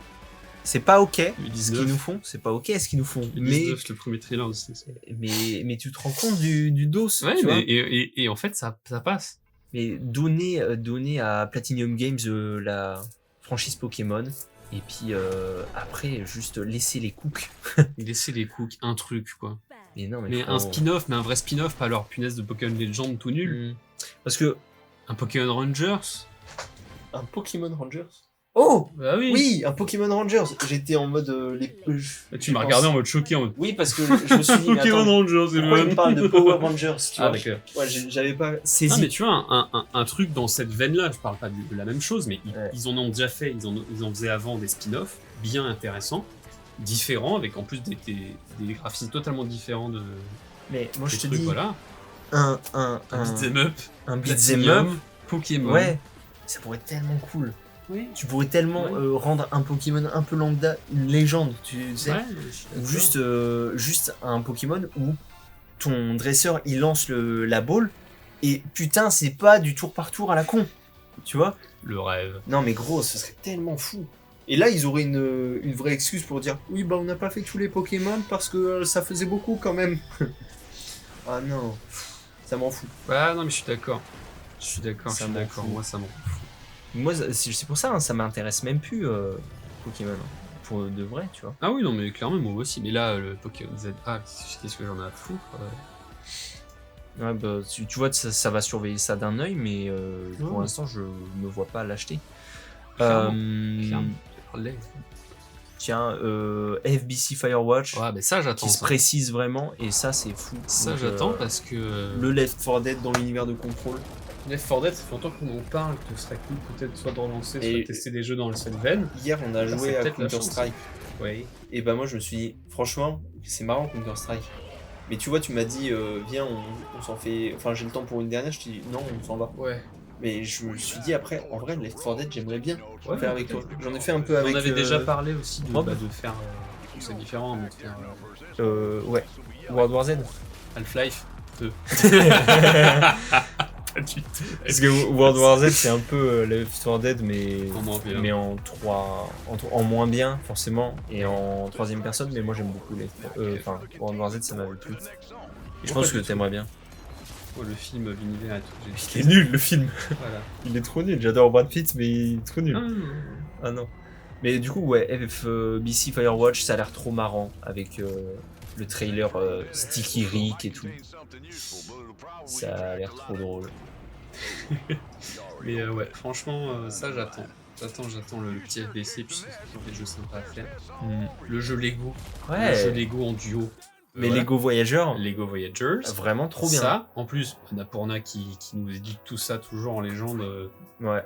pas ok Le ce qu'ils nous font. C'est pas ok ce qu'ils nous font. Le Mais 19, le premier trailer aussi. mais tu te rends compte du dos, Ouais, tu vois. et en fait, ça passe. Mais donner à Platinum Games la franchise Pokémon, et puis après juste laisser les cooks. Laisser les cooks, un truc, quoi. Mais non, Mais un spin-off, mais un vrai spin-off, pas leur punaise de Pokémon Legend tout nul. Parce que... Un Pokémon Rangers. Un Pokémon Rangers? Oh bah oui. Oui, un Pokémon Rangers. J'étais en mode... Tu m'as regardé en mode choqué. Oui, parce que je me suis dit... Pokémon Rangers, c'est pourquoi il me parle de Power Rangers, tu vois? d'accord. Ouais, j'avais pas saisi. Non, mais tu vois, un truc dans cette veine-là, je parle pas de la même chose, mais ils en ont déjà fait, ils en faisaient avant des spin-offs bien intéressants, différents, avec en plus des graphismes totalement différents de... Mais moi, je te trucs, dis... voilà. Un beat'em up. Un beat'em up. Pokémon. Ouais. Ça pourrait être tellement cool. Oui. Tu pourrais tellement rendre un Pokémon un peu lambda une légende, tu sais. Ouais, juste un Pokémon où ton dresseur il lance la balle et putain c'est pas du tour par tour à la con, tu vois. Le rêve. Non mais gros, ce serait tellement fou. Et là ils auraient une vraie excuse pour dire oui bah on n'a pas fait tous les Pokémon parce que ça faisait beaucoup quand même. Ah non, ça m'en fout. Ouais, non mais je suis d'accord. Moi ça m'en fout. Moi, c'est pour ça, hein, ça m'intéresse même plus Pokémon, pour de vrai, tu vois. Ah oui, non, mais clairement, moi aussi. Mais là, le Pokémon ZA, qu'est-ce que j'en ai à foutre Ouais, bah, tu vois, ça va surveiller ça d'un œil, mais pour l'instant, je me vois pas l'acheter. Clairement. Tiens, FBC Firewatch, ouais, mais ça, j'attends. qui se précise vraiment, et ça, c'est fou. Ça, donc, j'attends parce que... Le Left 4 Dead dans l'univers de Control. Left 4 Dead, ça fait longtemps qu'on en parle, que ce serait cool peut-être soit de relancer, soit de tester des jeux dans cette veine. Hier, on a joué à Counter-Strike. Oui. Et bah moi, je me suis dit, franchement, c'est marrant Counter-Strike. Mais tu vois, tu m'as dit, viens, on s'en fait... Enfin, j'ai le temps pour une dernière, je t'ai dit, non, on s'en va. Ouais. Mais je me suis dit après, en vrai, Left 4 Dead, j'aimerais bien faire avec toi. J'en ai fait un peu On avec... avait déjà parlé aussi de Rob. faire... c'est différent, mais de faire... ouais. World War Z. Half-Life 2. Parce que World War Z, c'est un peu Left 4 Dead, mais en moins bien, forcément, et en troisième personne, mais moi j'aime beaucoup World War Z, ça m'avait plu. Et je pense que t'aimerais bien. Le film, l'univers et tout. Il est nul, le film. Voilà. Il est trop nul. J'adore Brad Pitt, mais il est trop nul. Ah non. Mais du coup, ouais, FBC Firewatch, ça a l'air trop marrant avec le trailer Sticky Rick et tout. Ça a l'air trop drôle. Mais ouais, franchement, ça j'attends. J'attends le petit FBC, puis c'est des jeux sympas à faire. Le jeu Lego. Ouais. Le jeu Lego en duo. Mais voilà. Lego Voyagers. Lego Voyagers. Vraiment trop bien. Ça, en plus, Annapurna qui nous dit tout ça toujours en légende. Ouais.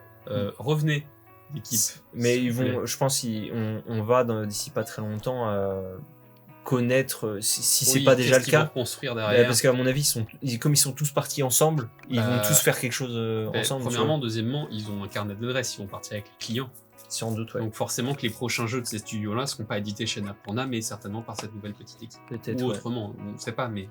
Revenez, l'équipe. Mais ils vont, je pense qu'on va d'ici pas très longtemps connaître, si c'est pas déjà le cas. Construire derrière. Parce qu'à mon avis, comme ils sont tous partis ensemble, ils vont tous faire quelque chose ensemble. Premièrement, deuxièmement, ils ont un carnet d'adresses, ils vont partir avec les clients. Sans doute, ouais. Donc forcément que les prochains jeux de ces studios-là ne seront pas édités chez Annapurna, mais certainement par cette nouvelle petite équipe. Peut-être, ou autrement, on ne sait pas, mais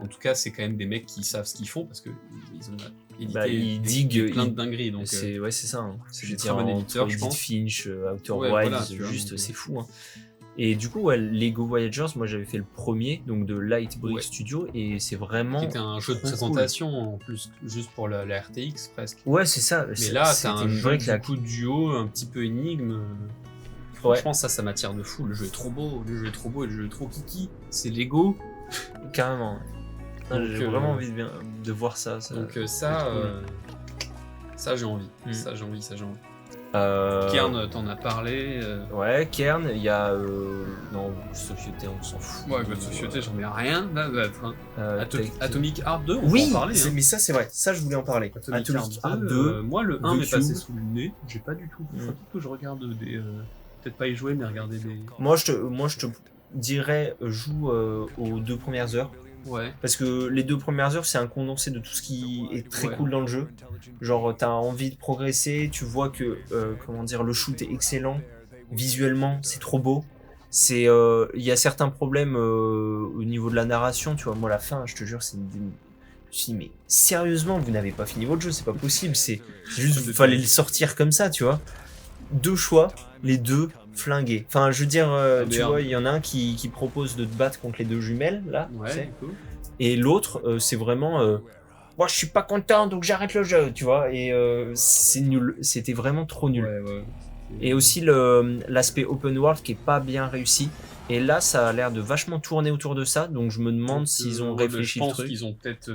En tout cas, c'est quand même des mecs qui savent ce qu'ils font parce que ils ont édité ils diguent, plein de dingueries. Donc, c'est ça. Hein. C'est des très bons éditeurs, je pense. Finch, Outer Wilds, voilà, juste c'est fou. Hein. Et du coup, Lego Voyagers, moi j'avais fait le premier, donc de Lightbrick Studio, et c'est vraiment. Qui était un jeu de présentation en plus, juste pour la RTX presque. Ouais, c'est ça. Mais là, t'as un jeu du coup duo, un petit peu énigme. Franchement, ça m'attire de fou. Le jeu est trop beau, le jeu est trop kiki. C'est Lego. Carrément. J'ai vraiment envie de voir ça. Donc ça j'ai envie. Ça j'ai envie. Kern, t'en as parlé. Ouais, Kern, il y a. Non, Société, on s'en fout. Ouais, Société, j'en ai rien à battre. Hein. Atomic Heart 2, on peut en parler. Mais ça, c'est vrai. Ça, je voulais en parler. Atomic Heart 2. Moi, le 1 m'est passé sous le nez. J'ai pas du tout. Faut que je regarde des. Peut-être pas y jouer, mais regarder des. Moi, je te dirais, joue aux 2 premières heures. Ouais. Parce que les 2 premières heures, c'est un condensé de tout ce qui est très cool dans le jeu. Genre, t'as envie de progresser, tu vois que le shoot est excellent. Visuellement, c'est trop beau. Il y a certains problèmes au niveau de la narration, tu vois. Moi, la fin, je te jure, je me suis dit, mais sérieusement, vous n'avez pas fini votre jeu, c'est pas possible. C'est juste, il fallait le sortir comme ça, tu vois. 2 choix, les 2 flingués. Enfin, je veux dire, tu vois, il y en a un qui propose de te battre contre les 2 jumelles, là. Ouais, cool. Et l'autre, c'est vraiment... moi, je suis pas content, donc j'arrête le jeu, tu vois. Et c'est nul. C'était vraiment trop nul. Ouais. Et aussi l'aspect open world qui est pas bien réussi. Et là, ça a l'air de vachement tourner autour de ça. Donc je me demande s'ils ont réfléchi le truc. Je pense qu'ils ont peut-être...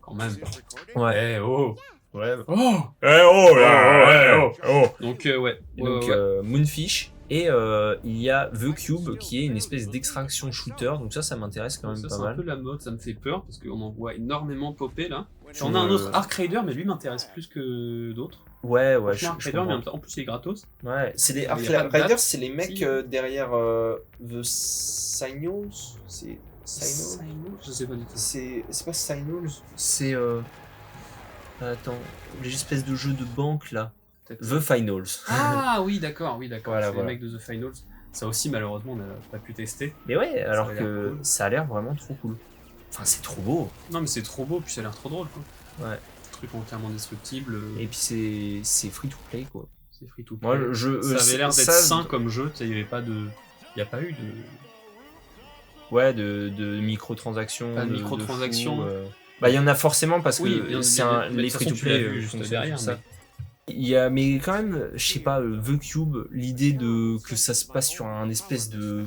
quand même. Ouais. Ouais. Donc, Moonfish. Et il y a The Cube qui est une espèce d'extraction shooter. Donc ça m'intéresse quand même pas mal. C'est un peu la mode, ça me fait peur parce qu'on en voit énormément popper là. On a un autre Ark Raider, mais lui m'intéresse plus que d'autres. Ouais, Ark Raider, mais en plus il est gratos. Ouais, c'est les Ark Raiders, c'est les mecs derrière The Signals. C'est Signals. Je sais pas du tout. C'est pas Signals. C'est attends, les espèces de jeux de banque là. The Finals. Ah oui, d'accord. Voilà, les mecs de The Finals. Ça aussi, malheureusement, on n'a pas pu tester. Mais ouais, alors que ça a l'air vraiment trop cool. Enfin, c'est trop beau. Non, mais c'est trop beau, puis ça a l'air trop drôle, quoi. Ouais. Truc entièrement destructible. Et puis c'est free to play, quoi. C'est free to play. Moi, ça avait l'air d'être sain comme jeu. Il n'y a pas eu de. Ouais, de microtransactions. Pas de microtransactions. Bah, il y en a forcément parce que les free to play juste derrière. Il y a, mais quand même, je sais pas, The Cube, l'idée que ça se passe sur un espèce de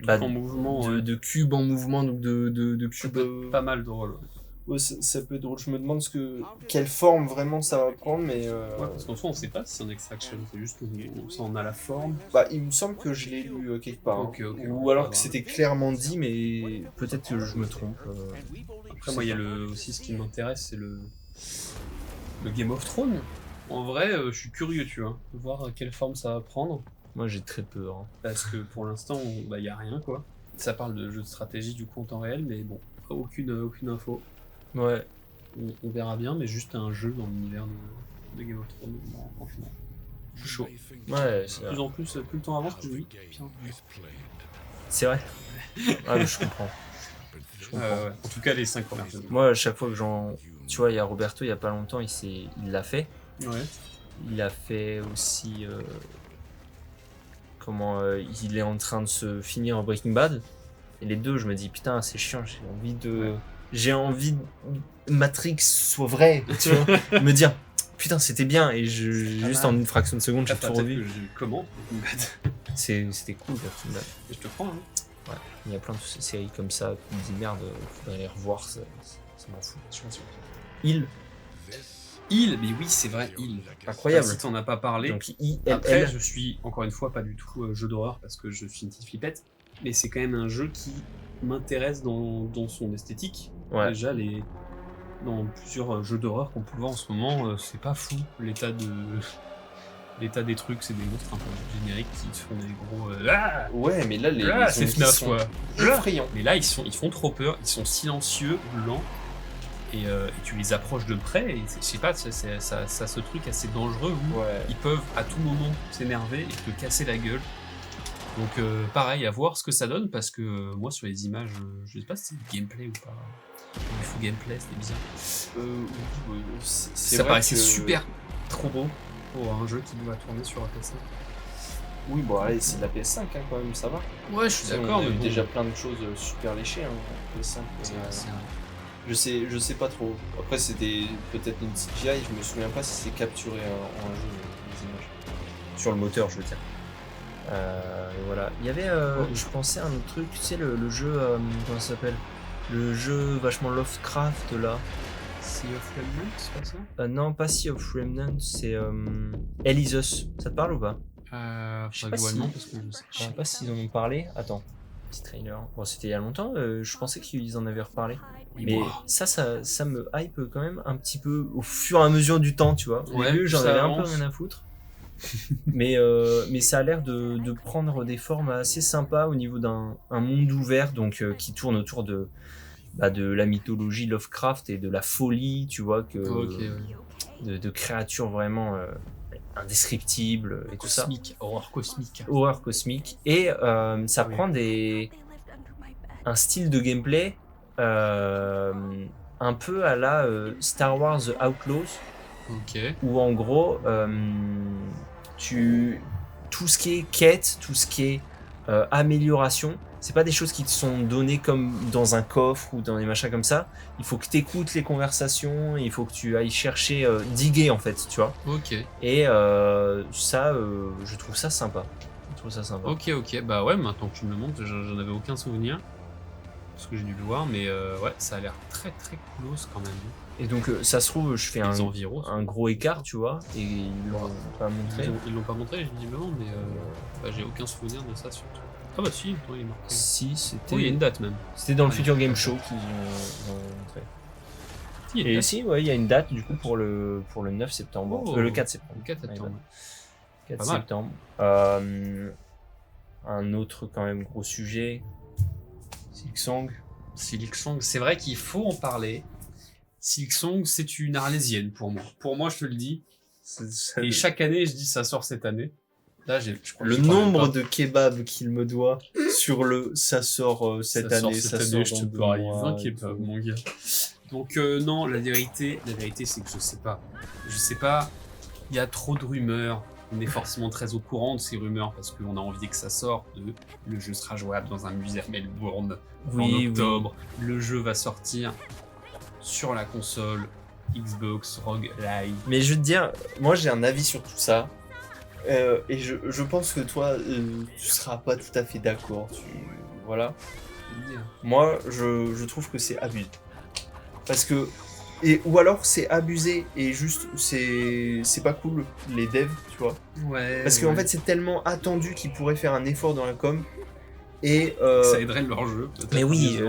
en mouvement, de cube en mouvement, donc de cube. Pas mal drôle. Ouais, ça peut être drôle. Je me demande quelle forme vraiment ça va prendre, mais. Ouais, parce qu'en soi, on sait pas si c'est un extraction, c'est juste ça en a la forme. Bah, il me semble que je l'ai lu quelque part. Okay, ou alors que c'était clairement dit, mais peut-être que je me trompe. Après, moi, il y a aussi ce qui m'intéresse, c'est le Game of Thrones. En vrai, je suis curieux, tu vois, de voir quelle forme ça va prendre. Moi, j'ai très peur. Hein. Parce que pour l'instant, y a rien, quoi. Ça parle de jeux de stratégie du coup en temps réel, mais bon, aucune info. Ouais. On verra bien, mais juste un jeu dans l'univers de Game of Thrones, franchement. Je suis chaud. Ouais, c'est plus en plus, plus le temps avance, plus oui. C'est vrai. Ah, mais je comprends. Ouais. En tout cas, les 5 premières saisons. Moi, à chaque fois que tu vois, il y a Roberto, il y a pas longtemps, il l'a fait. Ouais. Il a fait aussi... il est en train de se finir Breaking Bad. Et les deux, je me dis, putain, c'est chiant, j'ai envie que Matrix soit vrai, tu vois. Me dire, putain, c'était bien. Et juste en une fraction de seconde, j'ai tout revu. Comment Breaking Bad C'était cool, Breaking Bad. Je te prends, hein. Ouais, il y a plein de séries comme ça, tu me dis merde, faudrait les revoir, ça m'en fout. Il, mais oui, c'est vrai, Incroyable. Si t'en as pas parlé. Donc, Après, je suis, encore une fois, pas du tout jeu d'horreur parce que je suis une petite flippette, mais c'est quand même un jeu qui m'intéresse dans son esthétique. Ouais. Déjà, dans plusieurs jeux d'horreur qu'on peut voir en ce moment, c'est pas fou. L'état des trucs, c'est des monstres un peu génériques qui se font des gros. Ouais, mais là, c'est FNAF, quoi. Effrayants. Mais là, ils font trop peur, ils sont silencieux, lents. Et tu les approches de près, et je sais pas, ça ce truc assez dangereux où ils peuvent à tout moment s'énerver et te casser la gueule. Donc pareil, à voir ce que ça donne, parce que moi sur les images, je sais pas si c'est du gameplay ou pas. Du full gameplay, c'était bizarre. C'est Ça vrai paraissait que- super trop beau pour un jeu qui doit tourner sur PS5. Oui, bon, allez, c'est de la PS5 hein, quand même, ça va. Ouais, je suis Tu sais, d'accord, on a mais eu bon, déjà plein de choses super léchées hein, en PS5. Je sais pas trop. Après, c'était peut-être une CGI, je me souviens pas si c'est capturé en un jeu, les images. Sur le moteur, je veux dire. Et voilà. Il y avait, je pensais à un autre truc, tu sais, le jeu, comment ça s'appelle? Le jeu vachement Lovecraft là. Sea of Remnant, c'est pas ça? Non, pas Sea of Remnant, c'est Hell is Us. Ça te parle ou pas? Je sais pas si- parce que je sais Je sais pas s'ils en ont parlé. Attends, petit trailer. Bon, c'était il y a longtemps, je pensais qu'ils en avaient reparlé. Mais ça me hype quand même un petit peu au fur et à mesure du temps, tu vois. Au Ouais, début, j'en ça avais un peu avance. rien à foutre. mais ça a l'air de prendre des formes assez sympas au niveau d'un monde ouvert, donc qui tourne autour de la mythologie Lovecraft et de la folie, tu vois, Ok, de créatures vraiment indescriptibles et tout ça. Cosmique, horreur cosmique. Horreur cosmique. Et ça Oui. prend un style de gameplay un peu à la Star Wars The Outlaws, Ok. où en gros, tout ce qui est quête, tout ce qui est amélioration, c'est pas des choses qui te sont données comme dans un coffre ou dans des machins comme ça. Il faut que tu écoutes les conversations, il faut que tu ailles chercher, diguer en fait, tu vois. Ok. Et ça, je trouve ça sympa. Ok. Bah ouais, maintenant que tu me le montres, j'en avais aucun souvenir. Parce que j'ai dû le voir, mais ouais, ça a l'air très close quand même. Et donc, ça se trouve, je fais Les environs. un gros écart, tu vois, et ils l'ont pas montré. Ils l'ont pas montré, visiblement, mais j'ai aucun souvenir de ça surtout. Ah bah si, toi, il est marqué. Si, Oh, il y a une date même. c'était dans le Future Game Show qu'ils ont montré. Si, il y a une Et date. si, ouais, il y a une date du coup pour le 9 septembre. Oh. Le 4 septembre. Le 4 septembre. 4 Pas mal. septembre. Un autre quand même gros sujet. Silksong. Silksong, c'est vrai qu'il faut en parler. Silksong, c'est une arlésienne pour moi. Pour moi, je te le dis. Et chaque année, je dis ça sort cette année. Là, je crois que Le j'y crois même nombre pas. de kebabs qu'il me doit sur le ça sort cette année, ça ça sort sort je te dans 2 parie mois, 20 kebabs, mon gars. Donc non, la vérité, c'est que je sais pas. Je sais pas. Il y a trop de rumeurs. On est forcément très au courant de ces rumeurs parce qu'on a envie que ça sorte. Le jeu sera jouable dans un musée à Melbourne en octobre. Le jeu va sortir sur la console Xbox Rogue Live. Mais je veux te dire, moi j'ai un avis sur tout ça. Et je pense que toi, tu seras pas tout à fait d'accord. Voilà. Moi, je trouve que c'est abusé. Parce que. Ou alors c'est abusé et juste c'est pas cool les devs, tu vois. Ouais. Parce qu'en fait c'est tellement attendu qu'ils pourraient faire un effort dans la com. Et ça aiderait leur jeu. Mais oui,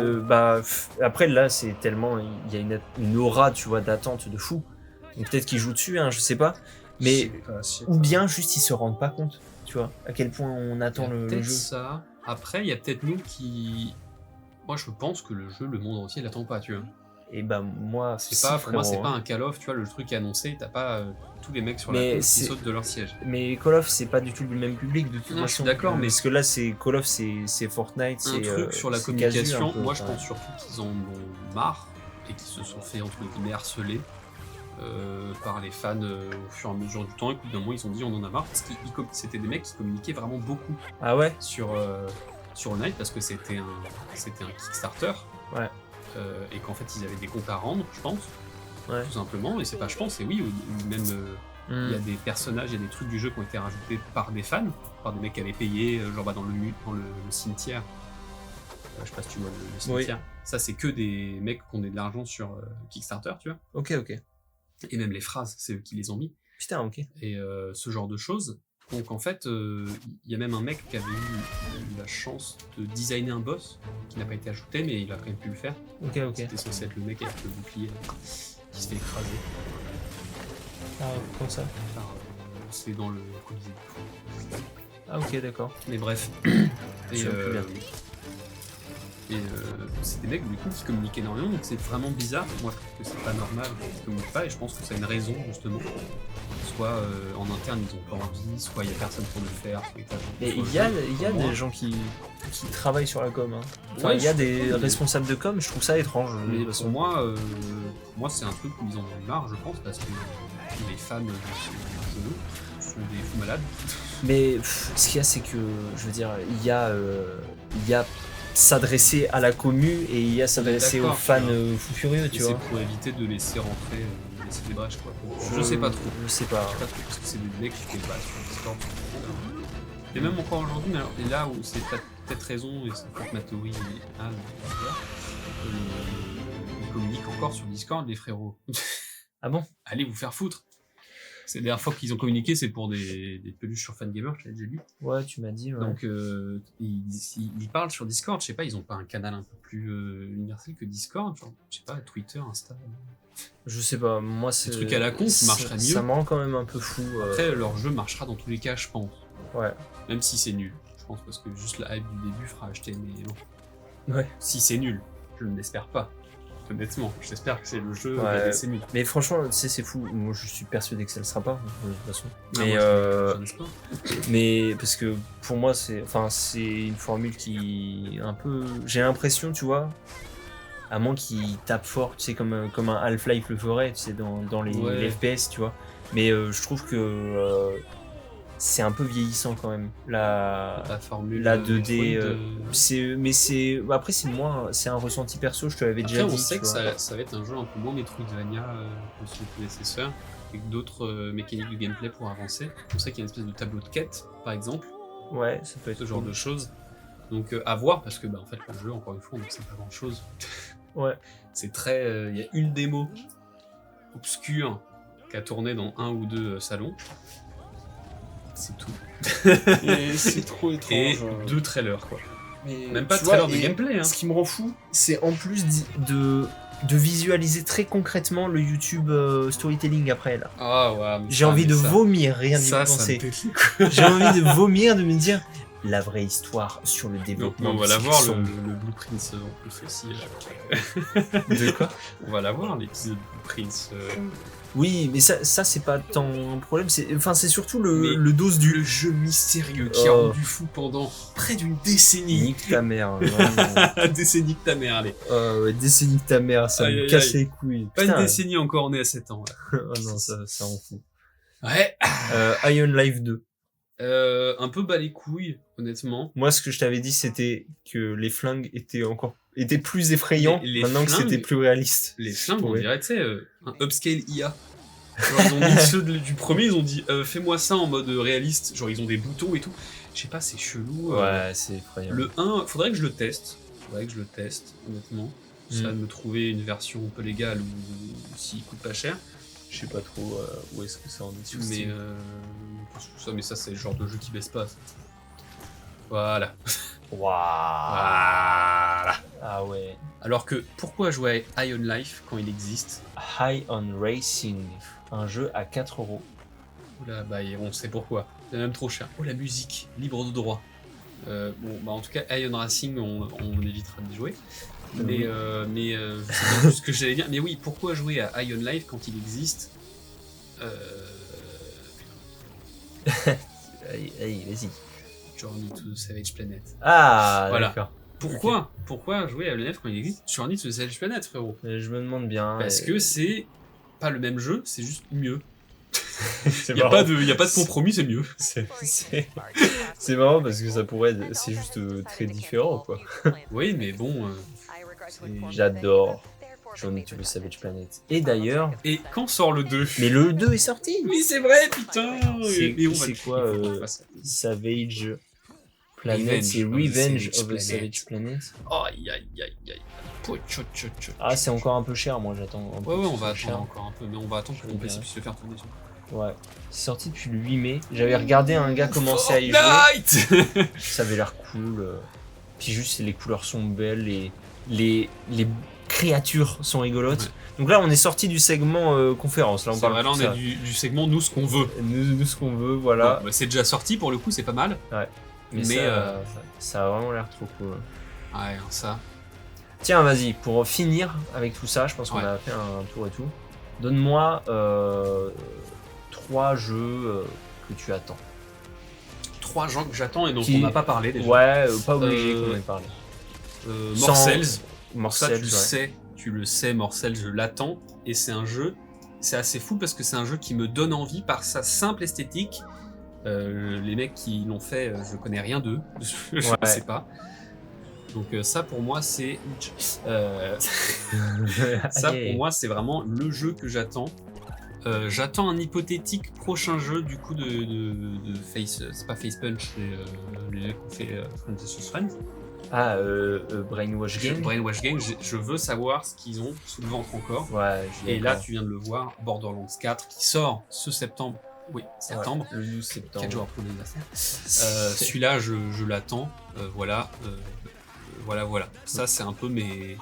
après là c'est tellement. Il y a une aura, tu vois, d'attente de fou. Donc peut-être qu'ils jouent dessus, hein, je sais pas. Mais ou bien juste ils se rendent pas compte, tu vois, à quel point on attend le jeu. Ça. Après, il y a peut-être nous qui. Moi, je pense que le jeu, le monde entier l'attend pas, tu vois. Et bah moi, pour moi, c'est pas un Call of, tu vois, le truc est annoncé, t'as pas tous les mecs sur la tête qui sautent de leur siège. Mais Call of, c'est pas du tout le même public de toute façon. Je suis d'accord, mais parce que là, c'est Call of, c'est Fortnite, c'est un truc sur la communication. Moi, je ouais. pense surtout qu'ils en ont marre et qu'ils se sont fait entre guillemets harceler par les fans au fur et à mesure du temps. Et puis d'un moment, ils ont dit on en a marre parce que c'était des mecs qui communiquaient vraiment beaucoup. Ah ouais. Sur le night parce que c'était un Kickstarter. Ouais. Et qu'en fait ils avaient des comptes à rendre, je pense, tout simplement, et c'est pas je pense, c'est oui, ou même il y a des personnages, il y a des trucs du jeu qui ont été rajoutés par des fans, par des mecs qui avaient payé, genre dans le cimetière, je sais pas si tu vois le cimetière, ça c'est que des mecs qui ont de l'argent sur Kickstarter, tu vois. Ok. Et même les phrases, c'est eux qui les ont mis. Putain, ok. Et ce genre de choses. Donc en fait, il y a même un mec qui avait eu la chance de designer un boss qui n'a pas été ajouté, mais il a quand même pu le faire. Ok. C'était censé être le mec avec le bouclier qui se fait écraser. Ah, comme ça. C'est dans le Colisée. Ah ok, d'accord. Mais bref. Et c'est des mecs du coup qui communiquent énormément, donc c'est vraiment bizarre. Moi je trouve que c'est pas normal qu'ils communiquent pas, et je pense que ça a une raison justement. Soit en interne ils ont pas envie, soit il y a personne pour le faire. Et il y a des gens qui travaillent sur la com. Hein. Enfin, Ouais, il y a des responsables de com, je trouve ça étrange. Mais pour moi, c'est un truc où ils en ont marre, je pense, parce que les fans de ce jeu sont des fous malades. Mais ce qu'il y a, c'est que, je veux dire, il y a s'adresser à la commu et il y a s'adresser aux fans fous furieux, tu vois. C'est pour éviter de laisser rentrer, laisser des brèches, quoi. Je sais pas trop. Je sais pas. Je sais pas trop, parce que c'est des mecs qui débattent sur Discord. Et même encore aujourd'hui, et là où c'est peut-être raison, et c'est peut-être ma théorie, ils communiquent encore sur Discord, les frérots. Ah bon? Allez vous faire foutre. C'est la dernière fois qu'ils ont communiqué, c'est pour des peluches sur Fangamer, je l'ai déjà dit. Ouais, tu m'as dit, ouais. Donc, ils parlent sur Discord, je sais pas, ils ont pas un canal un peu plus universel que Discord, genre, je sais pas, Twitter, Insta. Je sais pas, moi c'est. Des trucs à la con qui marcheraient mieux. Ça me rend quand même un peu fou. Après, leur jeu marchera dans tous les cas, je pense. Ouais. Même si c'est nul, je pense, parce que juste la hype du début fera acheter, mais non. Ouais. Si c'est nul, je ne l'espère pas. Honnêtement, j'espère que c'est le jeu c'est nul. Mais franchement, tu sais, c'est fou. Moi, je suis persuadé que ça le sera pas, de toute façon. Mais, mais parce que pour moi, c'est une formule qui un peu. J'ai l'impression, tu vois, à moins qu'il tape fort, tu sais, comme un Half-Life le ferait, tu sais, dans les FPS, tu vois. Mais je trouve que c'est un peu vieillissant quand même. La formule, la 2D, après c'est un ressenti perso, je te l'avais déjà dit. On sait que ça va être un jeu un peu moins Metroidvania que son prédécesseur, avec d'autres mécaniques de gameplay pour avancer. On sait qu'il y a une espèce de tableau de quête, par exemple. Ouais, ça peut être ce genre de choses. Donc à voir, parce que en fait le jeu, encore une fois, on ne sait pas grand chose. Ouais. C'est très. Il y a une démo obscure qui a tourné dans un ou deux salons. C'est tout. Et c'est trop étrange. Et 2 trailers, quoi. Mais même pas de trailer de gameplay. Hein. Ce qui me rend fou, c'est en plus de visualiser très concrètement le YouTube storytelling après là. Ah ouais. J'ai envie de vomir, rien d'y penser. J'ai envie de vomir, de me dire la vraie histoire sur le développement. Donc, on va l'avoir le Blueprints en plus aussi. De quoi? On va l'avoir l'épisode Blueprints. Oui, mais ça c'est pas tant un problème, c'est surtout le dose du le jeu mystérieux qui a rendu fou pendant près d'une décennie. Nique ta mère. Décennie que ta mère, allez. Ouais, décennie que ta mère, ça me casse les couilles. Pas une décennie encore, on est à 7 ans. Oh non, ça en fout. Ouais. Ion Life 2. Un peu bas les couilles, honnêtement. Moi, ce que je t'avais dit, c'était que les flingues étaient plus effrayants maintenant que c'était plus réaliste. Les flingues, on dirait, tu sais, un upscale IA. Genre, ils ont mis ceux du premier, ils ont dit fais-moi ça en mode réaliste. Genre, ils ont des boutons et tout. Je sais pas, c'est chelou. Ouais, c'est effrayant. Le 1, faudrait que je le teste. Honnêtement. Ça de me trouver une version un peu légale ou s'il coûte pas cher. Je sais pas trop où est-ce que ça en est sur Steam. Mais ça, c'est le genre de jeu qui baisse pas. Voilà. Voilà. Ah ouais. Alors que, pourquoi jouer à Ion Life quand il existe High on Racing, un jeu à 4€. Oula, on sait pourquoi. C'est même trop cher. Oh, la musique, libre de droit. En tout cas, Ion Racing, on évitera de jouer. Mais je sais pas plus ce que j'allais dire. Mais oui, pourquoi jouer à Ion Life quand il existe Allez, vas-y. Journey to Savage Planet. Ah, voilà. D'accord. Pourquoi jouer à Ion Life quand il existe Journey to Savage Planet, frérot? Je me demande bien. Parce que c'est pas le même jeu, c'est juste mieux. Il n'y a pas de compromis, c'est mieux. C'est marrant parce que ça pourrait être... C'est juste très différent, quoi. Oui, mais bon... J'adore Journey to the Savage Planet. Et d'ailleurs... Et quand sort le 2 ? Mais le 2 est sorti. Oui, c'est vrai, putain. C'est quoi Savage Planet, c'est Revenge of the Savage Planet. Aïe. Ah, c'est encore un peu cher, moi j'attends. Ouais, on va attendre encore un peu, mais on va attendre que le PC puisse le faire tourner. Ouais. C'est sorti depuis le 8 mai. J'avais regardé un gars commencer à y jouer. Ça avait l'air cool. Puis juste, les couleurs sont belles, les créatures sont rigolotes. Ouais. Donc là, on est sorti du segment conférence. Là, on est du segment nous ce qu'on veut. Nous ce qu'on veut, voilà. Ouais, c'est déjà sorti pour le coup, c'est pas mal. Ouais. Mais ça a vraiment l'air trop cool. Ouais, ça. Tiens, vas-y, pour finir avec tout ça, je pense qu'on Ouais. a fait un tour et tout. Donne-moi 3 jeux que tu attends. 3 gens que j'attends et dont Qui- on n'a pas parlé déjà. Ouais, pas obligé Euh, qu'on en ait parlé. Morcels. Sans- Pour ça, Morcels, tu le sais, Morcels, je l'attends. Et c'est un jeu, c'est assez fou parce que c'est un jeu qui me donne envie par sa simple esthétique. Les mecs qui l'ont fait, je connais rien d'eux, je ne Ouais. sais pas. Donc ça pour moi c'est ça Allez. pour moi c'est vraiment le jeu que j'attends. J'attends un hypothétique prochain jeu du coup de Face, c'est pas Face Punch, c'est les mecs qui ont fait Friends vs Friends. Ah, Brainwash Gang. Brainwash Gang, je veux savoir ce qu'ils ont sous le ventre encore. Ouais, je suis Et là, d'accord. tu viens de le voir, Borderlands 4 qui sort ce septembre. Oui, septembre. Ouais, le 12 septembre. 4 jours après mon anniversaire. Celui-là, je l'attends. Voilà. Voilà. Ça, c'est un peu mes.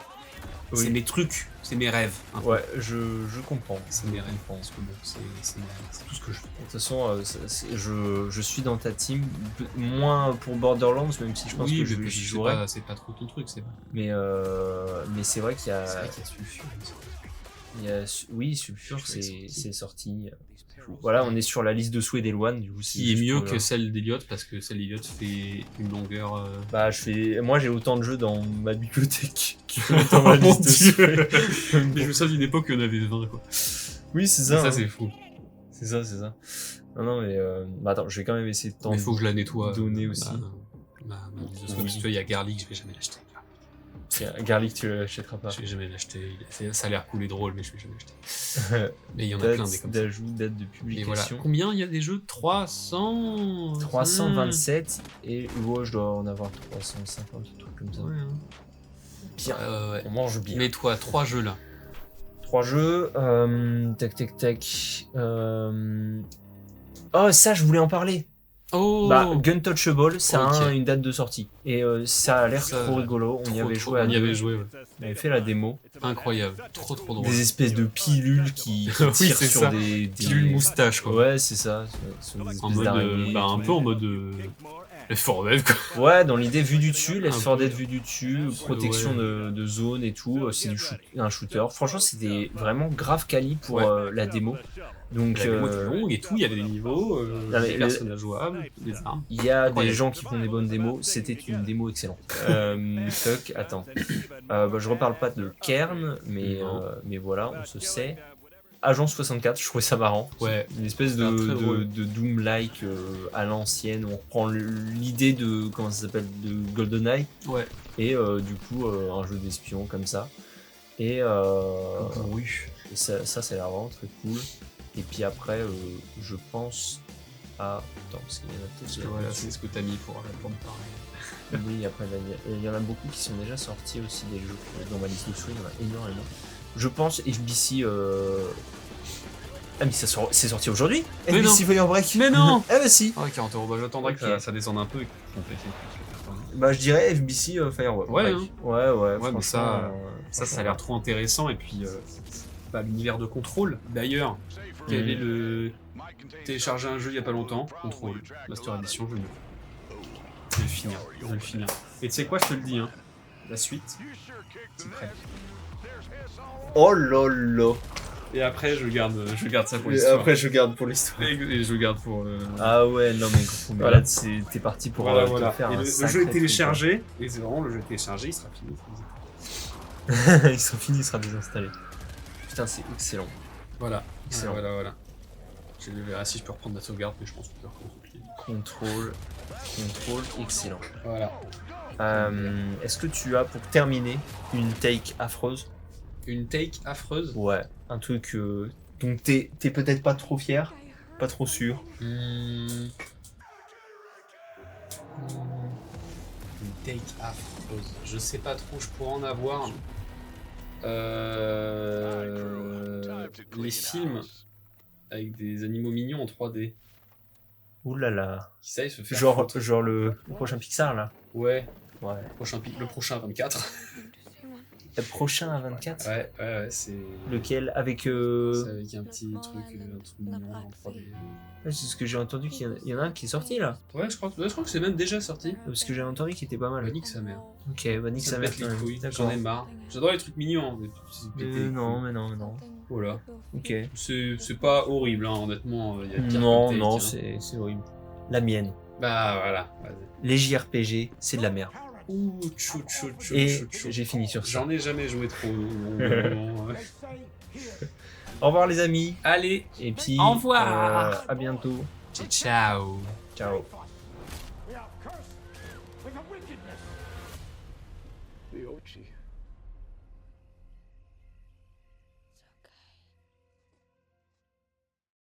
Oui. C'est mes trucs, c'est mes rêves. un peu. Ouais, je comprends. C'est mes rêves. Parce que bon, c'est tout ce que je veux. De toute façon, je suis dans ta team, moins pour Borderlands, même si je pense que mais j'y jouerai. c'est pas trop ton truc, c'est vrai. Mais c'est vrai qu'il y a, C'est vrai qu'il y a Sulfure. oui, Sulfure, Sulfure est c'est sorti. Voilà, on est sur la liste de souhaits d'Eloane, du coup. Qui est mieux que celle d'Eliott, parce que celle d'Eliott fait une longueur. Bah, moi j'ai autant de jeux dans ma bibliothèque que dans ma Oh mon liste de Dieu. souhaits. Mais je me souviens d'une époque où il y en avait 20, quoi. Oui, c'est ça. Ça, hein. c'est fou. C'est ça. Non, mais bah, attends, je vais quand même essayer de t'en Mais il faut que je la nettoie. donner aussi. Ma liste de souhaits, Oui. parce que tu vois, il y a Garlic, je vais jamais l'acheter. Garlic, tu l'achèteras pas. Je vais jamais l'acheter. Ça a l'air cool et drôle, mais je vais jamais l'acheter. Mais il y en a plein des Date comme ça. d'ajout, date de Et voilà. publication. Combien il y a des jeux 300 327 et ouais, je dois en avoir 350, un truc comme ça. Ouais, hein. Bien. Ouais. On mange bien. Mais toi, 3 jeux là. 3 jeux. Tac. Oh, ça, je voulais en parler. Oh Bah, Guntouchable, ça Ok. a une date de sortie. Et ça a l'air Ça, trop rigolo. On y avait joué à On y deux. avait joué, ouais. On avait fait la démo. Incroyable. Trop drôle. Des espèces de pilules qui Oui, tirent c'est sur ça. des Pilule moustache, quoi. Ouais, c'est ça. Sur des En espèces mode, d'araignées et un tout. peu en mode Left 4 Dead, quoi. Ouais, dans l'idée vue du dessus, Left Un 4 peu. Dead vue du dessus, protection de zone et tout, c'est un shooter. Franchement, c'était vraiment grave quali pour Ouais. la démo. Donc, La démo était longue et tout, il y avait des niveaux, Non, mais des personnages jouables, des armes. il y a des Incroyable. gens qui font des bonnes démos, c'était une démo excellente. Fuck, attends. Bah, je reparle pas de Kern, Non. mais voilà, on se sait. Agent 64, je trouvais ça marrant. Ouais. Une espèce C'est un très drôle. de Doom-like à l'ancienne. On reprend l'idée de, comment ça s'appelle, de GoldenEye. Ouais. Et du coup, un jeu d'espion comme ça. Et, et ça a l'air vraiment très cool. Et puis après, je pense à... Attends, parce qu'il y en a peut-être Parce que qui- voilà, c'est ce que t'as mis pour me parler. Oui, après, il y en a beaucoup qui sont déjà sortis aussi, des jeux dans ma liste de souhaits, il y en a énormément. Je pense FBC... Ah mais c'est sorti aujourd'hui Mais FBC Firebreak. Mais non. Ah bah si. Ah, 40 €, bah j'attendrai que Ok. ça descende un peu et qu'on fait Bah je dirais FBC Firebreak. Ouais, hein. Ouais, mais franchement, ça a l'air trop intéressant et puis l'univers de Control. D'ailleurs, quel est le téléchargé un jeu il y a pas longtemps, Control, Master Edition, je vais le finir. Et tu sais quoi, je te le dis, hein, la suite, c'est prêt. Oh lolo. Et après, je garde ça pour l'histoire. Après je garde pour l'histoire. Et je garde pour. Ah ouais, non mais gros, mais Voilà. là t'es parti pour Voilà. te faire Et un le sacré jeu est truc, téléchargé, et c'est vraiment le jeu est téléchargé, il sera fini. quoi. Ils sont finis, il sera désinstallé. Putain, c'est excellent. Voilà. Excellent. Voilà. Je verrai si je peux reprendre la sauvegarde, mais je pense que je peux reprendre Contrôle, excellent. Voilà. Est-ce que tu as pour terminer une take affreuse? Une take affreuse. Ouais, un truc dont t'es peut-être pas trop fier, pas trop sûr. Une take affreuse. Je sais pas trop, je pourrais en avoir. Les films avec des animaux mignons en 3D. Ouh là là. Qui savent se faire Genre foutre. le prochain Pixar là. Ouais, Ouais. le prochain 24. Prochain à 24. Ouais, c'est... Lequel? Avec... C'est avec un truc mignon en 3D. C'est ce que j'ai entendu qu'il y en a un qui est sorti là. Ouais, je crois que c'est même déjà sorti. Parce que j'ai entendu qu'il était pas mal. Bah, nique sa mère. Ok, bah nique Ça sa me mère. pète les quand même. couilles, D'accord. j'en ai marre. J'adore les trucs mignons. Mais non, mais non. Voilà. Ok. C'est pas horrible, hein, honnêtement. Y a pire Non, que le non, take, hein. c'est horrible. La mienne. Bah voilà, vas-y. Les JRPG, c'est de la merde. Ouh, chou. Et j'ai fini sur ça. J'en ai jamais joué trop. Au revoir les amis. Allez, Et puis, au revoir. à bientôt. Ciao. Ciao.